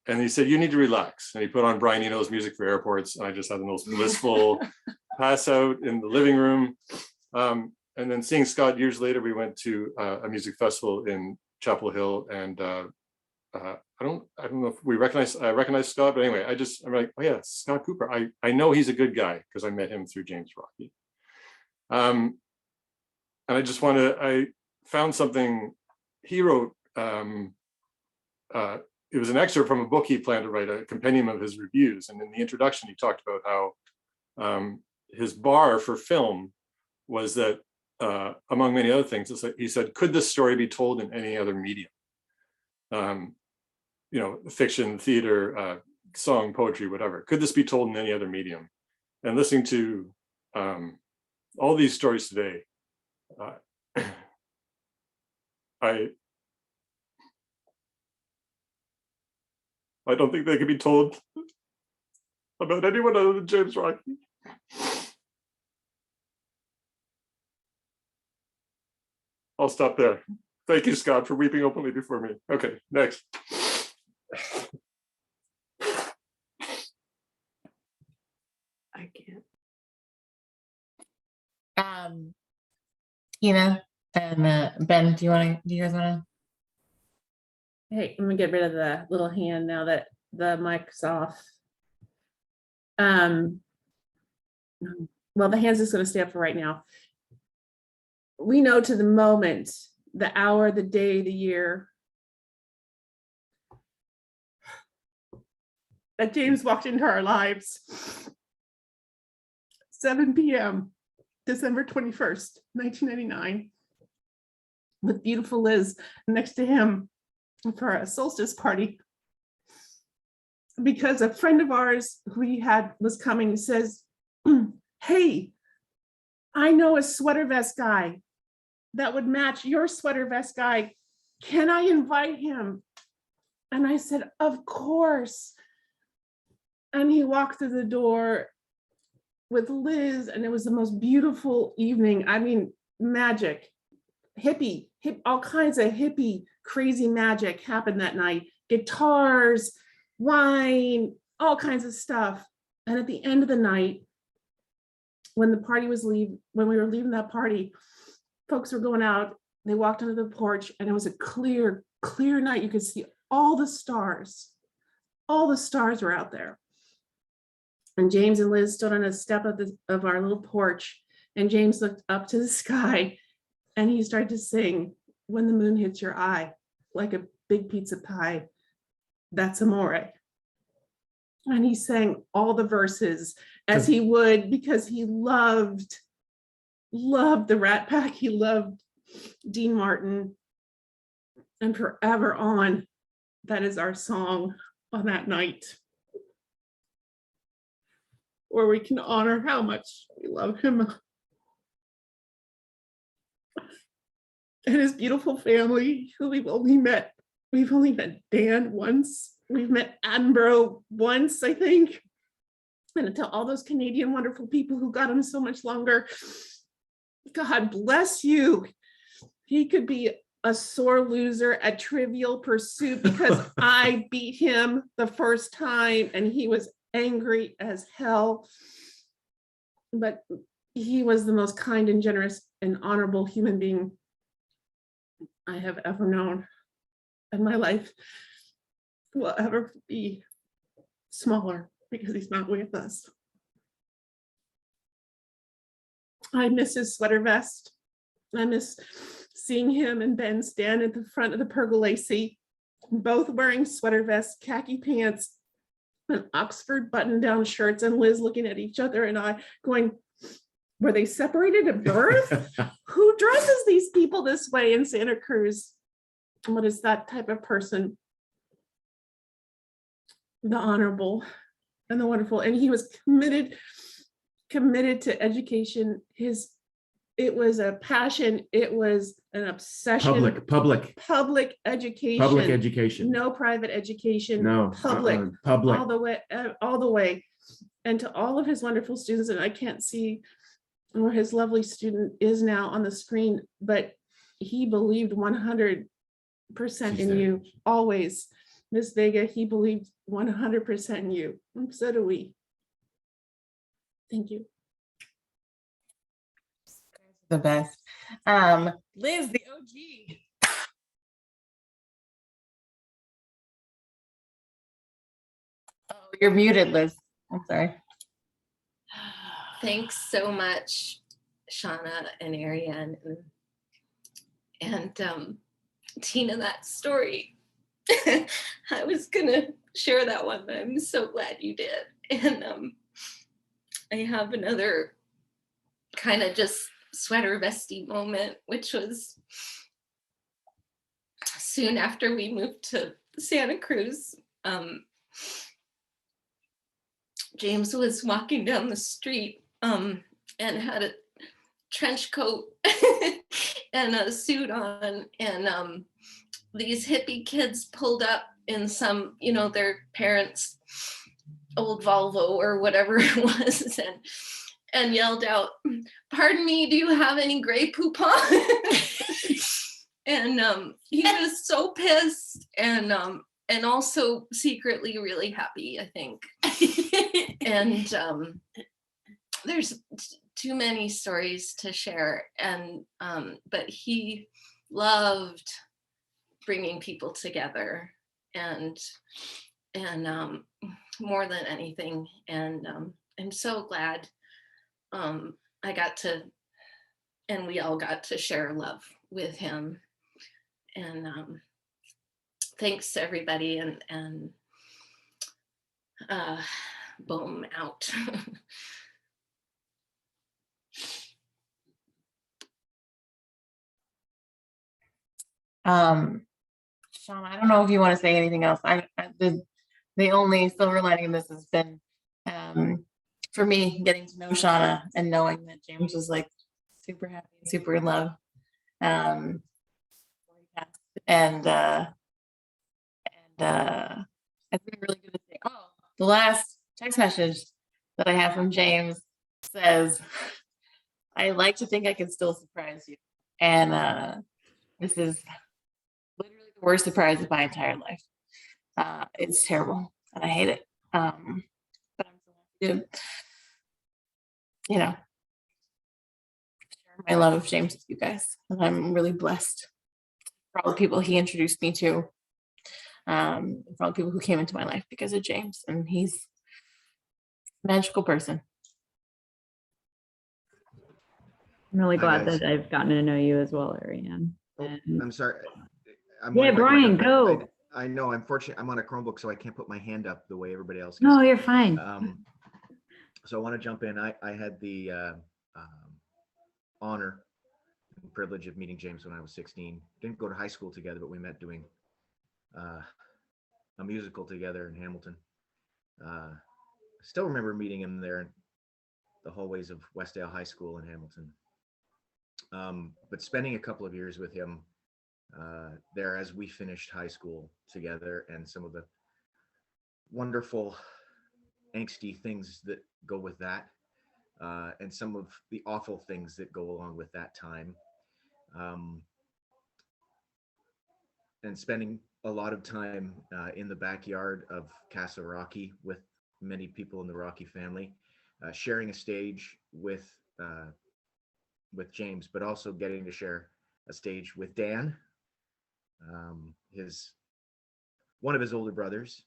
he said, "You need to relax." And he put on Brian Eno's Music for Airports. And I just had the most blissful pass out in the living room. And then seeing Scott years later, we went to a music festival in Chapel Hill, and I don't know if I recognize Scott, but anyway, I'm like, oh yeah, Scott Cooper. I know he's a good guy because I met him through James Rocky. And I found something he wrote. It was an excerpt from a book he planned to write, a compendium of his reviews. And in the introduction, he talked about how his bar for film was that, among many other things, he said, could this story be told in any other medium? You know, fiction, theater, song, poetry, whatever. Could this be told in any other medium? And listening to all these stories today, I don't think they could be told about anyone other than James Rocky. I'll stop there. Thank you, Scott, for weeping openly before me. Okay, next. I can't. Tina and Ben, do you guys want to? Hey, I'm gonna get rid of the little hand now that the mic's off. Well, the hand's just gonna stay up for right now. We know to the moment, the hour, the day, the year that James walked into our lives. 7 p.m. December 21st, 1999, with beautiful Liz next to him for a solstice party. Because a friend of ours who he had was coming says, hey, I know a sweater vest guy that would match your sweater vest guy. Can I invite him? And I said, of course. And he walked through the door with Liz, and it was the most beautiful evening. I mean, magic, all kinds of hippie, crazy magic happened that night. Guitars, wine, all kinds of stuff. And at the end of the night, when we were leaving that party, folks were going out, they walked onto the porch, and it was a clear night. You could see all the stars. All the stars were out there. And James and Liz stood on a step of our little porch, And James looked up to the sky and he started to sing, "When the moon hits your eye, like a big pizza pie, that's amore." And he sang all the verses as he would, because he loved the Rat Pack. He loved Dean Martin. And forever on, that is our song on that night, where we can honor how much we love him. And his beautiful family, who we've only met Dan once. We've met Attenborough once, I think. And to all those Canadian wonderful people who got him so much longer, God bless you. He could be a sore loser at Trivial Pursuit because I beat him the first time and he was angry as hell. But he was the most kind and generous and honorable human being I have ever known. And my life will ever be smaller because he's not with us. I miss his sweater vest. I miss seeing him and Ben stand at the front of the pergola seat, both wearing sweater vests, khaki pants, and Oxford button-down shirts, and Liz looking at each other and I going, were they separated at birth? Who dresses these people this way in Santa Cruz? What is that type of person? The honorable and the wonderful. And he was committed to education. It was a passion. It was an obsession. Public Education. No private education. No, Public. public. All the way. And to all of his wonderful students, and I can't see where his lovely student is now on the screen, but he believed 100% in you, always. Miss Vega, he believed 100% in you. And so do we. Thank you. The best. Liz, the OG. Oh, you're muted, Liz. I'm sorry. Thanks so much, Shauna and Ariane and Tina, that story. I was gonna share that one, but I'm so glad you did. And I have another kind of just sweater vesty moment, which was soon after we moved to Santa Cruz. James was walking down the street and had a trench coat and a suit on, and these hippie kids pulled up in some, their parents' old Volvo or whatever it was, and yelled out, "Pardon me, do you have any Grey Poupon?" And he was so pissed and also secretly really happy, I think. And there's too many stories to share, and but he loved bringing people together and more than anything. And I'm so glad I got to, and we all got to share love with him. And thanks to everybody, and boom, out. Sean, I don't know if you want to say anything else. The only silver lining in this has been for me getting to know Shauna and knowing that James was like super happy and super in love. And it's been really good to see. Oh, the last text message that I have from James says, "I like to think I can still surprise you." And this is literally the worst surprise of my entire life. It's terrible and I hate it. But I'm so happy to, share my love of James with you guys. And I'm really blessed for all the people he introduced me to, for all the people who came into my life because of James. And he's a magical person. I'm really Hi, glad guys. that I've gotten to know you as well, Ariane. Oh, And I'm sorry. I'm yeah, one quick Brian, mic. go. I know, unfortunately, I'm on a Chromebook, so I can't put my hand up the way everybody else No, can. you're fine. So I want to jump in. I had the honor and privilege of meeting James when I was 16. Didn't go to high school together, but we met doing a musical together in Hamilton. I still remember meeting him there in the hallways of Westdale High School in Hamilton. But spending a couple of years with him there as we finished high school together, and some of the wonderful angsty things that go with that, and some of the awful things that go along with that time. And spending a lot of time in the backyard of Casa Rocky with many people in the Rocky family, sharing a stage with James, but also getting to share a stage with Dan, one of his older brothers,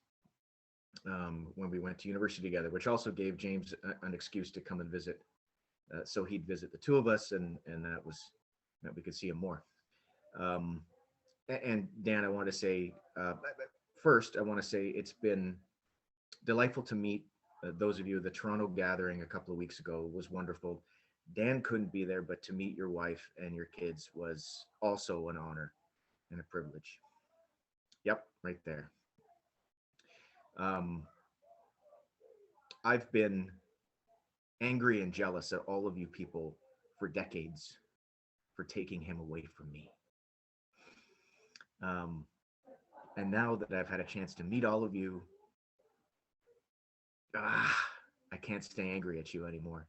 when we went to university together, which also gave James an excuse to come and visit. So he'd visit the two of us, and that we could see him more. And Dan, I want to say, first, I want to say it's been delightful to meet those of you. The Toronto gathering a couple of weeks ago was wonderful. Dan couldn't be there, but to meet your wife and your kids was also an honor and a privilege. Yep, right there. I've been angry and jealous at all of you people for decades for taking him away from me. And now that I've had a chance to meet all of you, I can't stay angry at you anymore,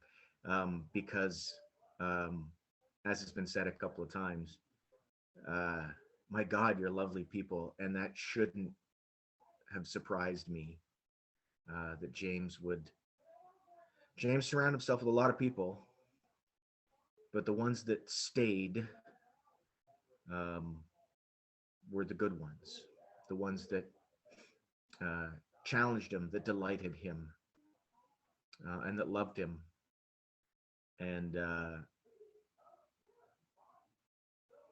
because as has been said a couple of times, my God, you're lovely people, and that shouldn't have surprised me, that James surround himself with a lot of people, but the ones that stayed were the good ones, the ones that challenged him, that delighted him, and that loved him. And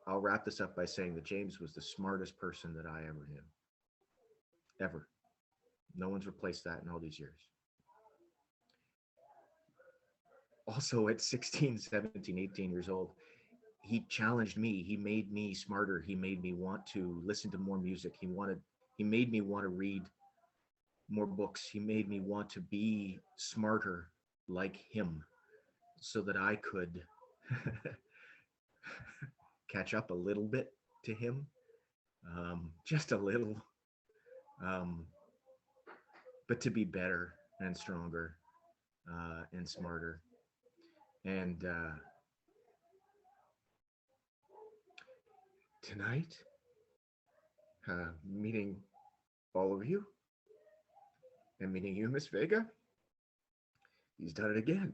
I'll wrap this up by saying that James was the smartest person that I ever knew, ever. No one's replaced that in all these years. Also, at 16, 17, 18 years old, he challenged me. He made me smarter. He made me want to listen to more music. He made me want to read more books. He made me want to be smarter like him, so that I could catch up a little bit to him, just a little, but to be better and stronger and smarter. And tonight, meeting all of you and meeting you, Miss Vega, he's done it again.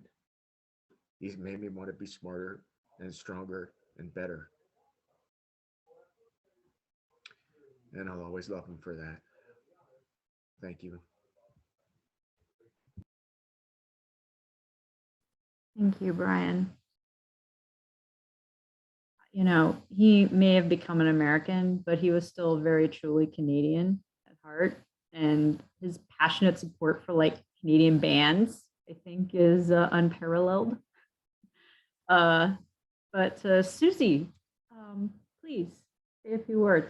He's made me want to be smarter and stronger and better. And I'll always love him for that. Thank you. Thank you, Brian. You know, he may have become an American, but he was still very truly Canadian at heart. And his passionate support for like Canadian bands, I think, is unparalleled. But Susie, please say a few words.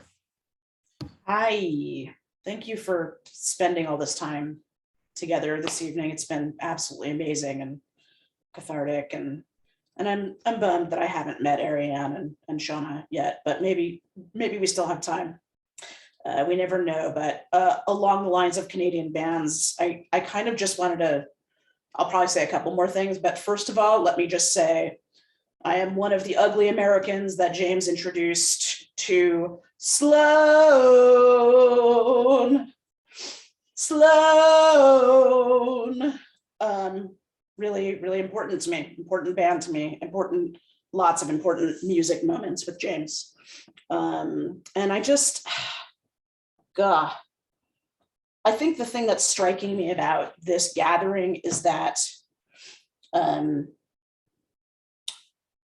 Hi, thank you for spending all this time together this evening. It's been absolutely amazing and cathartic, and I'm bummed that I haven't met Ariane and Shauna yet, but maybe we still have time. We never know. But along the lines of Canadian bands, I kind of just wanted to, I'll probably say a couple more things, but first of all, let me just say I am one of the ugly Americans that James introduced to Sloan. Really, really important to me, important band to me, lots of important music moments with James. And I just, I think the thing that's striking me about this gathering is that,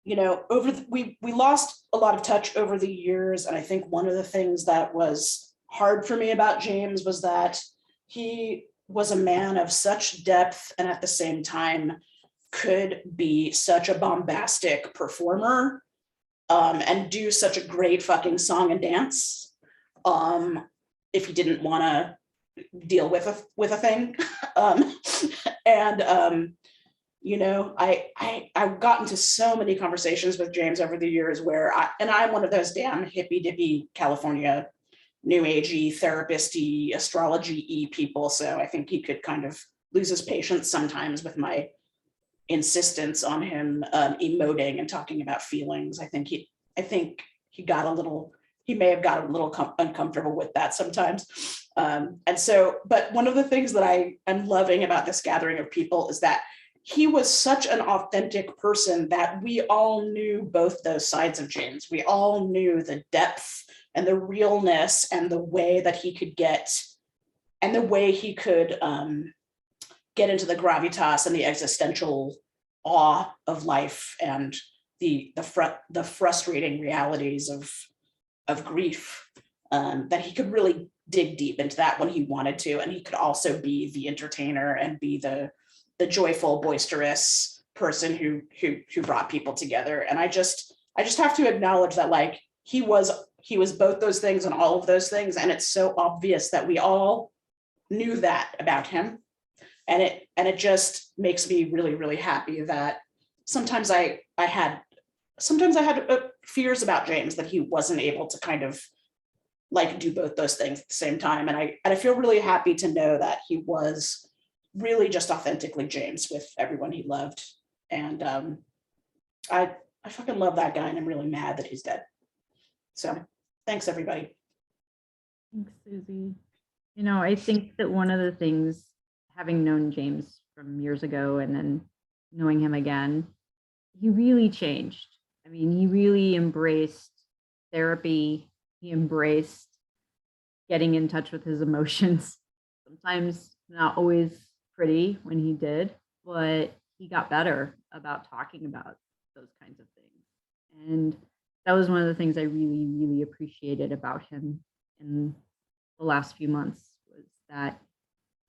we lost a lot of touch over the years. And I think one of the things that was hard for me about James was that he was a man of such depth and at the same time could be such a bombastic performer and do such a great fucking song and dance if he didn't want to deal with a thing. I've gotten to so many conversations with James over the years where I'm one of those damn hippy dippy California new agey therapist-y astrology-y people. So I think he could kind of lose his patience sometimes with my insistence on him emoting and talking about feelings. I think he may have got a little uncomfortable with that sometimes. But one of the things that I am loving about this gathering of people is that he was such an authentic person that we all knew both those sides of James. We all knew the depth and the realness and the way that he could get into the gravitas and the existential awe of life and the frustrating realities of grief, that he could really dig deep into that when he wanted to. And he could also be the entertainer and be the joyful, boisterous person who brought people together. And I just have to acknowledge that, like, he was both those things and all of those things. And it's so obvious that we all knew that about him. And it just makes me really, really happy that sometimes I had fears about James, that he wasn't able to kind of like do both those things at the same time. And I feel really happy to know that he was really just authentically James with everyone he loved. And I fucking love that guy, and I'm really mad that he's dead. So thanks, everybody. Thanks, Susie. I think that one of the things, having known James from years ago and then knowing him again, he really changed. I mean, he really embraced therapy. He embraced getting in touch with his emotions. Sometimes not always pretty when he did, but he got better about talking about those kinds of things. And that was one of the things I really, really appreciated about him in the last few months, was that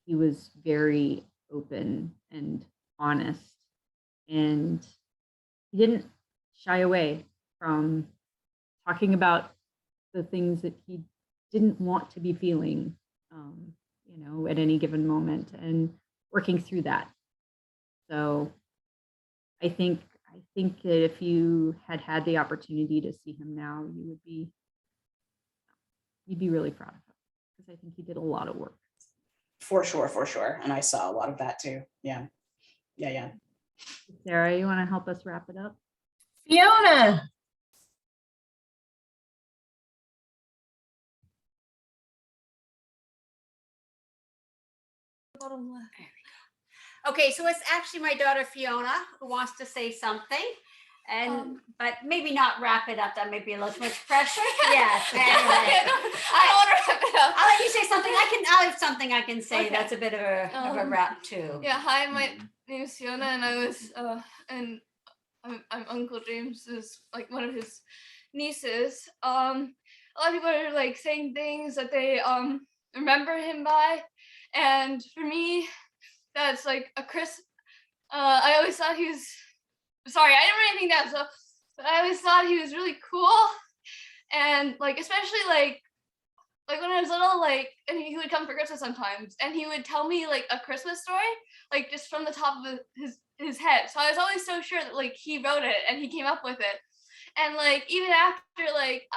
he was very open and honest, and he didn't shy away from talking about the things that he didn't want to be feeling, at any given moment, and working through that. So I think that if you had the opportunity to see him now, you'd be really proud of him, because I think he did a lot of work. For sure. And I saw a lot of that too. Yeah. Sarah, you want to help us wrap it up? Fiona. Okay, so it's actually my daughter Fiona who wants to say something, and but maybe not wrap it up. That may be a little too much pressure. Yes. Anyway. I don't want to wrap it up. I'll let you say something. I have something I can say. Okay. That's a bit of a wrap too. Yeah. Hi, my name is Fiona, and I was and I'm Uncle James's, like, one of his nieces. A lot of people are like saying things that they remember him by, and for me, that's like a I always thought he was, sorry, I didn't write anything down, so but I always thought he was really cool, and like especially like when I was little, like, and he would come for Christmas sometimes, and he would tell me like a Christmas story, like just from the top of his head. So I was always so sure that like he wrote it and he came up with it, and like even after like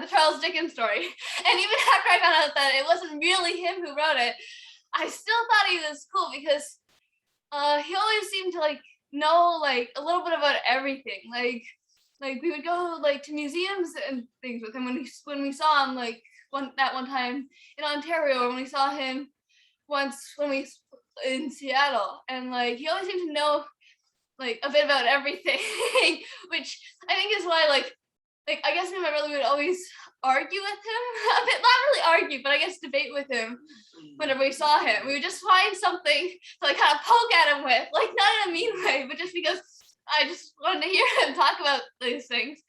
the Charles Dickens story, and even after I found out that it wasn't really him who wrote it, I still thought he was cool, because he always seemed to like know like a little bit about everything. Like we would go like to museums and things with him when we saw him, like one time in Ontario, or when we saw him once when we in Seattle, and like he always seemed to know like a bit about everything, which I think is why like I guess me and my brother would always argue with him a bit, not really argue, but I guess debate with him whenever we saw him. We would just find something to like kind of poke at him with, like not in a mean way, but just because I just wanted to hear him talk about these things.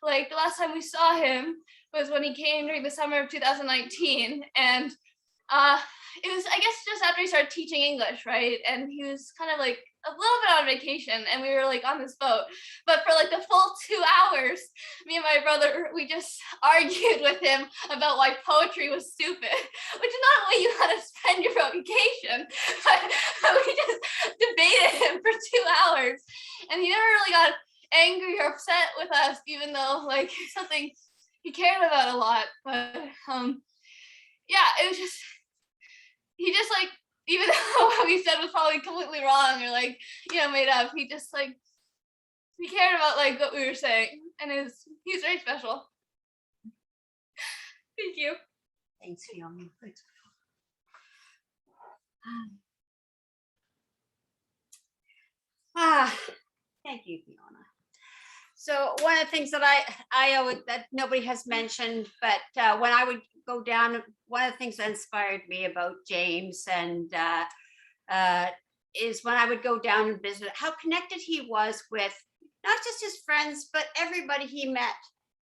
Like the last time we saw him was when he came during the summer of 2019, and it was, I guess, just after he started teaching English, right? And he was kind of like a little bit on vacation, and we were like on this boat. But for like the full 2 hours, me and my brother, we just argued with him about why poetry was stupid, which is not the way you want to spend your vacation. But we just debated him for 2 hours, and he never really got angry or upset with us, even though like something he cared about a lot. But yeah, it was just, he just like, even though what we said was probably completely wrong or like, you know, made up, he just like, he cared about like what we were saying, and he's very special. Thank you. Thanks, Fiona. Thanks. Thank you, Fiona. So one of the things that I always, that nobody has mentioned, but when I would go down, one of the things that inspired me about James and is when I would go down and visit, how connected he was with not just his friends, but everybody he met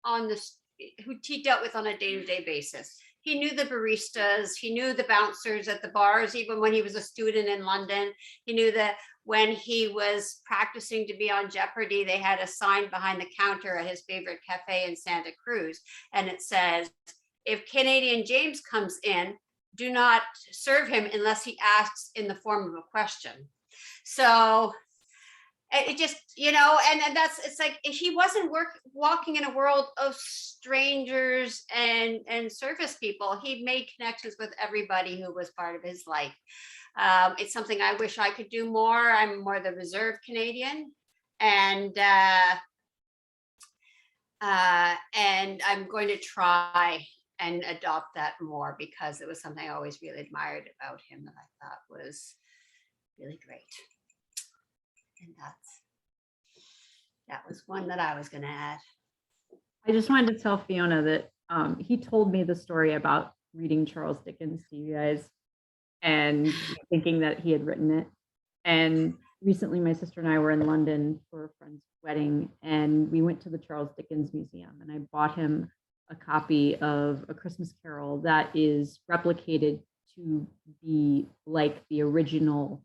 on this, who he dealt with on a day-to-day basis. He knew the baristas, he knew the bouncers at the bars, even when he was a student in London. He knew that when he was practicing to be on Jeopardy, they had a sign behind the counter at his favorite cafe in Santa Cruz. And it says, if Canadian James comes in, do not serve him unless he asks in the form of a question. So it just, you know, and that's, it's like, he wasn't walking in a world of strangers and service people. He made connections with everybody who was part of his life. It's something I wish I could do more. I'm more the reserved Canadian, and I'm going to try and adopt that more, because it was something I always really admired about him that I thought was really great. And that was one that I was going to add. I just wanted to tell Fiona that he told me the story about reading Charles Dickens to you guys and thinking that he had written it. And recently my sister and I were in London for a friend's wedding, and we went to the Charles Dickens Museum, and I bought him a copy of A Christmas Carol that is replicated to be like the original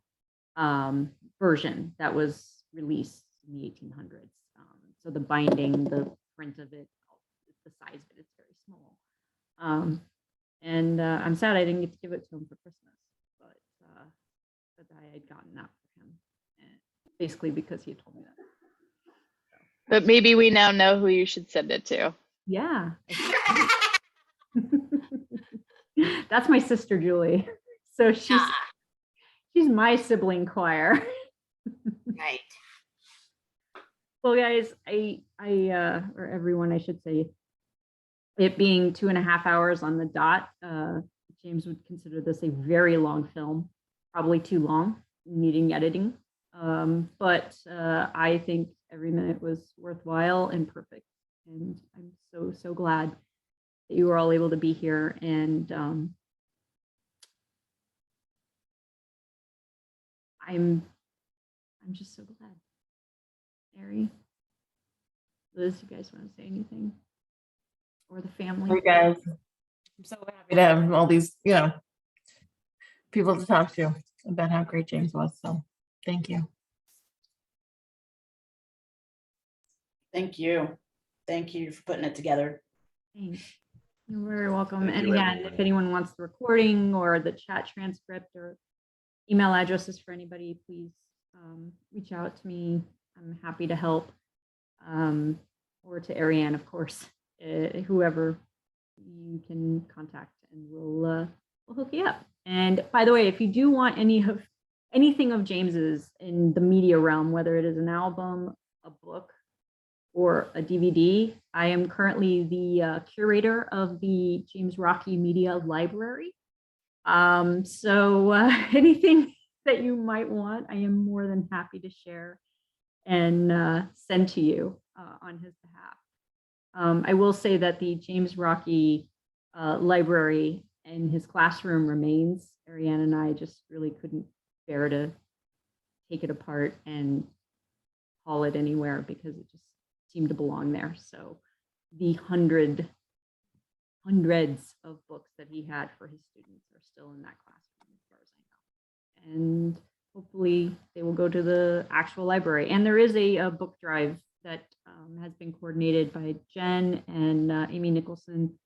version that was released in the 1800s. So the binding, the print of it, the size of it, it's very small. And I'm sad I didn't get to give it to him for Christmas, but I had gotten that for him, and basically because he had told me that. But maybe we now know who you should send it to. Yeah. That's my sister, Julie. So she's my sibling choir. Right. Well, guys, or everyone, I should say, it being 2.5 hours on the dot, James would consider this a very long film, probably too long, needing editing. But I think every minute was worthwhile and perfect. And I'm so glad that you were all able to be here. And I'm just so glad. Mary, Liz, you guys want to say anything? Or the family? Hey guys, I'm so happy to have all these, you know, people to talk to about how great James was. So thank you. Thank you. Thank you for putting it together. Thanks. You're very welcome. Thank And you, again, everyone. if anyone wants the recording or the chat transcript or email addresses for anybody, please reach out to me. I'm happy to help. Or to Ariane, of course, whoever you can contact, and we'll hook you up. And by the way, if you do want anything of James's in the media realm, whether it is an album, a book, or a DVD, I am currently the curator of the James Rocky Media Library. So anything that you might want, I am more than happy to share and send to you on his behalf. I will say that the James Rocky library in his classroom remains. Ariane and I just really couldn't bear to take it apart and haul it anywhere because it just seemed to belong there. So the hundreds of books that he had for his students are still in that classroom, as far as I know. And hopefully they will go to the actual library. And there is a book drive that has been coordinated by Jen and Amy Nicholson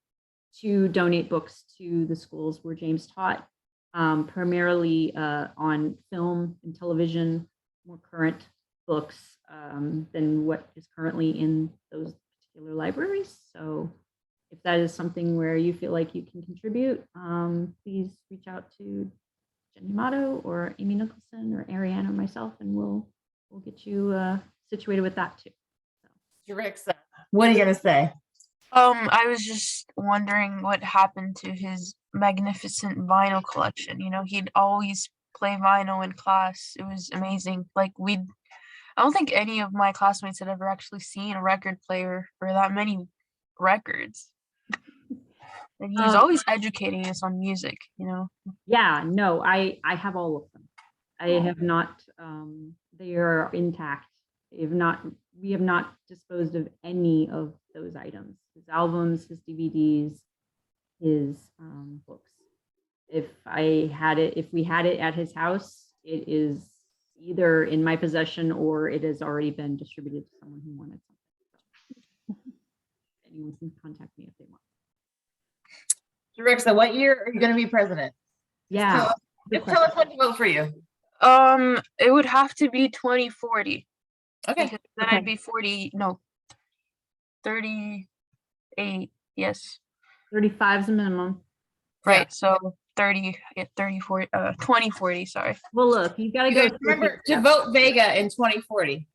to donate books to the schools where James taught, primarily on film and television, more current books than what is currently in those particular libraries. So if that is something where you feel like you can contribute, please reach out to Jenny Motto or Amy Nicholson or Ariane or myself, and we'll get you situated with that too. Jerixa, what are you gonna say? I was just wondering what happened to his magnificent vinyl collection. You know, he'd always play vinyl in class. It was amazing. Like I don't think any of my classmates had ever actually seen a record player or that many records. And he's always educating us on music, you know. Yeah, no, I have all of them. I have not, they are intact. We have not disposed of any of those items, his albums, his DVDs, his books. If we had it at his house, it is either in my possession or it has already been distributed to someone who wanted something. So anyone can contact me if they want. Jerixa, what year are you gonna be president? Yeah. Just tell us when to vote for you. It would have to be 2040. Okay. Because then I'd be 38, yes. 35 is the minimum. Right, so 30, 40, 2040, sorry. Well, look, you gotta You go. guys remember to vote Vega in 2040.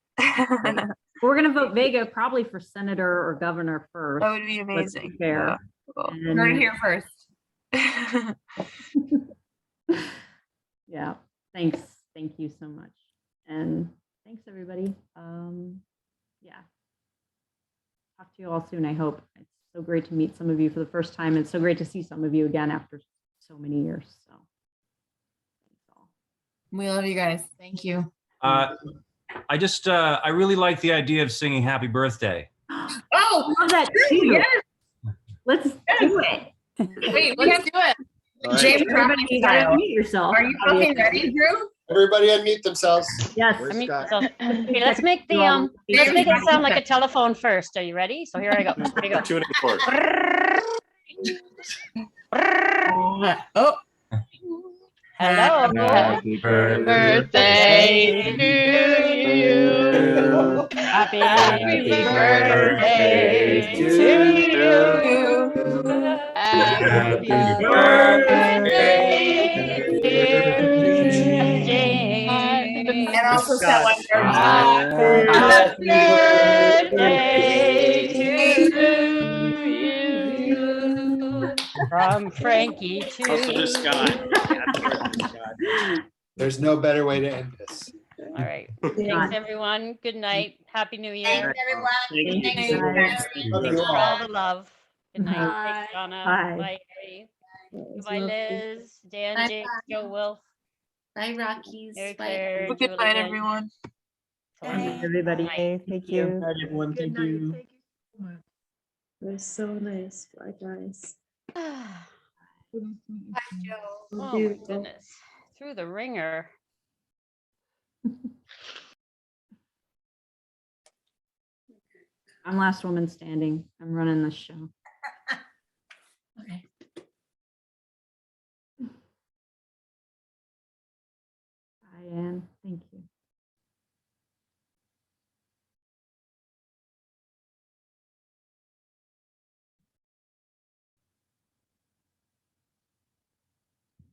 We're gonna vote Vega probably for senator or governor first. That would be Let's be amazing. fair. Yeah. Cool. And- Heard it here first. Yeah, thanks. Thank you so much. And thanks everybody. Yeah. Talk to you all soon, I hope. It's so great to meet some of you for the first time. It's so great to see some of you again after so many years. So thanks all. We love you guys. Thank you. I really like the idea of singing happy birthday. Oh, I love that too. Yes. Let's do it. Wait, we have to do it. All James, right. Everybody, you gotta unmute yourself. Are you fucking ready, Drew? Everybody unmute themselves. Yes. I mean, so, okay, let's make it sound like a telephone first. Are you ready? So here I go. Here we go. Tuning fork. Oh. Hello. Happy Birthday to you. Happy birthday to you. Happy birthday, dear James. And also sound like Happy birthday to you. From Frankie to There's no better way to end this. All right. Thanks, everyone. Good night. Happy New Year. Thanks, everyone. Thank you. Love you For all. all the love. Good night. Bye. Thanks, Donna. Bye. Bye, Harry. Goodbye, Liz, Dan, Jake, Joe, Wilf, Bye, Rockies. Mary Bye. Claire, Have a good night, Julian. everyone. Everybody. Thank you. everyone. Thank you. It was so nice. Bye, guys. Oh my goodness. Through the ringer. I'm last woman standing. I'm running this show. Okay. Bye, Anne. Thank you.